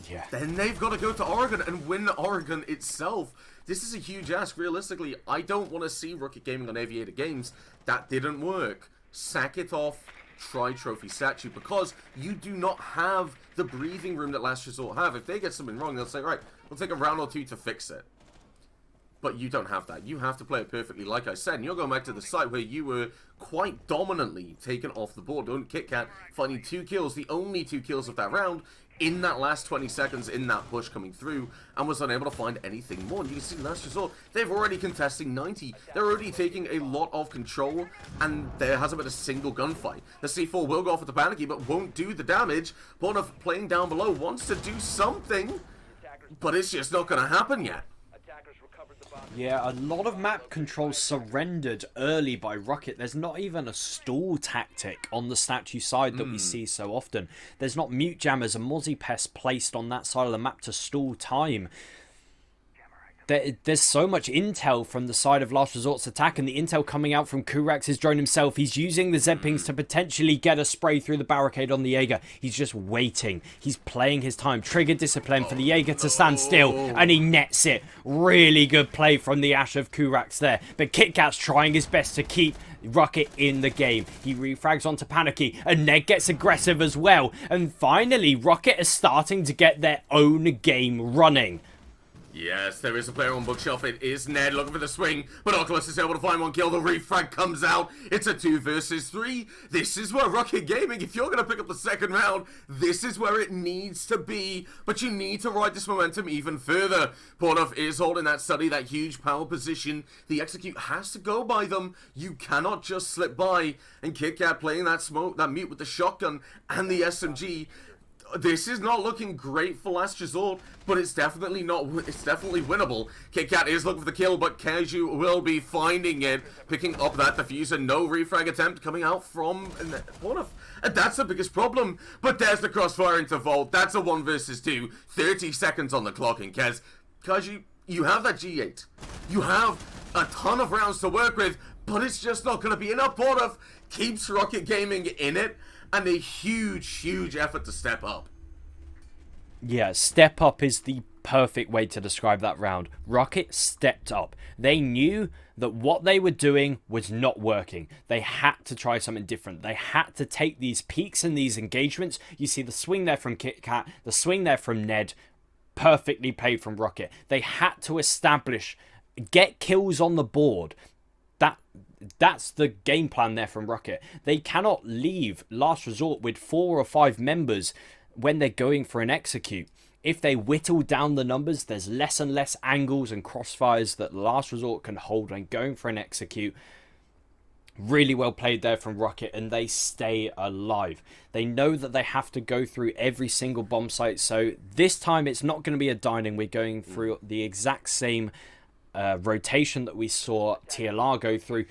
Yeah. Then they've got to go to Oregon and win Oregon itself. This is a huge ask. Realistically, I don't want to see Rucket Gaming on Aviator Games. That didn't work. Sack it off. Try Trophy Statue, because you do not have the breathing room that Last Resort have. If they get something wrong, they'll say, right, we'll take a round or two to fix it. But you don't have that. You have to play it perfectly, like I said. And you're going back to the site where you were quite dominantly taken off the board. KitKat finding 2 kills, the only 2 kills of that round, in that last 20 seconds in that push coming through, and was unable to find anything more. And you can see Last Resort, they're already contesting 90. They're already taking a lot of control, and there hasn't been a single gunfight. The C4 will go off with the panicky, but won't do the damage. Borna playing down below wants to do something, but it's just not going to happen yet. Yeah, a lot of map controls surrendered early by Rucket. There's not even a stall tactic on the statue side that we see so often. There's not mute jammers and Mozzie Pest placed on that side of the map to stall time. There's so much intel from the side of Last Resort's attack, and the intel coming out from Kurax's drone himself. He's using the Zepings to potentially get a spray through the barricade on the Jaeger. He's just waiting. He's playing his time. Trigger discipline for the Jaeger to stand still, and he nets it. Really good play from the Ash of Kurax there. But KitKat's trying his best to keep Rucket in the game. He refrags onto Panicky, and Ned gets aggressive as well. And finally, Rucket is starting to get their own game running. Yes, there is a player on bookshelf. It is Ned looking for the swing, but Oculus is able to find one kill. The refrag comes out. It's a 2 versus 3. This is where Rucket Gaming, if you're going to pick up the second round, this is where it needs to be. But you need to ride this momentum even further. Portnoff is holding that study, that huge power position. The execute has to go by them. You cannot just slip by. And KitKat playing that smoke, that mute with the shotgun and the SMG. This is not looking great for Last Resort, but it's definitely winnable. KitKat is looking for the kill, but Kaju will be finding it, picking up that diffuser. No refrag attempt coming out from Portnoff. And that's the biggest problem. But there's the crossfire into Vault. That's a 1 versus 2. 30 seconds on the clock, and Kaju, you have that G8. You have a ton of rounds to work with, but it's just not going to be enough. Portnoff keeps Rucket Gaming in it, and a huge effort to step up. Yeah, step up is the perfect way to describe that round. Rucket stepped up. They knew that what they were doing was not working. They had to try something different. They had to take these peaks and these engagements. You see the swing there from KitKat, the swing there from Ned, perfectly played from Rucket. They had to establish, get kills on the board. That's the game plan there from Rucket. They cannot leave Last Resort with 4 or 5 members when they're going for an execute. If they whittle down the numbers, there's less and less angles and crossfires that Last Resort can hold when going for an execute. Really well played there from Rucket, and they stay alive. They know that they have to go through every single bomb site, so this time it's not going to be a dining. We're going through the exact same rotation that we saw TLR go through,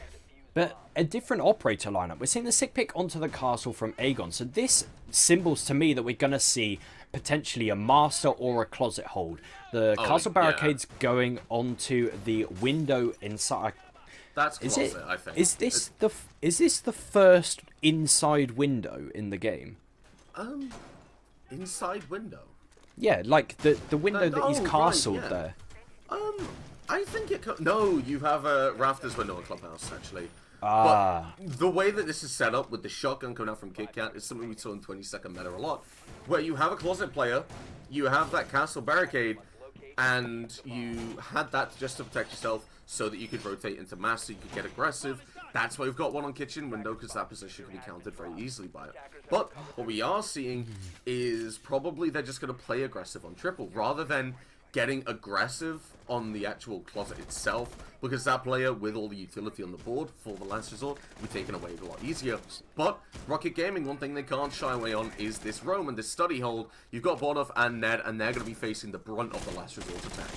but a different operator lineup. We're seeing the sick pick onto the castle from Aegon, so this symbols to me that we're going to see potentially a master or a closet hold. The castle barricades going onto the window inside. That's closet, I think. Is this the first inside window in the game? Inside window? Yeah, like the window that he's castled there. I think it could... No, you have a rafters window in Clubhouse, actually. Ah. But the way that this is set up with the shotgun coming out from KitKat is something we saw in 22nd meta a lot. Where you have a closet player, you have that castle barricade, and you had that just to protect yourself so that you could rotate into mass, so you could get aggressive. That's why we've got one on kitchen window, because that position can be countered very easily by it. But what we are seeing is probably they're just going to play aggressive on triple, rather than getting aggressive on the actual closet itself, because that player with all the utility on the board for the Last Resort will be taken away a lot easier. But Rucket Gaming, one thing they can't shy away on is this roam and this study hold. You've got Bornoff and Ned, and they're going to be facing the brunt of the Last Resort attack.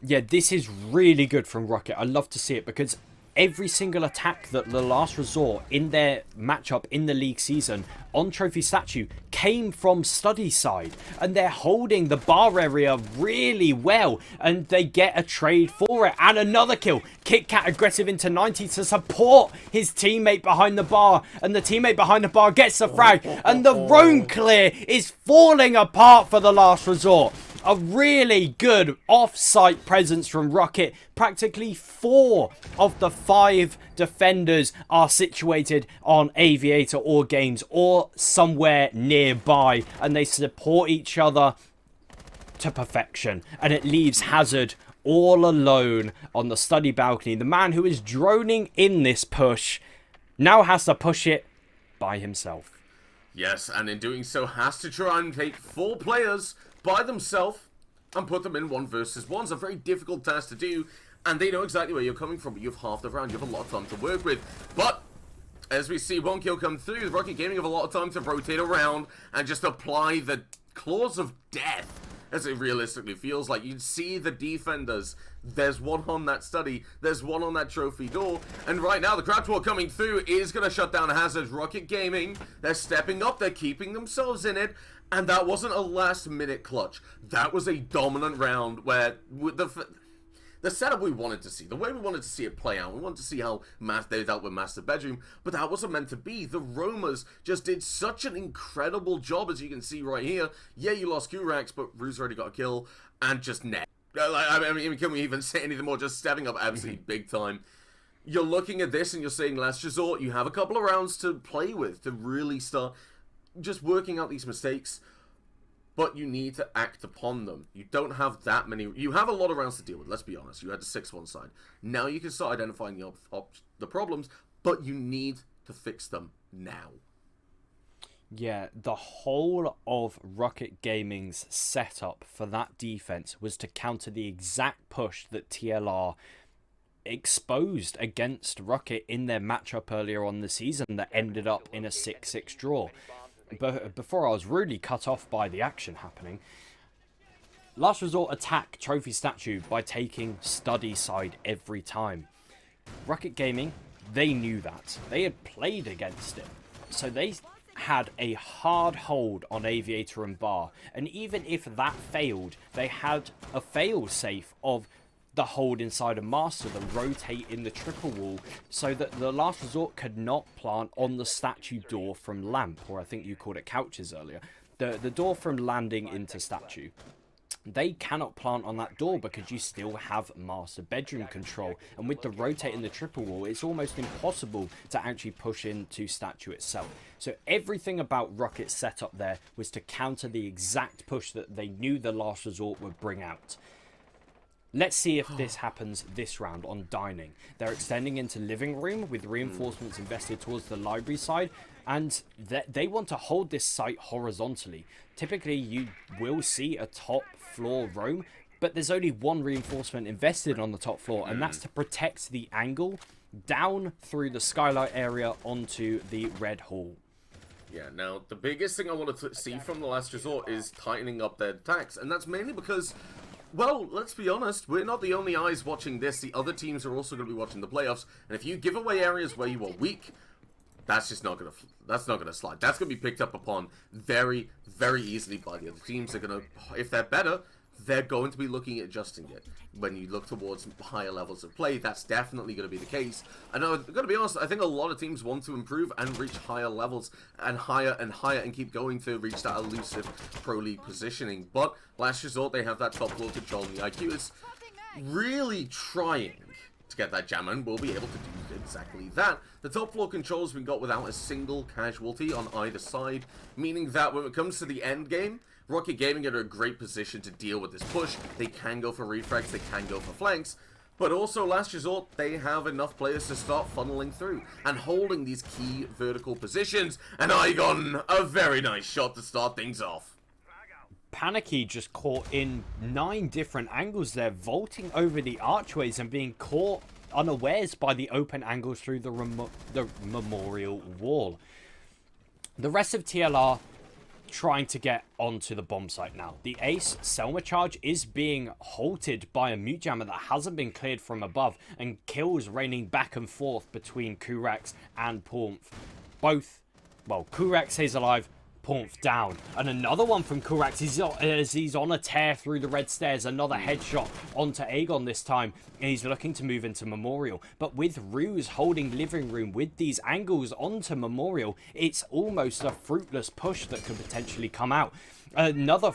Yeah, this is really good from Rucket. I love to see it, because every single attack that the Last Resort in their matchup in the league season on Trophy Statue came from study side, and they're holding the bar area really well, and they get a trade for it and another kill. Kit Kat aggressive into 90 to support his teammate behind the bar, and the teammate behind the bar gets the frag, and the roam clear is falling apart for the Last Resort. A really good off-site presence from Rucket. Practically 4 of the 5 defenders are situated on Aviator or Games or somewhere nearby, and they support each other to perfection. And it leaves Hazard all alone on the study balcony. The man who is droning in this push now has to push it by himself. Yes, and in doing so has to try and take 4 players by themselves and put them in 1 versus 1. It's a very difficult task to do, and they know exactly where you're coming from, but you have half the round. You have a lot of time to work with. But as we see 1 kill come through, the Rocket Gaming have a lot of time to rotate around and just apply the claws of death, as it realistically feels like. You'd see the defenders. There's 1 on that study. There's 1 on that trophy door. And right now, the crouch wall coming through is going to shut down Hazard. Rocket Gaming, they're stepping up. They're keeping themselves in it. And that wasn't a last-minute clutch. That was a dominant round where the setup we wanted to see, the way we wanted to see it play out, we wanted to see how they dealt with Master Bedroom, but that wasn't meant to be. The Roamers just did such an incredible job, as you can see right here. Yeah, you lost Kurax, but Rue's already got a kill, and just net. I mean, can we even say anything more? Just stepping up absolutely big time. You're looking at this and you're saying, Last Resort, you have a couple of rounds to play with, to really start just working out these mistakes, but you need to act upon them. You don't have that many. You have a lot of rounds to deal with, let's be honest. You had the 6-1 side. Now you can start identifying the problems, but you need to fix them now. Yeah, the whole of Rucket Gaming's setup for that defense was to counter the exact push that TLR exposed against Rucket in their matchup earlier on the season that ended up in a 6-6 draw. But before I was rudely cut off by the action happening, Last Resort attack Trophy Statue by taking study side every time. Rucket Gaming, they knew that. They had played against it. So they had a hard hold on Aviator and Bar. And even if that failed, they had a fail-safe of the hold inside a Master, the rotate in the triple wall, so that the Last Resort could not plant on the statue door from lamp, or I think you called it couches earlier. The door from landing into statue. They cannot plant on that door because you still have Master Bedroom control, and with the rotate in the triple wall, it's almost impossible to actually push into statue itself. So everything about Rocket's setup there was to counter the exact push that they knew the Last Resort would bring out. Let's see if this happens this round on dining. They're extending into living room with reinforcements invested towards the library side, and they want to hold this site horizontally. Typically, you will see a top floor roam, but there's only 1 reinforcement invested on the top floor, and that's to protect the angle down through the skylight area onto the red hall. Yeah, now, the biggest thing I want to see from the Last Resort is tightening up their attacks, and that's mainly because, well, let's be honest, we're not the only eyes watching this. The other teams are also going to be watching the playoffs, and if you give away areas where you are weak, that's just not going to slide. That's going to be picked up upon very, very easily by the other teams. They're going to, if they're better, they're going to be looking at adjusting it. When you look towards higher levels of play, that's definitely going to be the case. And I'm going to be honest, I think a lot of teams want to improve and reach higher levels and higher and keep going to reach that elusive pro league positioning. But Last Resort, they have that top floor control, and the IQ is really trying to get that jam, and we'll be able to do exactly that. The top floor control has been got without a single casualty on either side, meaning that when it comes to the end game, Rocket Gaming are in a great position to deal with this push. They can go for refrags, they can go for flanks, but also Last Resort, they have enough players to start funneling through and holding these key vertical positions. And Igon, a very nice shot to start things off. Panicky just caught in 9 different angles there, vaulting over the archways and being caught unawares by the open angles through the memorial wall. The rest of TLR trying to get onto the bomb site now. The Ace Selma charge is being halted by a mute jammer that hasn't been cleared from above, and kills raining back and forth between Kurax and Pornf. Both, well, Kurax is alive, Pornf down. And another one from Kurax as he's on a tear through the red stairs. Another headshot onto Aegon this time. And he's looking to move into Memorial. But with Ruse holding Living Room with these angles onto Memorial, it's almost a fruitless push that could potentially come out. Another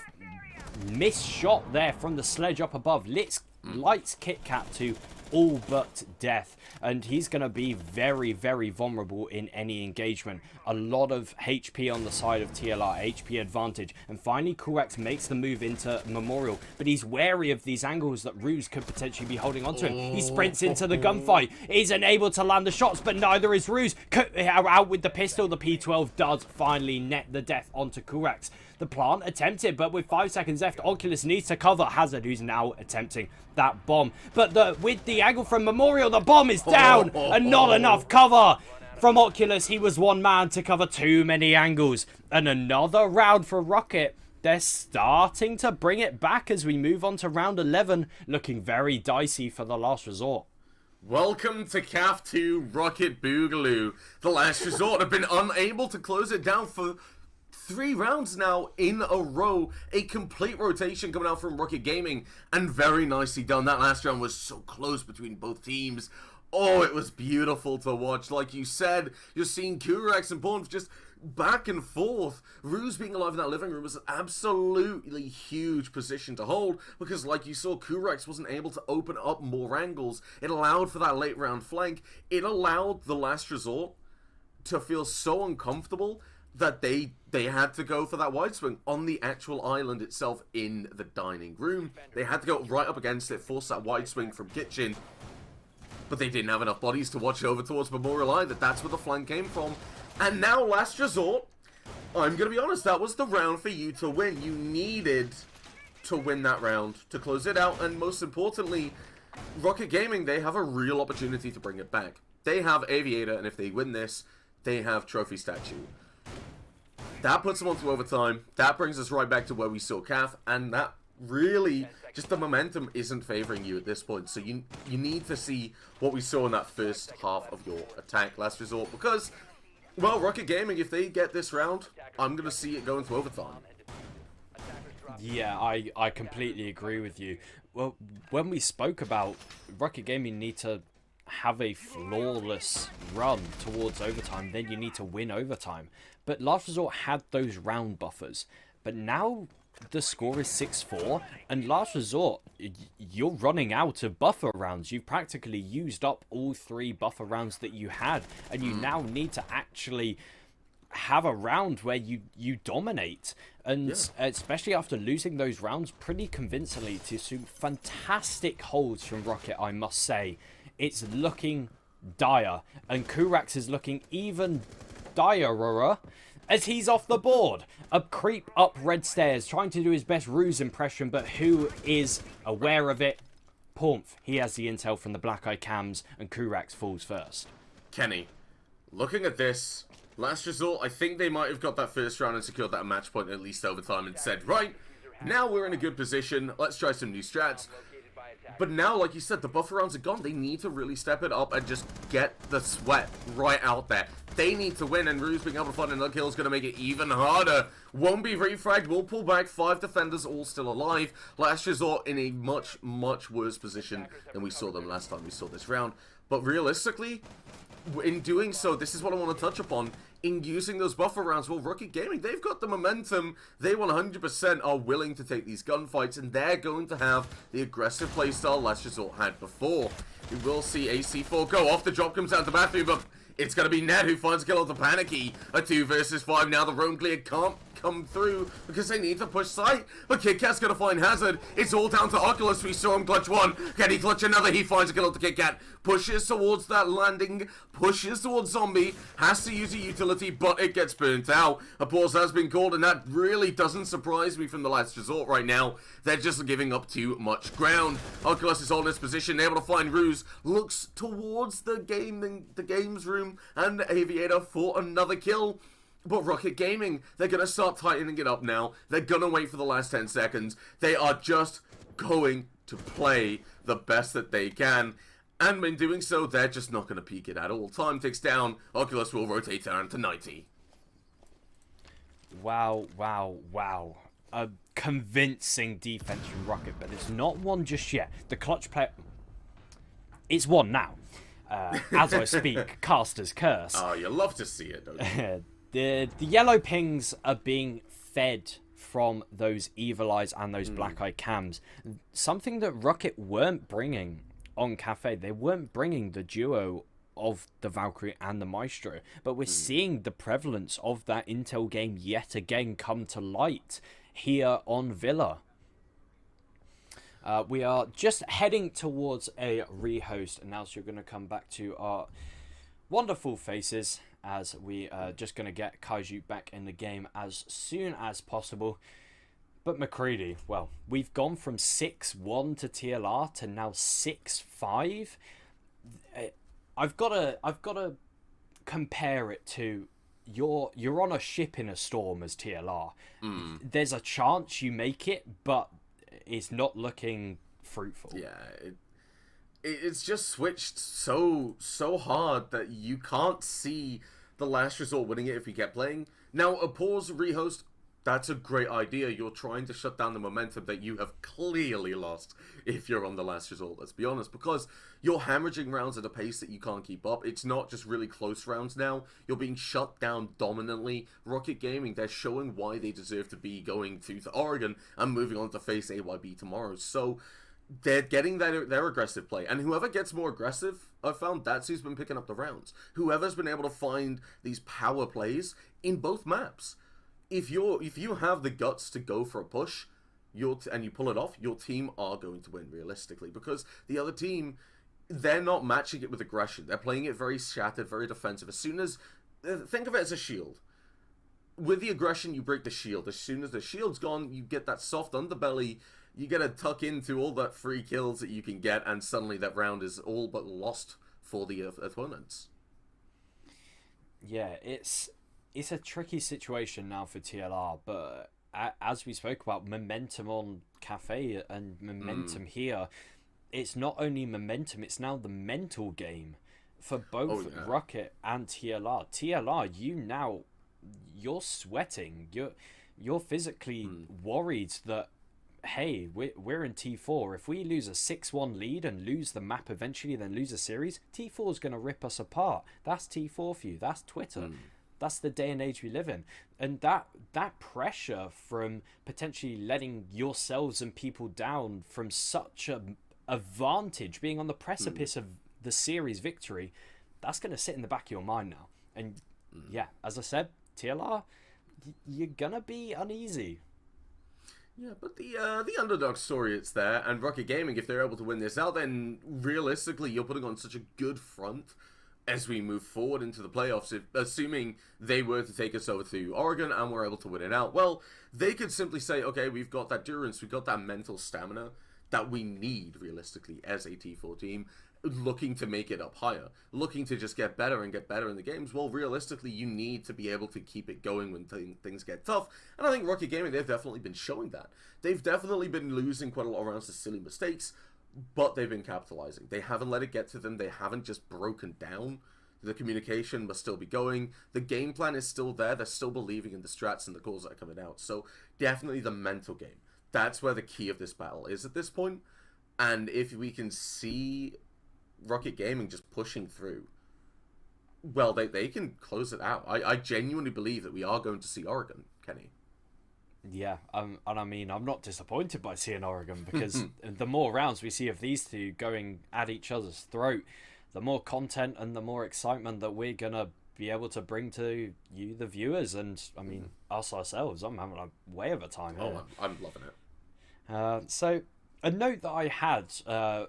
missed shot there from the sledge up above. Lights Kit Kat to all but death, and he's going to be very, very vulnerable in any engagement. A lot of HP on the side of TLR, HP advantage, and finally Kurax makes the move into Memorial, but he's wary of these angles that Ruse could potentially be holding onto him. He sprints into the gunfight, isn't able to land the shots, but neither is Ruse. Out with the pistol, the P12 does finally net the death onto Kurax. The plant attempted, but with 5 seconds left, Oculus needs to cover Hazard, who's now attempting that bomb. But with the angle from Memorial, the bomb is down, and not enough cover from Oculus. He was one man to cover too many angles. And another round for Rucket. They're starting to bring it back as we move on to round 11, looking very dicey for the last resort. Welcome to CAF 2 Rocket Boogaloo. The last resort have been unable to close it down for 3 rounds now in a row. A complete rotation coming out from Rucket Gaming, and very nicely done. That last round was so close between both teams. Oh, it was beautiful to watch. Like you said, you're seeing Kurax and Pornf just back and forth. Ruse being alive in that living room was an absolutely huge position to hold, because like you saw, Kurax wasn't able to open up more angles. It allowed for that late round flank. It allowed the last resort to feel so uncomfortable that they had to go for that wide swing on the actual island itself in the dining room. They had to go right up against it, force that wide swing from kitchen, but they didn't have enough bodies to watch over towards Memorial either. That's where the flank came from. And now last resort, I'm going to be honest, that was the round for you to win. You needed to win that round to close it out, and most importantly, Rocket Gaming, they have a real opportunity to bring it back. They have Aviator, and if they win this, they have Trophy Statue. That puts them onto overtime. That brings us right back to where we saw CAF, and that really, just the momentum isn't favoring you at this point. So you need to see what we saw in that first half of your attack last resort, because, well, Rocket Gaming, if they get this round, I'm going to see it go into overtime. Yeah, I completely agree with you. Well, when we spoke about Rucket Gaming need to have a flawless run towards overtime, then you need to win overtime. But Last Resort had those round buffers. But now the score is 6-4, and Last Resort, you're running out of buffer rounds. You've practically used up all 3 buffer rounds that you had, and you now need to actually have a round where you dominate. And especially after losing those rounds pretty convincingly to some fantastic holds from Rocket, I must say. It's looking dire, and Kurax is looking even direr as he's off the board. A creep up red stairs, trying to do his best Ruse impression, but who is aware of it? Pornf. He has the intel from the black eye cams, and Kurax falls first. Kenny, looking at this, last resort, I think they might have got that first round and secured that match point at least overtime and said, right, now we're in a good position, let's try some new strats. But now, like you said, the buffer rounds are gone. They need to really step it up and just get the sweat right out there. They need to win, and Ruse being able to find another kill is going to make it even harder. Won't be refragged, will pull back. 5 defenders all still alive. Last resort in a much, much worse position than we saw them last time we saw this round. But realistically, in doing so, this is what I want to touch upon. In using those buffer rounds, well, Rucket Gaming, they've got the momentum. They 100% are willing to take these gunfights, and they're going to have the aggressive playstyle Last Resort had before. We will see AC4 go off. The drop comes out the bathroom, but it's going to be Ned who finds a kill onto Panicky. A 2 versus 5. Now the roam clear can't come through because they need to push site. But Kit Kat's going to find Hazard. It's all down to Oculus. We saw him clutch 1. Can he clutch another? He finds a kill onto Kit Kat. Pushes towards that landing. Pushes towards Zombie. Has to use a utility, but it gets burnt out. A pause has been called, and that really doesn't surprise me from the Last Resort right now. They're just giving up too much ground. Oculus is holding his position, able to find Ruse. Looks towards the game's room, and Aviator for another kill. But Rocket Gaming, they're going to start tightening it up now. They're going to wait for the last 10 seconds. They are just going to play the best that they can. And in doing so, they're just not going to peek it at all. Time ticks down. Oculus will rotate down to 90. Wow, wow, wow. A convincing defense from Rucket, but it's not one just yet. The clutch player... It's one now. As I speak, Caster's Curse. Oh, you love to see it, don't you? The yellow pings are being fed from those evil eyes and those black eye cams. Something that Rucket weren't bringing on Cafe. They weren't bringing the duo of the Valkyrie and the Maestro, but we're seeing the prevalence of that Intel game yet again come to light here on Villa. We are just heading towards a rehost, and now so you're going to come back to our wonderful faces as we are just going to get Kaiju back in the game as soon as possible. But McCready, well, we've gone from 6-1 to TLR to now 6-5. I've got to compare it to you're on a ship in a storm as TLR. There's a chance you make it, but it's not looking fruitful. Yeah, it's just switched so hard that you can't see the last resort winning it if you kept playing. Now, a pause rehost, that's a great idea. You're trying to shut down the momentum that you have clearly lost if you're on the last resort, let's be honest, because you're hemorrhaging rounds at a pace that you can't keep up. It's not just really close rounds now. You're being shut down dominantly. Rocket Gaming, they're showing why they deserve to be going to Oregon and moving on to face AYB tomorrow. So they're getting their aggressive play, and whoever gets more aggressive, I've found that's who's been picking up the rounds. Whoever's been able to find these power plays in both maps. If you have the guts to go for a push, and you pull it off, your team are going to win realistically, because the other team, they're not matching it with aggression. They're playing it very shattered, very defensive. As soon as think of it as a shield. With the aggression, you break the shield. As soon as the shield's gone, you get that soft underbelly. You get to tuck into all that free kills that you can get, and suddenly that round is all but lost for the opponents. Yeah, it's a tricky situation now for TLR, but as we spoke about, momentum on Cafe and momentum here, it's not only momentum, it's now the mental game for both Rucket and TLR. TLR, you're sweating. You're physically worried that, hey, we're in T4. If we lose a 6-1 lead and lose the map eventually, then lose a series, T4 is going to rip us apart. That's T4 for you. That's Twitter. That's the day and age we live in. And that pressure from potentially letting yourselves and people down from such a advantage, being on the precipice of the series victory, that's going to sit in the back of your mind now. And yeah, as I said, TLR, you're going to be uneasy. Yeah, but the underdog story, it's there, and Rocket Gaming, if they're able to win this out, then realistically you're putting on such a good front as we move forward into the playoffs. Assuming they were to take us over to Oregon and we're able to win it out, well, they could simply say, okay, we've got that endurance, we've got that mental stamina that we need, realistically, as a T4 team, looking to make it up higher, looking to just get better and get better in the games. Well, realistically, you need to be able to keep it going when things get tough, and I think Rocket Gaming, they've definitely been showing that. They've definitely been losing quite a lot of rounds to silly mistakes, but they've been capitalizing. They haven't let it get to them. They haven't just broken down. The communication must still be going. The game plan is still there. They're still believing in the strats and the calls that are coming out. So definitely the mental game. That's where the key of this battle is at this point. And if we can see Rocket Gaming just pushing through, well, they can close it out. I genuinely believe that we are going to see Oregon, Kenny. Yeah, and I mean, I'm not disappointed by seeing Oregon, because the more rounds we see of these two going at each other's throat, the more content and the more excitement that we're going to be able to bring to you, the viewers, and, I mean, us ourselves. I'm having a way of a time here. Oh, I'm loving it. So, a note that I had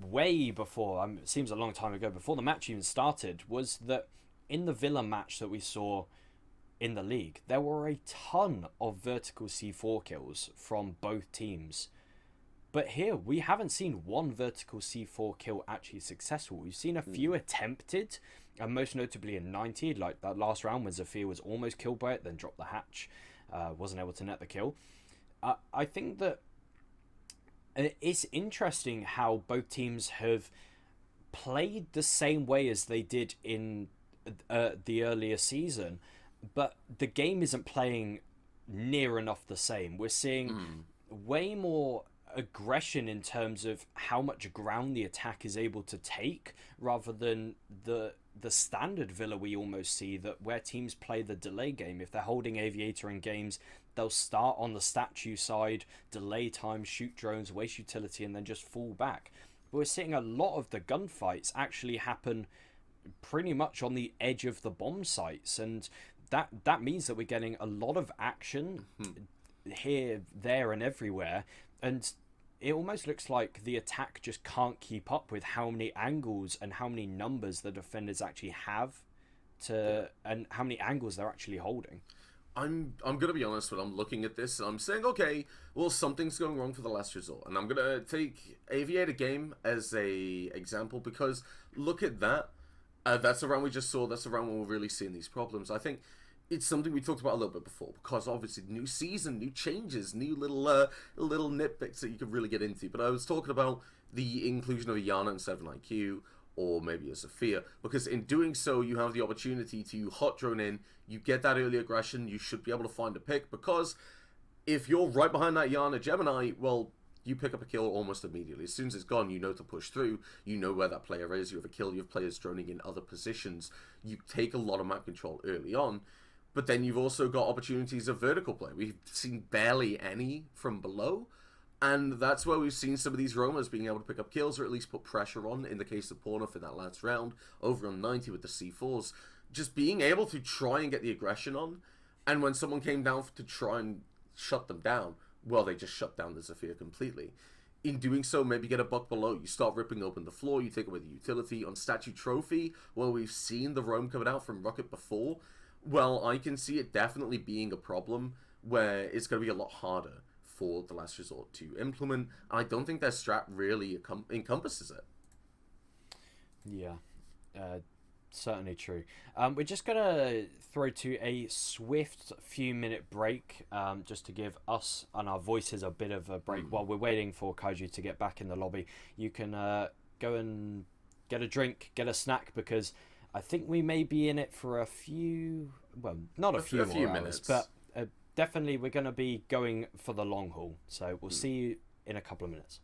way before, it seems a long time ago, before the match even started, was that in the Villa match that we saw in the league, there were a ton of vertical C4 kills from both teams. But here, we haven't seen one vertical C4 kill actually successful. We've seen a few attempted, and most notably in 90, like that last round when Zafir was almost killed by it, then dropped the hatch, wasn't able to net the kill. I think that it's interesting how both teams have played the same way as they did in the earlier season, but the game isn't playing near enough the same. We're seeing way more aggression in terms of how much ground the attack is able to take, rather than the standard Villa we almost see, that where teams play the delay game. If they're holding Aviator in games, they'll start on the statue side, delay time, shoot drones, waste utility, and then just fall back. But we're seeing a lot of the gunfights actually happen pretty much on the edge of the bomb sites, and that means that we're getting a lot of action here, there, and everywhere, and it almost looks like the attack just can't keep up with how many angles and how many numbers the defenders actually have and how many angles they're actually holding. I'm gonna be honest when I'm looking at this and I'm saying, okay, well, something's going wrong for the last resort, and I'm gonna take Aviator game as a example, because look at that. That's the round we just saw. That's the round when we're really seeing these problems. I think it's something we talked about a little bit before, because obviously new season, new changes, new little nitpicks that you could really get into. But I was talking about the inclusion of a Yana instead of an IQ, or maybe a Sophia, because in doing so, you have the opportunity to hot drone in, you get that early aggression, you should be able to find a pick, because if you're right behind that Yana Gemini, well, you pick up a kill almost immediately. As soon as it's gone, you know to push through, you know where that player is, you have a kill, you have players droning in other positions, you take a lot of map control early on. But then you've also got opportunities of vertical play. We've seen barely any from below, and that's where we've seen some of these roamers being able to pick up kills, or at least put pressure on, in the case of Pornoff in that last round, over on 90 with the C4s. Just being able to try and get the aggression on, and when someone came down to try and shut them down, well, they just shut down the Zafir completely. In doing so, maybe get a buck below. You start ripping open the floor, you take away the utility. On Statue Trophy, well, we've seen the roam coming out from Rucket before. Well, I can see it definitely being a problem where it's going to be a lot harder for the Last Resort to implement. I don't think their strat really encompasses it. Yeah, certainly true. We're just going to throw to a swift few-minute break, just to give us and our voices a bit of a break while we're waiting for Kaiju to get back in the lobby. You can go and get a drink, get a snack, because I think we may be in it for a few, well, not a few more minutes, hours, but definitely we're going to be going for the long haul. So we'll see you in a couple of minutes.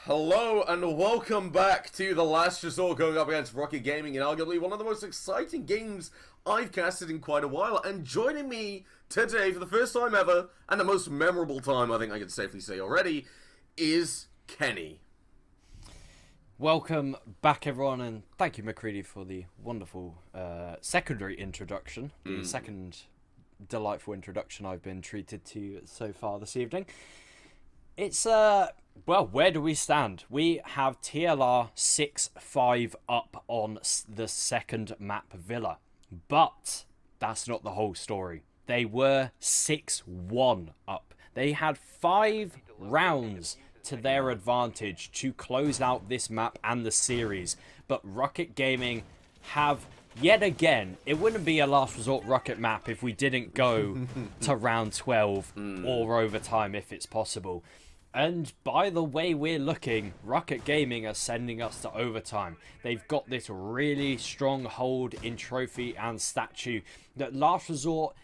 Hello and welcome back to The Last Resort, going up against Rucket Gaming in arguably one of the most exciting games I've casted in quite a while. And joining me today for the first time ever, and the most memorable time I think I can safely say already, is Kenny. Welcome back, everyone, and thank you, McCready, for the wonderful secondary introduction. The second delightful introduction I've been treated to so far this evening. It's, well, where do we stand? We have TLR 6-5 up on the second map, Villa. But that's not the whole story. They were 6-1 up. They had 5 rounds to their advantage to close out this map and the series. But Rucket Gaming have, yet again, it wouldn't be a Last Resort Rucket map if we didn't go to round 12 or overtime if it's possible. And by the way we're looking, Rucket Gaming are sending us to overtime. They've got this really strong hold in trophy and statue that Last Resort,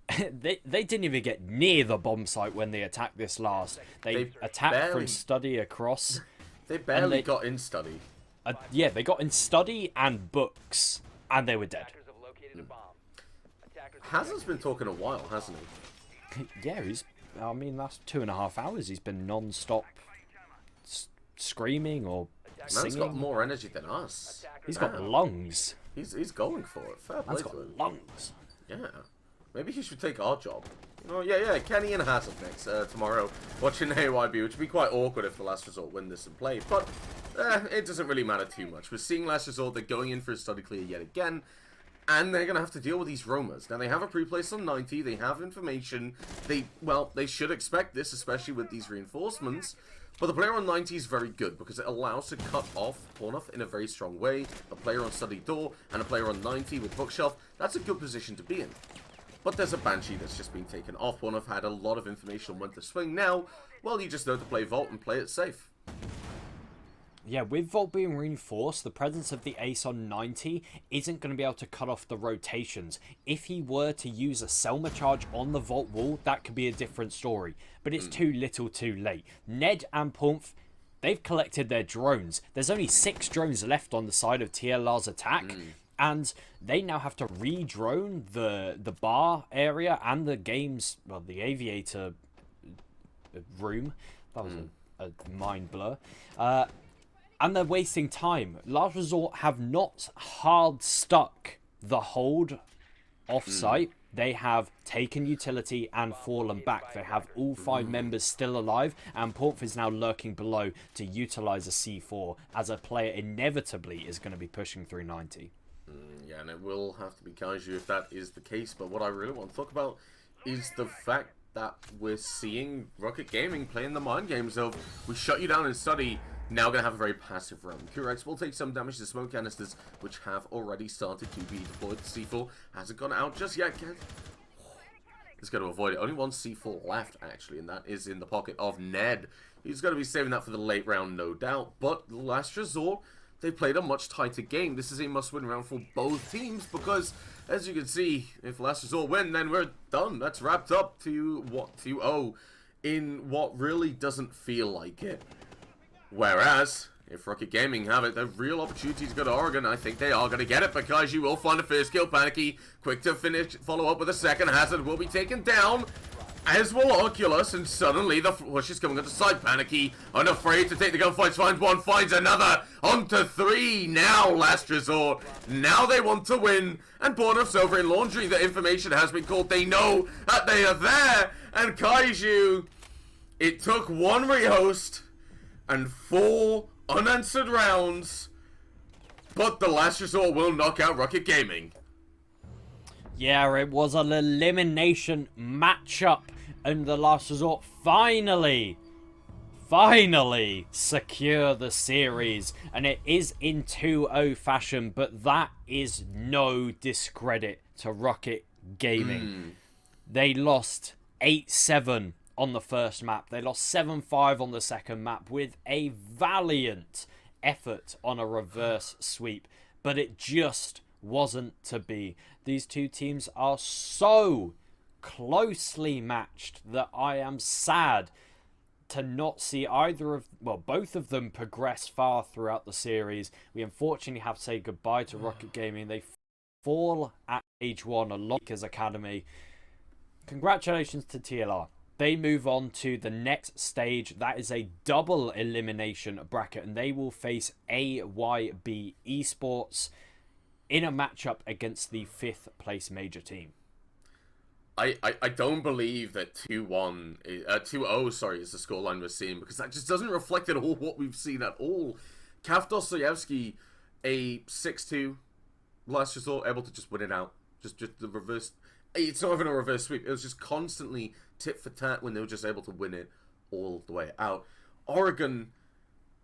they didn't even get near the bomb site when they attacked this last. They attacked from study across. They barely got in study. Yeah, they got in study and books, and they were dead. Attackers have located a bomb. Attackers have Hazard's been talking a while, hasn't he? Yeah, I mean, that's 2.5 hours. He's been non-stop screaming or Man's singing. got more energy than us. He's got lungs. He's going for it. Fair play Man's to got him. lungs. Yeah. Maybe he should take our job. Oh, yeah, Kenny and Hazard next tomorrow watching AYB, which would be quite awkward if the Last Resort win this and play. But it doesn't really matter too much. We're seeing Last Resort, they're going in for a study clear yet again. And they're going to have to deal with these roamers. Now, they have a pre-place on 90. They have information. They should expect this, especially with these reinforcements. But the player on 90 is very good because it allows to cut off Pornoff in a very strong way. A player on study door and a player on 90 with bookshelf. That's a good position to be in. But there's a Banshee that's just been taken off. Pornoff had a lot of information on when to swing. Now, well, you just know to play Vault and play it safe. Yeah, with Vault being reinforced, the presence of the ace on 90 isn't going to be able to cut off the rotations. If he were to use a Selma charge on the Vault wall, that could be a different story. But it's too little too late. Ned and Pumph, they've collected their drones. There's only 6 drones left on the side of TLR's attack. And they now have to re-drone the bar area and the game's, well, the aviator room. That was a mind blur. And they're wasting time. Last Resort have not hard stuck the hold off-site. They have taken utility and fallen back. They have all 5 members still alive, and Porf is now lurking below to utilize a C4 as a player inevitably is going to be pushing through 90. Yeah, and it will have to be Kaiju if that is the case. But what I really want to talk about is the fact that we're seeing Rucket Gaming playing the mind games of, we shut you down in study, now going to have a very passive round. Kurex will take some damage to smoke canisters, which have already started to be deployed. The C4 hasn't gone out just yet. He's going to avoid it. Only one C4 left, actually, and that is in the pocket of Ned. He's going to be saving that for the late round, no doubt. But Last Resort, they played a much tighter game. This is a must-win round for both teams because, as you can see, if Last Resort win, then we're done. That's wrapped up to 2-0 in what really doesn't feel like it. Whereas, if Rucket Gaming have it, the real opportunity to go to Oregon, I think they are going to get it because you will find a first kill. Panicky, quick to finish, follow up with a second. Hazard will be taken down, as will Oculus, and suddenly the push is coming up the side. Panicky, unafraid to take the gunfights, finds one, finds another, on to 3, now Last Resort. Now they want to win, and Pornoff's over in Laundry. The information has been called, they know that they are there, and Kaiju, it took 1 rehost and 4 unanswered rounds, but the Last Resort will knock out Rucket Gaming. Yeah, it was an elimination matchup, and the Last Resort finally secure the series, and it is in 2-0 fashion, but that is no discredit to Rucket Gaming. They lost 8-7 on the first map. They lost 7-5 on the second map with a valiant effort on a reverse sweep, but it just wasn't to be. These two teams are so closely matched that I am sad to not see both of them progress far throughout the series. We unfortunately have to say goodbye to Rocket Gaming. They fall at age 1 along Lakers Academy. Congratulations to TLR. They move on to the next stage. That is a double elimination bracket, and they will face AYB Esports in a matchup against the 5th place major team. I don't believe that 2-0, sorry, is the scoreline we're seeing, because that just doesn't reflect at all what we've seen at all. Kaf Dostoyevsky, a 6-2 last resort, able to just win it out. Just the reverse. It's not even a reverse sweep. It was just constantly tit for tat when they were just able to win it all the way out. Oregon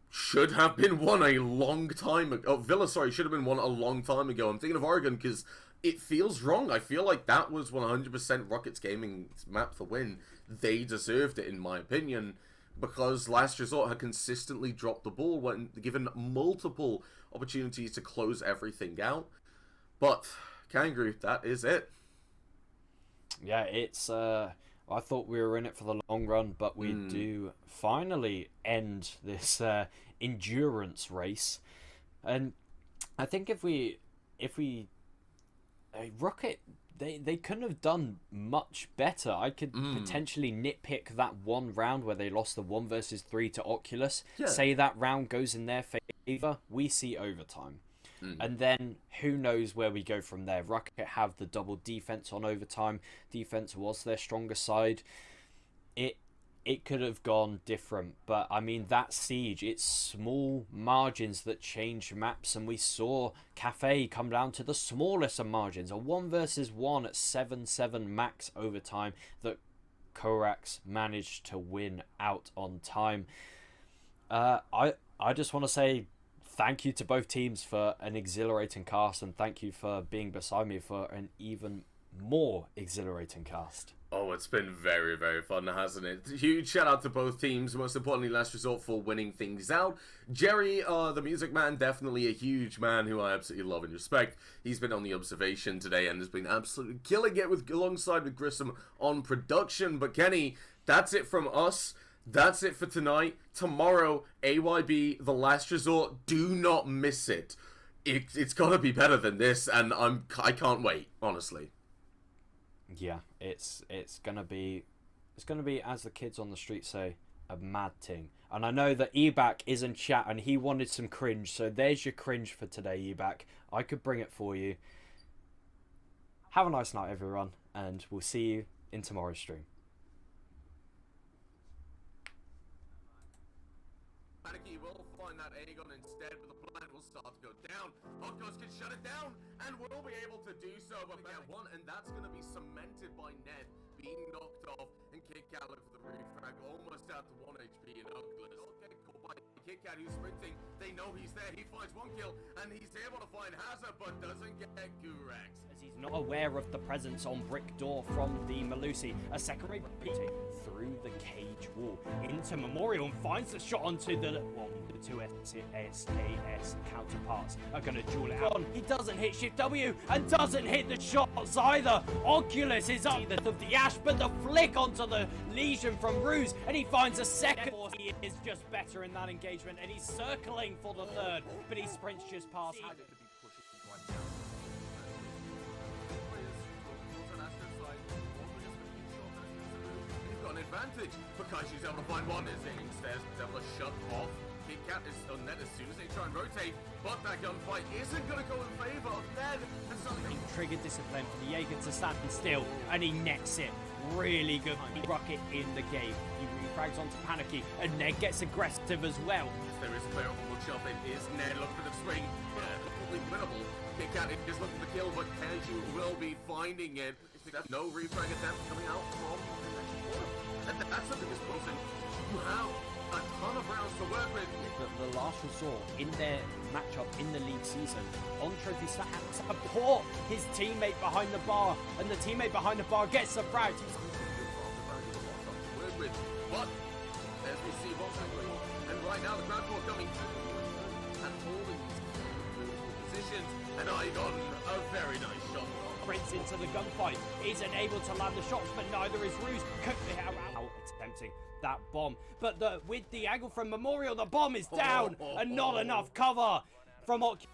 should have been won a long time ago. Oh, Villa, sorry, should have been won a long time ago. I'm thinking of Oregon because it feels wrong. I feel like that was 100% Rockets Gaming's map to win. They deserved it, in my opinion, because Last Resort had consistently dropped the ball when given multiple opportunities to close everything out. But, Kangaroo, that is it. Yeah, it's... I thought we were in it for the long run, but we do finally end this endurance race. And I think if we Rocket, they couldn't have done much better. I could potentially nitpick that one round where they lost the 1 versus 3 to Oculus. Yeah. Say that round goes in their favor, we see overtime. And then who knows where we go from there. Rucket have the double defense on overtime. Defense was their stronger side. It could have gone different, but I mean, that siege, it's small margins that change maps, and we saw Cafe come down to the smallest of margins, a 1 versus 1 at 7-7 max overtime that Korax managed to win out on time. I just want to say thank you to both teams for an exhilarating cast, and thank you for being beside me for an even more exhilarating cast. Oh, it's been very, very fun, hasn't it? Huge shout out to both teams, most importantly Last Resort for winning things out. Jerry, the music man, definitely a huge man who I absolutely love and respect. He's been on the observation today and has been absolutely killing it alongside with Grissom on production. But Kenny, that's it from us. That's it for tonight. Tomorrow, AYB, The Last Resort. Do not miss it. It's got to be better than this, and I can't wait, honestly. Yeah, it's gonna be, as the kids on the street say, a mad thing. And I know that Ebac is in chat and he wanted some cringe, so there's your cringe for today, Ebac. I could bring it for you. Have a nice night, everyone, and we'll see you in tomorrow's stream. Panicky will find that Aegon instead, but the plan will start to go down. Hotgos can shut it down, and will be able to do so, but they get one, and that's going to be cemented by Ned being knocked off, and Kit Kat look for the refrag, almost out to 1 HP in Oculus. Get caught by Kit Kat, who's sprinting. They know he's there. He finds 1 kill, and he's able to find Hazard, but doesn't get Gurex. As he's not aware of the presence on brick door from the Malusi. A secondary repeating through the cage wall into Memorial and finds the shot onto the two SAS counterparts are going to duel it out. He doesn't hit Shift W and doesn't hit the shots either. Oculus is up of the Ash, but the flick onto the Legion from Ruse, and he finds a second. He is just better in that engagement, and he's circling for the third, but he sprints just past. An advantage because she's able to find one as instead is able to shut off. Kit Kat is on Ned as soon as they try and rotate, but that gunfight isn't going to go in favor of Ned. And suddenly triggered discipline for the Jaeger to stand still, and he nets it. Really good Rocket in the game. He refrags onto Panicky, and Ned gets aggressive as well. There is a player on the bookshelf. It is Ned looking for the swing. Completely winnable. Kit Kat is looking for the kill, but Casual will be finding it. No refrag attempt coming out from. That's the biggest reason. You have a ton of rounds to work with. The Last Resort in their matchup in the league season on Trophy Stat support his teammate behind the bar, and the teammate behind the bar gets the frag. But as we see what's happening, and right now the ground ball coming and holding these positions, and Igon, a very nice shot sprints into the gunfight, isn't able to land the shots, but neither is Ruse. Quickly out attempting that bomb. But with the angle from Memorial, the bomb is down, and not enough cover from Oculus.